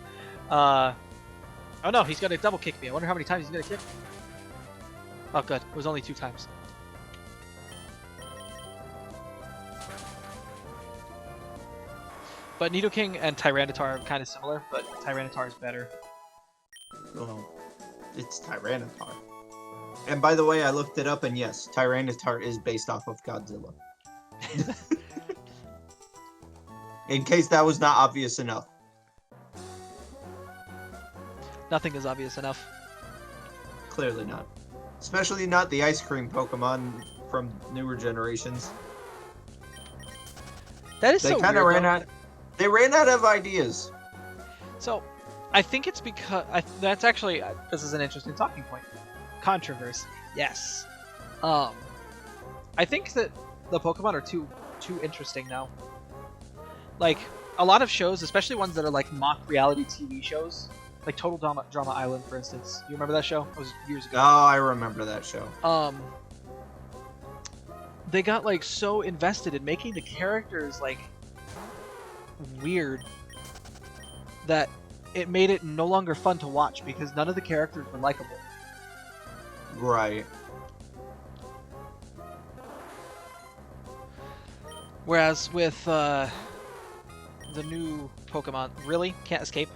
Oh no, he's gonna double kick me. I wonder how many times he's gonna kick. Oh good, it was only 2 times. But Nidoking and Tyranitar are kind of similar, but Tyranitar is better. Well, it's Tyranitar. And by the way, I looked it up, and yes, Tyranitar is based off of Godzilla. In case that was not obvious enough. Nothing is obvious enough. Clearly not. Especially not the ice cream Pokemon from newer generations. That is They so kind of weird, ran though. out. They ran out of ideas. So, I think it's because that's actually this is an interesting talking point. Controversy, yes. I think that the Pokemon are too interesting now. Like a lot of shows, especially ones that are like mock reality TV shows, like Total Drama Island, for instance. You remember that show? It was years ago. Oh, I remember that show. They got like so invested in making the characters like weird that it made it no longer fun to watch because none of the characters were likable. Right. Whereas with the new Pokemon, really? Can't escape?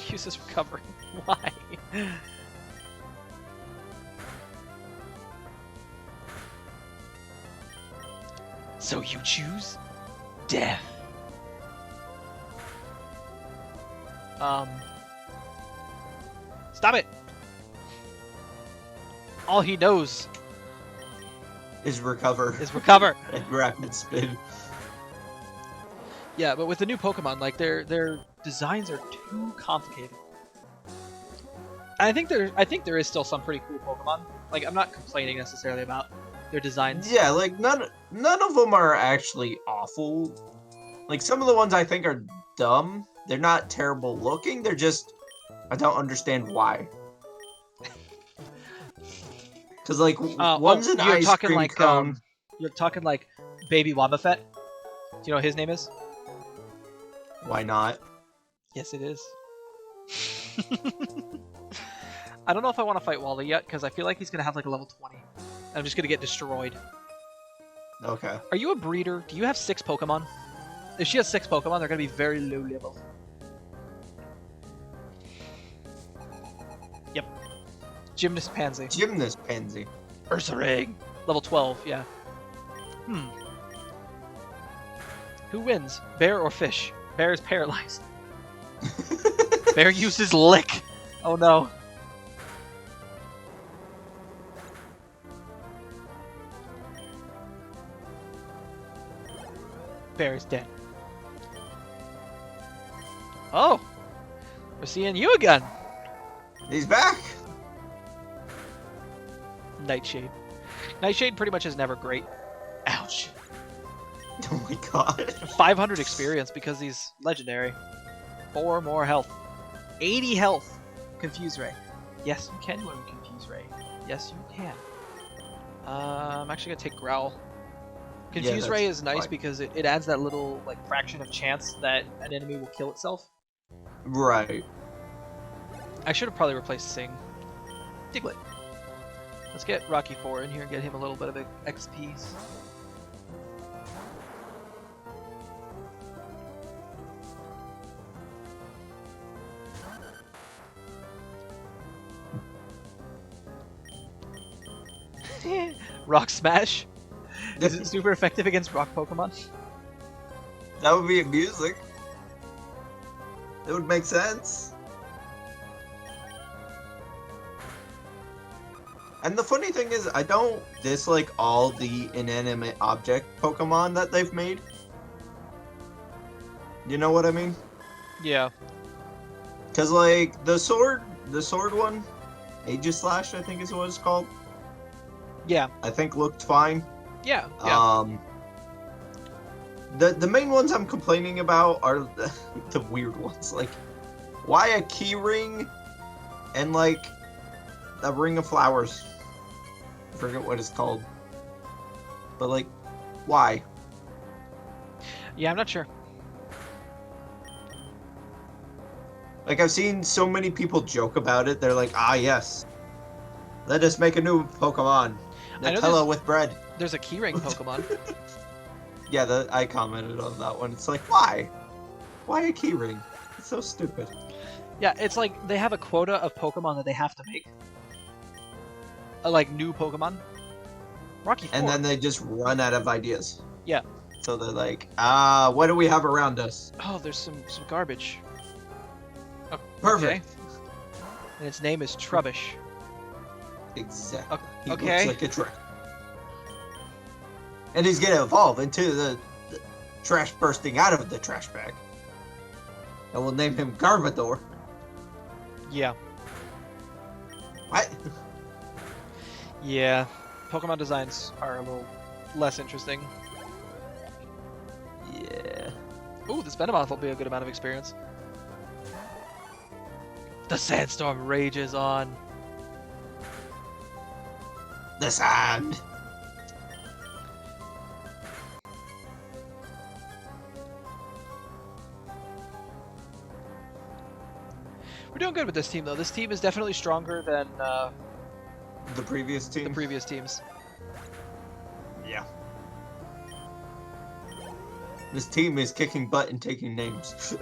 Uses recovering. Why? So you choose death. Stop it! All he knows Is recover. is recover. And rapid spin. Yeah, but with the new Pokemon, like their designs are too complicated. I think there is still some pretty cool Pokemon. Like I'm not complaining necessarily about their designs. Yeah, like none of them are actually awful. Like some of the ones I think are dumb. They're not terrible looking. They're just I don't understand why. Because like one's an you're ice talking cream like cone. you're talking like Baby Wobbuffet. Do you know what his name is? Why not? Yes, it is. I don't know if I want to fight Wally yet because I feel like he's gonna have like a level 20. I'm just gonna get destroyed. Okay. Are you a breeder? Do you have 6 Pokemon? If she has 6 Pokemon, they're gonna be very low level. Yep. Gymnast Pansy. Gymnast Pansy. Ursaring. Level 12, yeah. Who wins? Bear or fish? Bear is paralyzed. Bear uses lick. Oh no. Bear is dead. Oh! We're seeing you again! He's back! Nightshade. Nightshade pretty much is never great. Ouch. Oh my god. 500 experience because he's legendary. 4 more health. 80 health. Confuse Ray. Yes, you can learn Confuse Ray. Yes, you can. I'm actually gonna take Growl. Confuse that's Ray is nice fine. because it adds that little like fraction of chance that an enemy will kill itself. Right. I should have probably replaced Sing. Diglett. Let's get Rocky 4 in here and get him a little bit of XPs. Rock Smash? Is it super effective against rock Pokemon? That would be amusing. It would make sense. And the funny thing is, I don't dislike all the inanimate object Pokemon that they've made. You know what I mean? Yeah. Cause like the sword one, Aegislash I think is what it's called. Yeah. I think looked fine. Yeah. Yeah. The main ones I'm complaining about are the weird ones. Like, why a key ring and like a ring of flowers? forget what it's called. But like, why? Yeah, I'm not sure. Like, I've seen so many people joke about it. They're like, ah, yes. Let us make a new Pokemon. I know Nutella with bread. There's a keyring Pokemon. Yeah, I commented on that one. It's like, why? Why a keyring? It's so stupid. Yeah, it's like they have a quota of Pokemon that they have to make. Like new Pokemon. Rocky 4. And then they just run out of ideas. Yeah. So they're like, what do we have around us? Oh, there's some garbage. Oh, Perfect. Okay. And its name is Trubbish. Exactly. He Okay. looks like a trash. And he's gonna evolve into the trash bursting out of the trash bag. And we'll name him Garbodor. Yeah. What? Yeah. Pokemon designs are a little less interesting. Yeah. Ooh, this Venomoth will be a good amount of experience. The sandstorm rages on. The sand. We're doing good with this team, though. This team is definitely stronger than The previous team. the previous teams. Yeah. This team is kicking butt and taking names.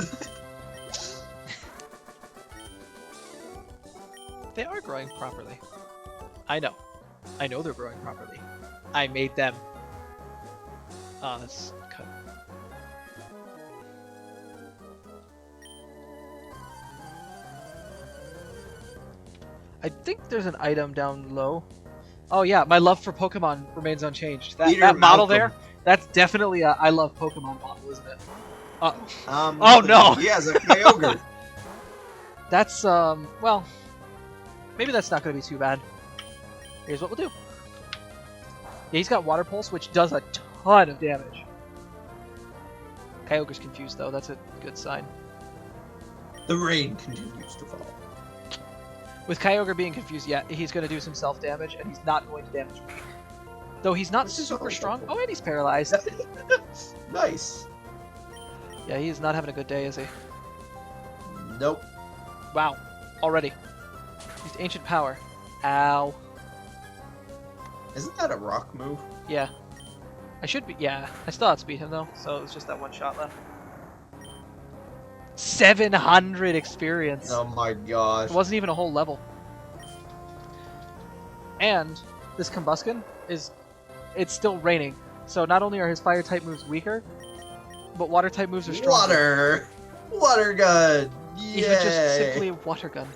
They are growing properly. I know. I know they're growing properly. I made them. Oh, that's cut. I think there's an item down low. Oh yeah, my love for Pokemon remains unchanged. That, Peter that model Malcolm. there, that's definitely a I love Pokemon model, isn't it? Oh no! He has a Kyogre. That's, well, maybe that's not going to be too bad. Here's what we'll do. Yeah, he's got Water Pulse, which does a ton of damage. Kyogre's confused, though. That's a good sign. The rain continues to fall. With Kyogre being confused, yeah, he's going to do some self-damage, and he's not going to damage me. Though he's not This is super all strong. helpful. Oh, and he's paralyzed. Nice. Yeah, he's not having a good day, is he? Nope. Wow. Already. He's Ancient Power. Ow. Isn't that a rock move? Yeah. I should be. Yeah. I still outspeed him, though, so it's just that one shot left. 700 experience. Oh my gosh. It wasn't even a whole level. And this Combuskin it's still raining. So not only are his fire type moves weaker, but water type moves are stronger. Water gun. Yay. Even just simply a water gun.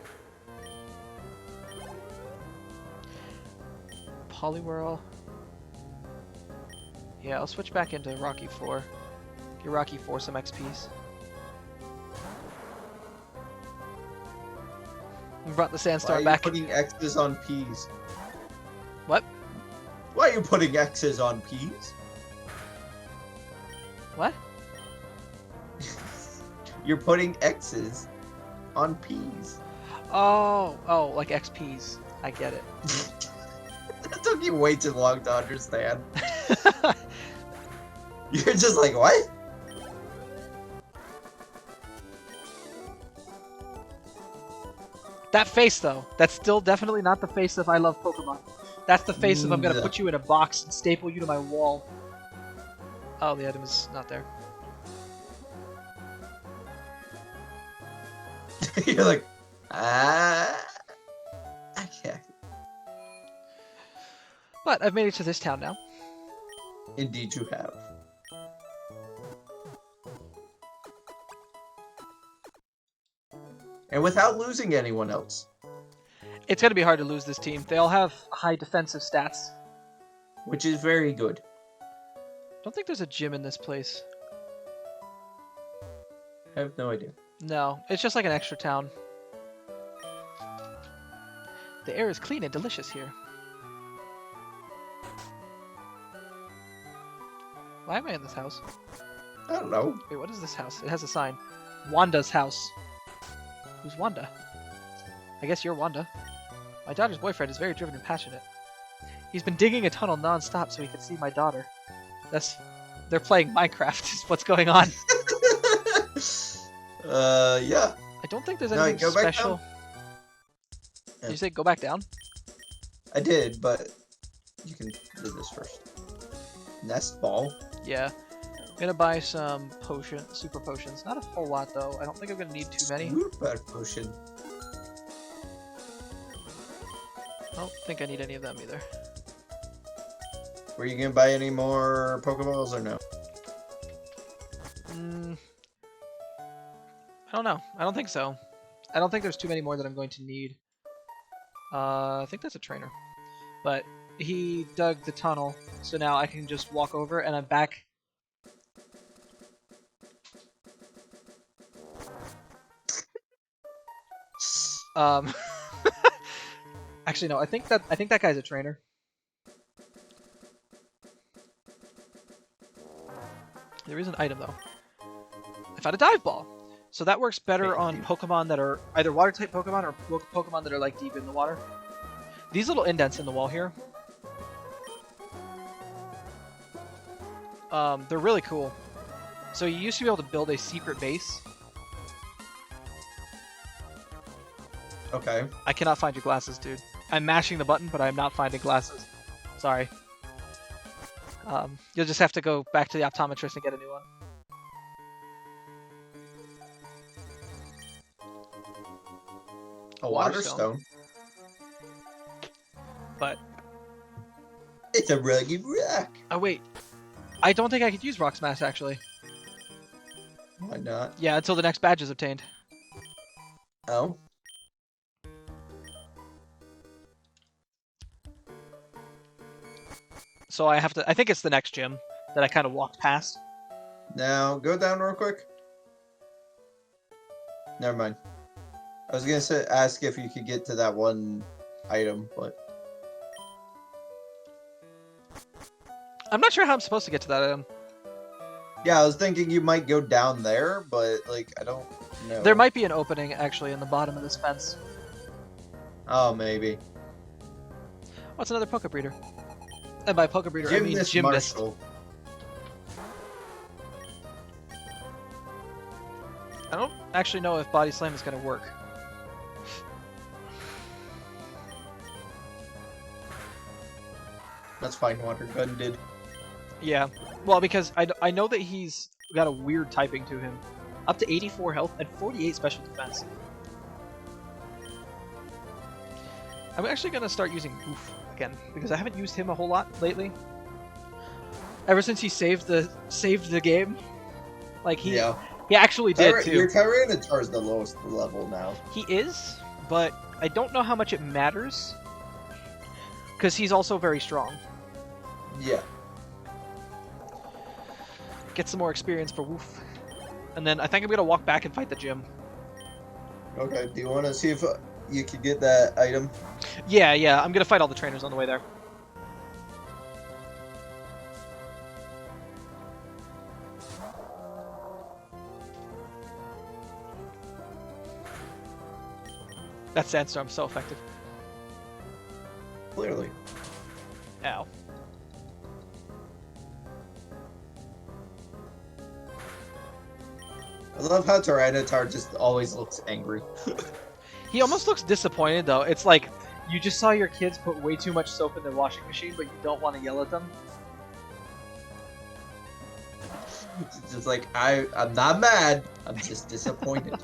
Poliwhirl. Yeah, I'll switch back into Rocky 4. Give Rocky 4 some XPs. We brought the Sandstorm back. Why are you putting X's on P's? What? Why are you putting X's on P's? What? You're putting X's on P's. Oh, like XPs. I get it. That took you way too long to understand. You're just like, what? That face, though, that's still definitely not the face of I love Pokemon. That's the face of I'm gonna No. put you in a box and staple you to my wall. Oh, the item is not there. You're like, I can't. But I've made it to this town now. Indeed you have. And without losing anyone else. It's gonna be hard to lose this team. They all have high defensive stats. Which is very good. Don't think there's a gym in this place. I have no idea. No, it's just like an extra town. The air is clean and delicious here. Why am I in this house? I don't know. Wait, what is this house? It has a sign. Wanda's house. Who's Wanda? I guess you're Wanda. My daughter's boyfriend is very driven and passionate. He's been digging a tunnel non-stop so he can see my daughter. They're playing Minecraft is what's going on. Yeah. I don't think there's No, anything go back special. down. Did you say go back down? I did, but you can do this first. Nest ball. Yeah. I'm gonna buy some super potions. Not a whole lot though. I don't think I'm gonna need too many. Super potion. I don't think I need any of them either. Were you gonna buy any more Pokeballs or no? I don't know. I don't think so. I don't think there's too many more that I'm going to need. I think that's a trainer. But he dug the tunnel, so now I can just walk over and I'm back. Actually no, I think that guy's a trainer. There is an item though. I found a dive ball. So that works better on Pokemon that are either water-type Pokemon or Pokemon that are like deep in the water. These little indents in the wall here, they're really cool. So you used to be able to build a secret base. Okay. I cannot find your glasses, dude. I'm mashing the button, but I'm not finding glasses. Sorry. You'll just have to go back to the optometrist and get a new one. A water stone. But it's a rugged rock. Oh wait, I don't think I could use Rock Smash actually. Why not? Yeah, until the next badge is obtained. Oh. So I have to. I think it's the next gym that I kind of walked past. Now go down real quick. Never mind. I was gonna ask if you could get to that one item, but I'm not sure how I'm supposed to get to that item. yeah, I was thinking you might go down there, but like I don't know. There might be an opening actually in the bottom of this fence. Oh, maybe. What's another Poke Breeder? And by Poke Breeder, I mean Gymnast. Marshall. I don't actually know if Body Slam is going to work. That's fine, Water Gun did. Yeah, well, because I know that he's got a weird typing to him. Up to 84 health and 48 special defense. I'm actually going to start using Oof again, because I haven't used him a whole lot lately. Ever since he saved the game. Like, he actually did, too. Your Tyranitar is the lowest level now. He is, but I don't know how much it matters. Because he's also very strong. Yeah. Get some more experience for Woof. And then I think I'm going to walk back and fight the gym. Okay, do you want to see if you could get that item? Yeah, I'm going to fight all the trainers on the way there. That Sandstorm's so effective. Clearly. Ow. I love how Tyranitar just always looks angry. He almost looks disappointed, though. It's like, you just saw your kids put way too much soap in their washing machine, but you don't want to yell at them. It's just like, I'm not mad, I'm just disappointed.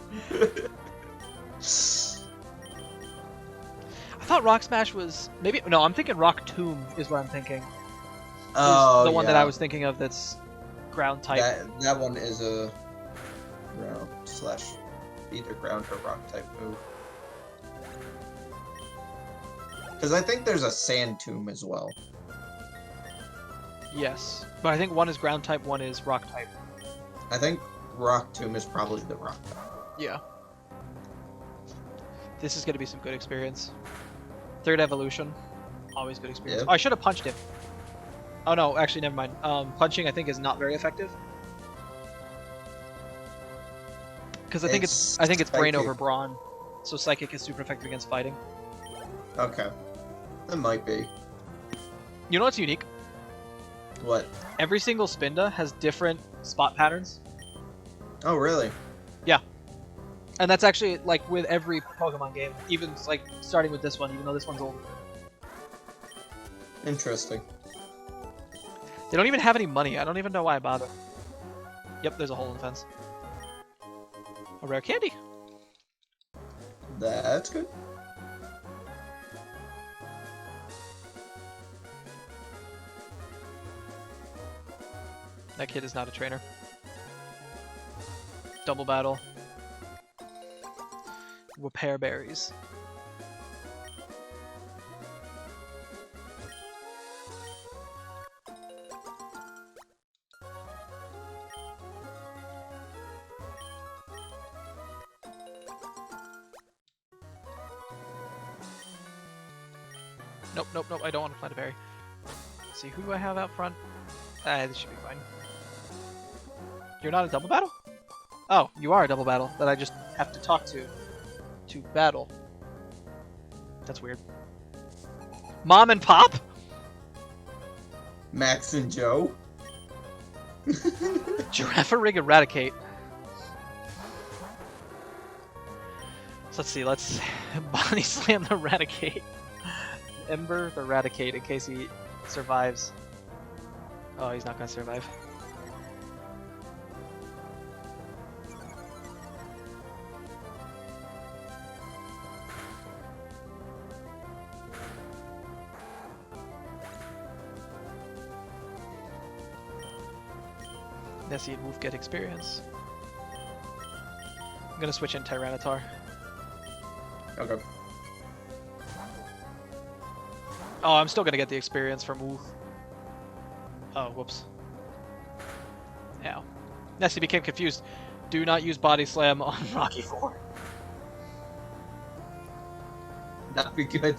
I thought Rock Smash was... maybe... no, I'm thinking Rock Tomb is what I'm thinking. Oh, the one that I was thinking of that's ground type. That one is a ground / either ground or rock type move. Because I think there's a Sand Tomb as well. Yes, but I think one is ground type, one is rock type. I think Rock Tomb is probably the rock type. Yeah. This is going to be some good experience. Third evolution, always good experience. Yep. Oh, I should have punched him. Oh no, actually never mind. Punching I think is not very effective. Because I think it's brain over brawn. So psychic is super effective against fighting. Okay. That might be. You know what's unique? What? Every single Spinda has different spot patterns. Oh, really? Yeah. And that's actually, like, with every Pokemon game. Even, like, starting with this one, even though this one's old. Interesting. They don't even have any money. I don't even know why I bother. Yep, there's a hole in the fence. A rare candy. That's good. That kid is not a trainer. Double battle. Repair berries. Nope, nope, nope, I don't want to plant a berry. Let's see, who do I have out front? This should be fine. You're not a double battle? Oh, you are a double battle that I just have to talk to battle. That's weird. Mom and Pop? Max and Joe? Giraffe-Rig Eradicate. So let's see, let's body slam the Eradicate. Ember the Eradicate in case he survives. Oh, he's not gonna survive. Nessie and Wolf get experience. I'm gonna switch in Tyranitar. Okay. Oh, I'm still gonna get the experience from Wolf. Oh, whoops. Ow. Nessie became confused. Do not use Body Slam on Rocky 4. That'd be good.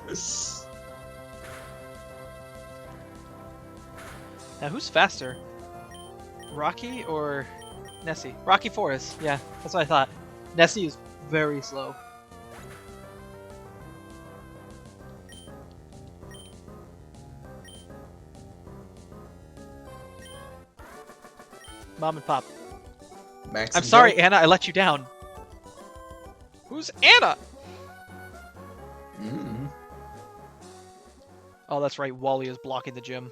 Now, who's faster? Rocky or Nessie? Rocky 4 is. Yeah, that's what I thought. Nessie is very slow. Mom and Pop. Max I'm and sorry, Joe? Anna, I let you down. Who's Anna? Mm. Oh, that's right, Wally is blocking the gym.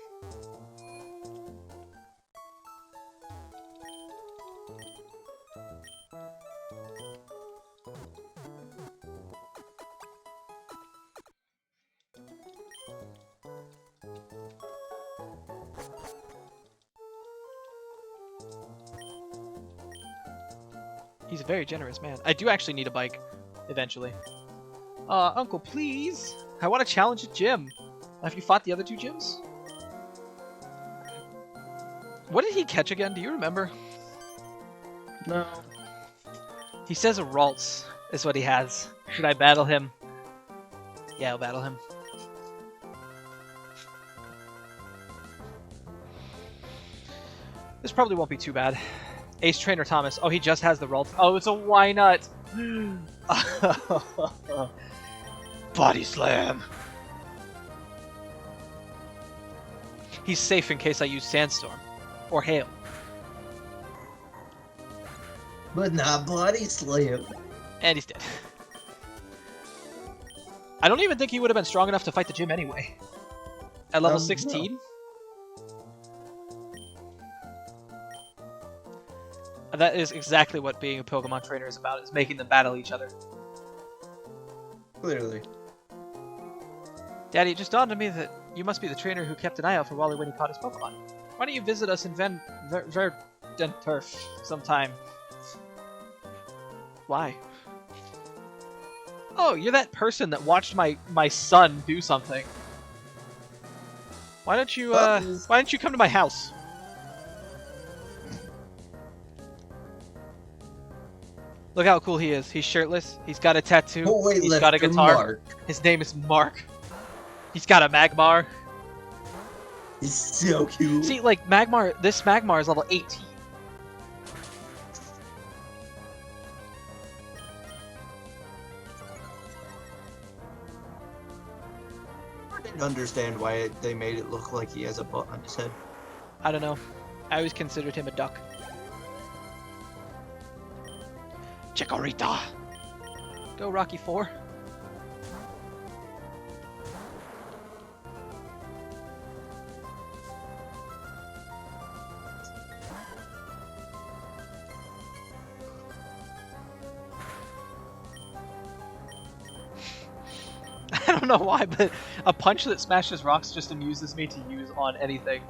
He's a very generous man. I do actually need a bike, eventually. Uncle, please! I want to challenge a gym. Have you fought the other two gyms? What did he catch again? Do you remember? No. He says a Ralts is what he has. Should I battle him? Yeah, I'll battle him. This probably won't be too bad. Ace Trainer Thomas. Oh, he just has the Ralts. Oh, it's a why not? Body Slam. He's safe in case I use Sandstorm. Or Hail. But not Body Slam. And he's dead. I don't even think he would have been strong enough to fight the gym anyway. At level 16? No. That is exactly what being a Pokemon trainer is about, is making them battle each other. Clearly. Daddy, it just dawned on me that you must be the trainer who kept an eye out for Wally when he caught his Pokemon. Why don't you visit us in Turf sometime? Why? Oh, you're that person that watched my son do something. Why don't you come to my house? Look how cool he is. He's shirtless. He's got a tattoo. He's got a guitar. Mark. His name is Mark. He's got a Magmar. He's so cute. See, like Magmar, this Magmar is level 18. didn't understand why they made it look like he has a butt on his head. I don't know. I always considered him a duck. Chikorita! Go, Rocky 4. I don't know why, but a punch that smashes rocks just amuses me to use on anything.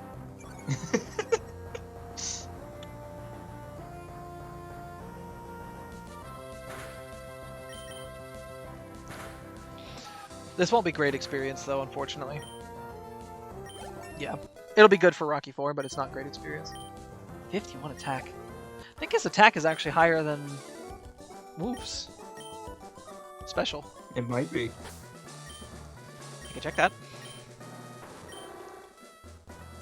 This won't be great experience, though, unfortunately. Yeah. It'll be good for Rocky 4, but it's not great experience. 51 attack. I think his attack is actually higher than Woof's special. It might be. You can check that.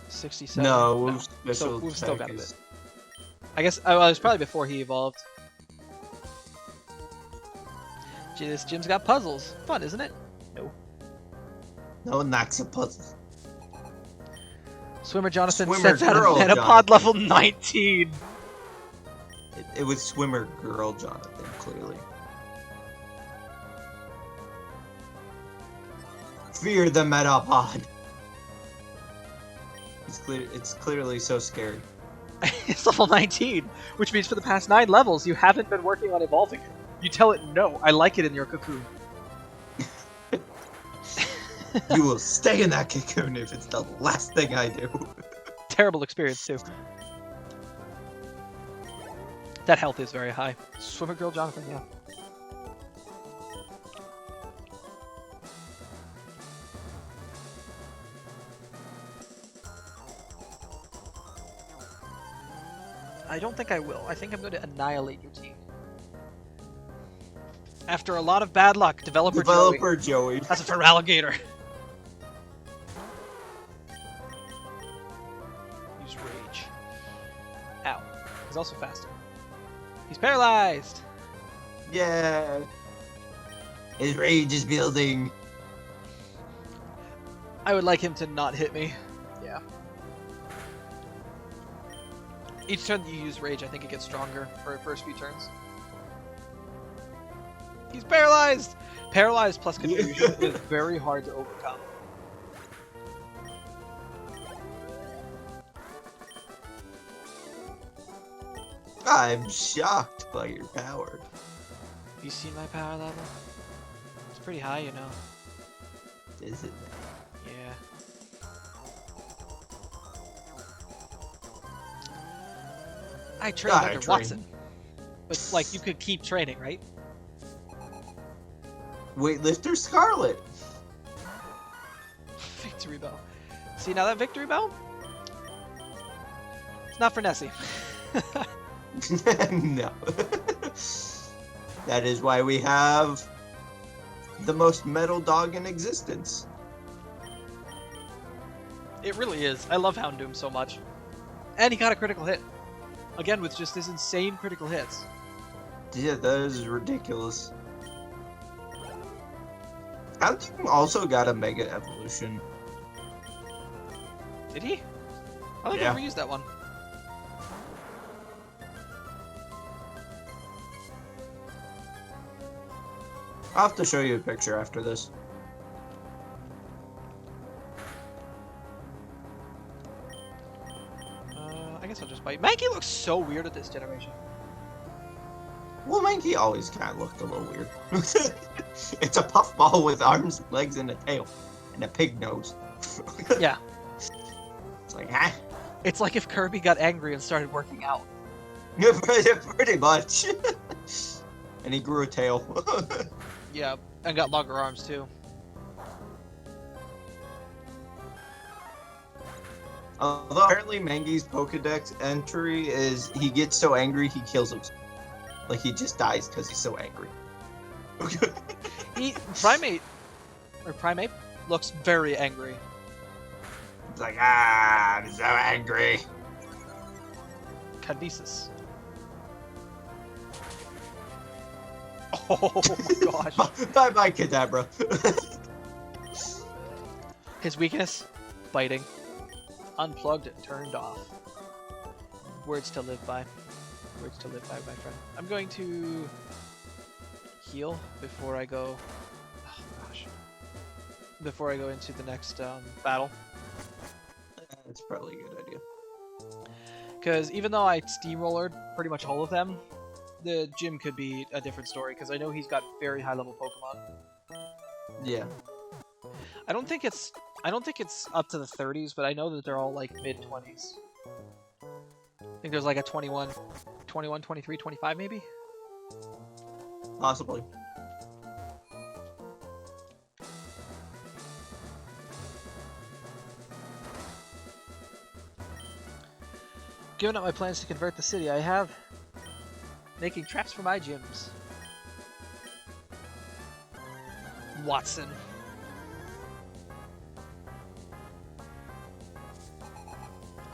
67. No, Woof's So special Woof's still attack got a is... bit. I guess, well, it was probably before he evolved. Gee, this gym's got puzzles. Fun, isn't it? No. No, knocks a puzzle. Swimmer Jonathan Swimmer sets out a girl Metapod Jonathan. level 19. It was Swimmer Girl Jonathan, clearly. Fear the Metapod! It's clearly so scary. It's level 19, which means for the past 9 levels you haven't been working on evolving it. You tell it, no, I like it in your cocoon. You will stay in that cocoon if it's the last thing I do. Terrible experience, too. That health is very high. Swimmer Girl Jonathan, yeah. I don't think I will. I think I'm going to annihilate your team. After a lot of bad luck, Developer Joey. That's a Feraligatr. Use Rage. Ow. He's also faster. He's paralyzed! Yeah. His rage is building. I would like him to not hit me. Yeah. Each turn that you use Rage, I think it gets stronger for the first few turns. He's paralyzed! Paralyzed plus confusion is very hard to overcome. I'm shocked by your power. Have you seen my power level? It's pretty high, you know. Is it? Yeah. I trained I under train. Watson. But, like, you could keep training, right? Weightlifter Scarlet. Victory Bell. See, now that Victory Bell? It's not for Nessie. No. That is why we have the most metal dog in existence. It really is. I love Houndoom so much. And he got a critical hit. Again, with just his insane critical hits. Yeah, that is ridiculous. Houndoom also got a Mega Evolution. Did he? I don't think I ever used that one. I'll have to show you a picture after this. I guess I'll just bite. Mankey looks so weird at this generation. Well, Mankey always kind of looked a little weird. It's a puffball with arms, legs, and a tail. And a pig nose. Yeah. It's like, huh? It's like if Kirby got angry and started working out. Pretty much. And he grew a tail. Yeah, and got longer arms too. Although apparently Mangy's Pokedex entry is he gets so angry he kills himself. Like he just dies because he's so angry. Primate looks very angry. It's like, I'm so angry. Kinesis. Oh my gosh. Bye bye, Kadabra. His weakness? Biting. Unplugged and turned off. Words to live by. Words to live by, my friend. I'm going to heal before I go... Oh, gosh. Before I go into the next battle. That's probably a good idea. Because even though I steamrollered pretty much all of them, the gym could be a different story, because I know he's got very high level Pokemon. Yeah. I don't think it's up to the 30s, but I know that they're all like mid 20s. I think there's like a 21, 23, 25 maybe? Possibly. Given up my plans to convert the city, I have making traps for my gyms. Watson.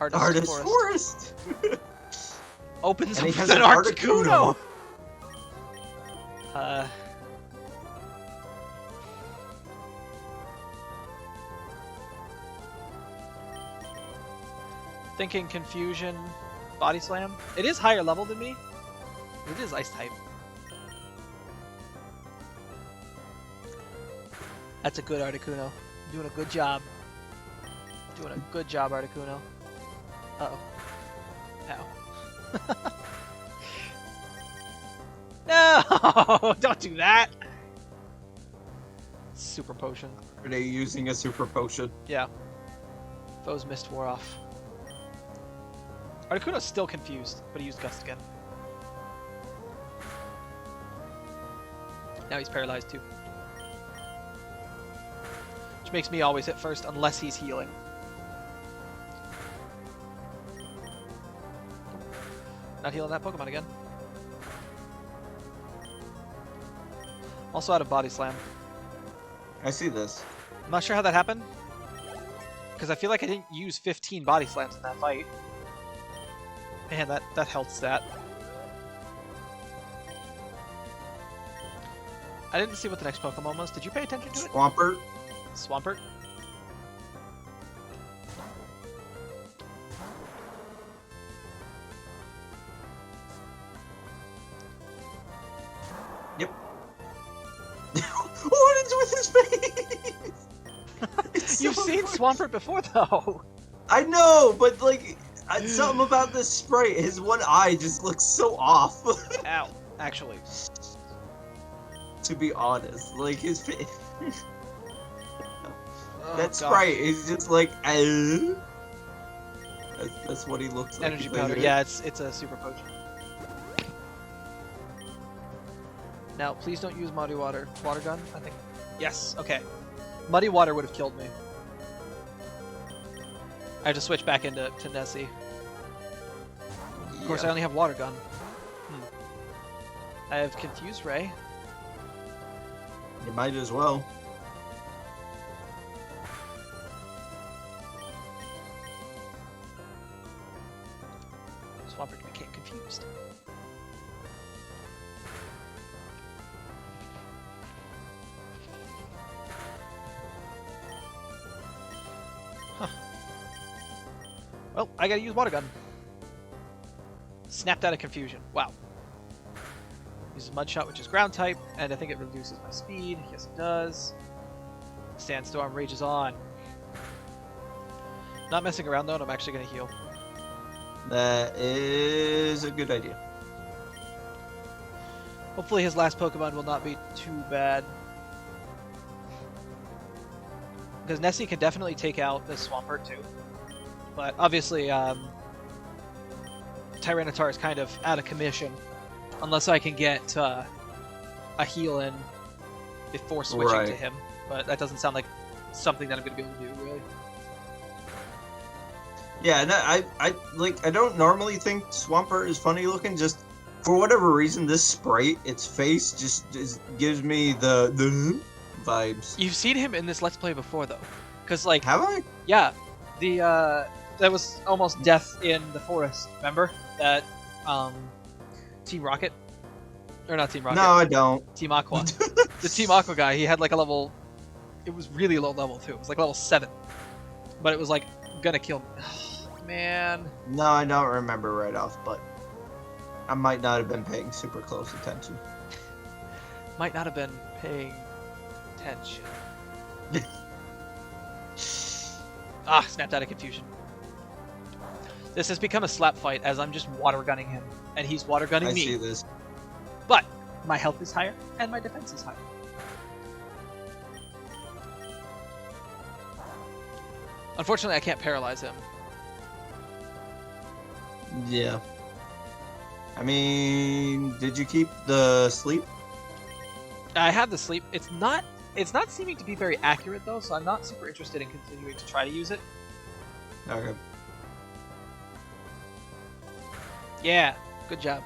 Artist Forest. Opens And up he has with an an Articuno. Thinking Confusion, Body Slam. It is higher level than me. It is Ice type. That's a good Articuno. Doing a good job. Doing a good job, Articuno. Uh-oh. Ow. No! Don't do that! Super Potion. Are they using a Super Potion? Yeah. Foe's Mist wore off. Articuno's still confused, but he used Gust again. Now he's paralyzed too. Which makes me always hit first, unless he's healing. Not healing that Pokemon again. Also out of Body Slam. I see this. I'm not sure how that happened. Because I feel like I didn't use 15 Body Slams in that fight. Man, that health stat. I didn't see what the next Pokemon was. Did you pay attention to it? Swampert. Swampert? Yep. What is with his face? You've seen Swampert before, though. I know, but like, something about this sprite, his one eye just looks so off. Ow, actually. To be honest, like his face. Oh, That sprite is just like, that's what he looks like. Energy powder. Yeah, it's a super potion. Now, please don't use Muddy Water. Water gun, I think. Yes, okay. Muddy Water would have killed me. I have to switch back into Nessie. Of course, I only have Water gun. I have Confused Ray. You might as well. Swampert became confused. Huh. Well, I gotta use Water gun. Snapped out of confusion. Wow. Uses Mud Shot, which is ground type, and I think it reduces my speed. Yes, it does. Sandstorm rages on. Not messing around though, and I'm actually gonna heal. That is a good idea. Hopefully his last Pokemon will not be too bad. Because Nessie can definitely take out this Swampert too. But obviously, Tyranitar is kind of out of commission. Unless I can get a heal in before switching to him. But that doesn't sound like something that I'm going to be able to do, really. Yeah, and I don't normally think Swampert is funny looking. Just for whatever reason, this sprite, its face just gives me the vibes. You've seen him in this Let's Play before, though, because like have I? Yeah, that was almost death in the forest. Remember that Team Rocket, or not Team Rocket? No, I don't. Team Aqua. The Team Aqua guy. He had like a level It was really low level too. It was like level 7. But it was like gonna kill me. Man. No, I don't remember right off, but I might not have been paying super close attention. Might not have been paying attention. Snapped out of confusion. This has become a slap fight as I'm just water gunning him, and he's water gunning me. I see this. But my health is higher, and my defense is higher. Unfortunately, I can't paralyze him. Yeah. I mean, did you keep the sleep? I have the sleep. It's not seeming to be very accurate though, so I'm not super interested in continuing to try to use it. Okay. Yeah, good job.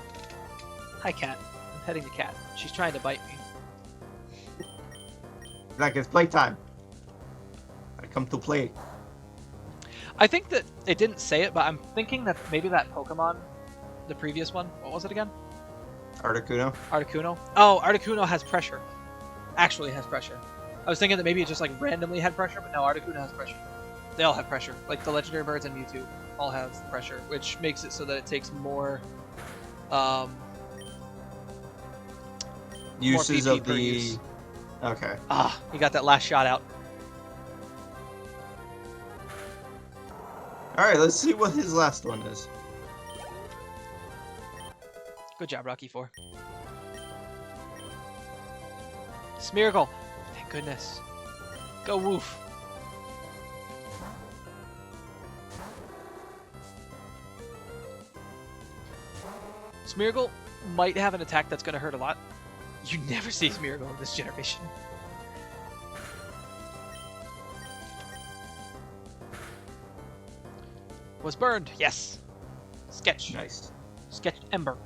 Hi, cat. I'm petting the cat. She's trying to bite me. Like it's playtime. I come to play. I think that it didn't say it, but I'm thinking that maybe that Pokemon, the previous one, what was it again? Articuno? Articuno? Oh, Articuno has pressure. Actually has pressure. I was thinking that maybe it just like randomly had pressure, but no, Articuno has pressure. They all have pressure. Like the legendary birds and Mewtwo all have pressure, which makes it so that it takes more uses more PP of per the use. Okay. He got that last shot out. Alright, let's see what his last one is. Good job, Rocky 4. Smeargle. Thank goodness. Go woof. Smeargle might have an attack that's going to hurt a lot. You never see Smeargle in this generation. Was burned. Yes. Sketch. Nice. Sketch Ember.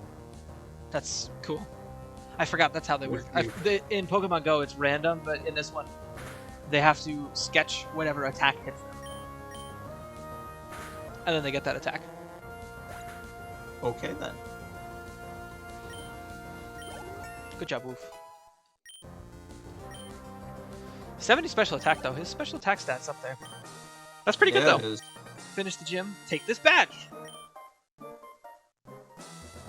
That's cool. I forgot that's how they work. With In Pokemon Go, it's random, but in this one, they have to sketch whatever attack hits them. And then they get that attack. Okay then. Good job, Woof. 70 special attack, though. His special attack stat's up there. That's pretty good, Yeah, it though. is. Finish the gym. Take this badge.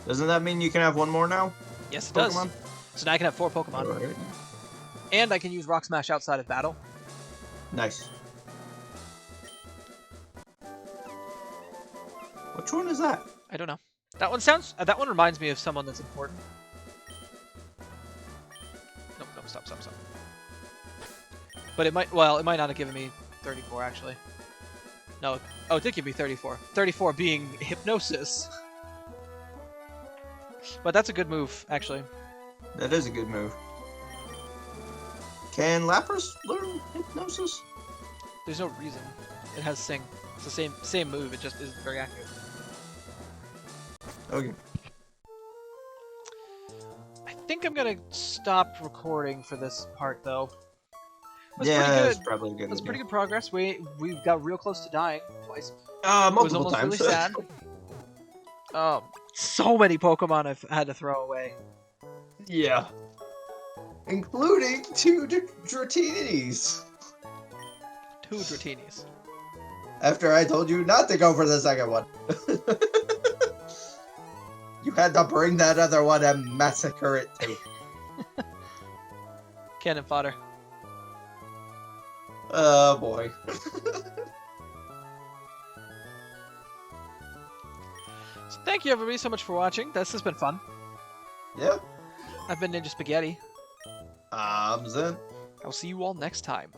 Doesn't that mean you can have one more now? Yes, it Pokemon? does. So now I can have 4 Pokemon. Alright. And I can use Rock Smash outside of battle. Nice. Which one is that? I don't know. That one sounds... that one reminds me of someone that's important. Nope, stop. But it might... Well, it might not have given me 34, actually. No. Oh, it did give me 34. 34 being Hypnosis. But that's a good move, actually. That is a good move. Can Lapras learn Hypnosis? There's no reason. It has Sing. It's the same move, it just isn't very accurate. Okay. I think I'm gonna stop recording for this part, though. That's Yeah, pretty that's good. probably good. That's pretty good progress. We got real close to dying twice. Multiple It was almost times. really sad. So many Pokemon I've had to throw away. Yeah. Including 2 Dratinis. 2 Dratinis. After I told you not to go for the second one. You had to bring that other one and massacre it too. Cannon fodder. Oh boy. So thank you everybody so much for watching. This has been fun. Yep. I've been Ninja Spaghetti. I'm Zen. I'll see you all next time.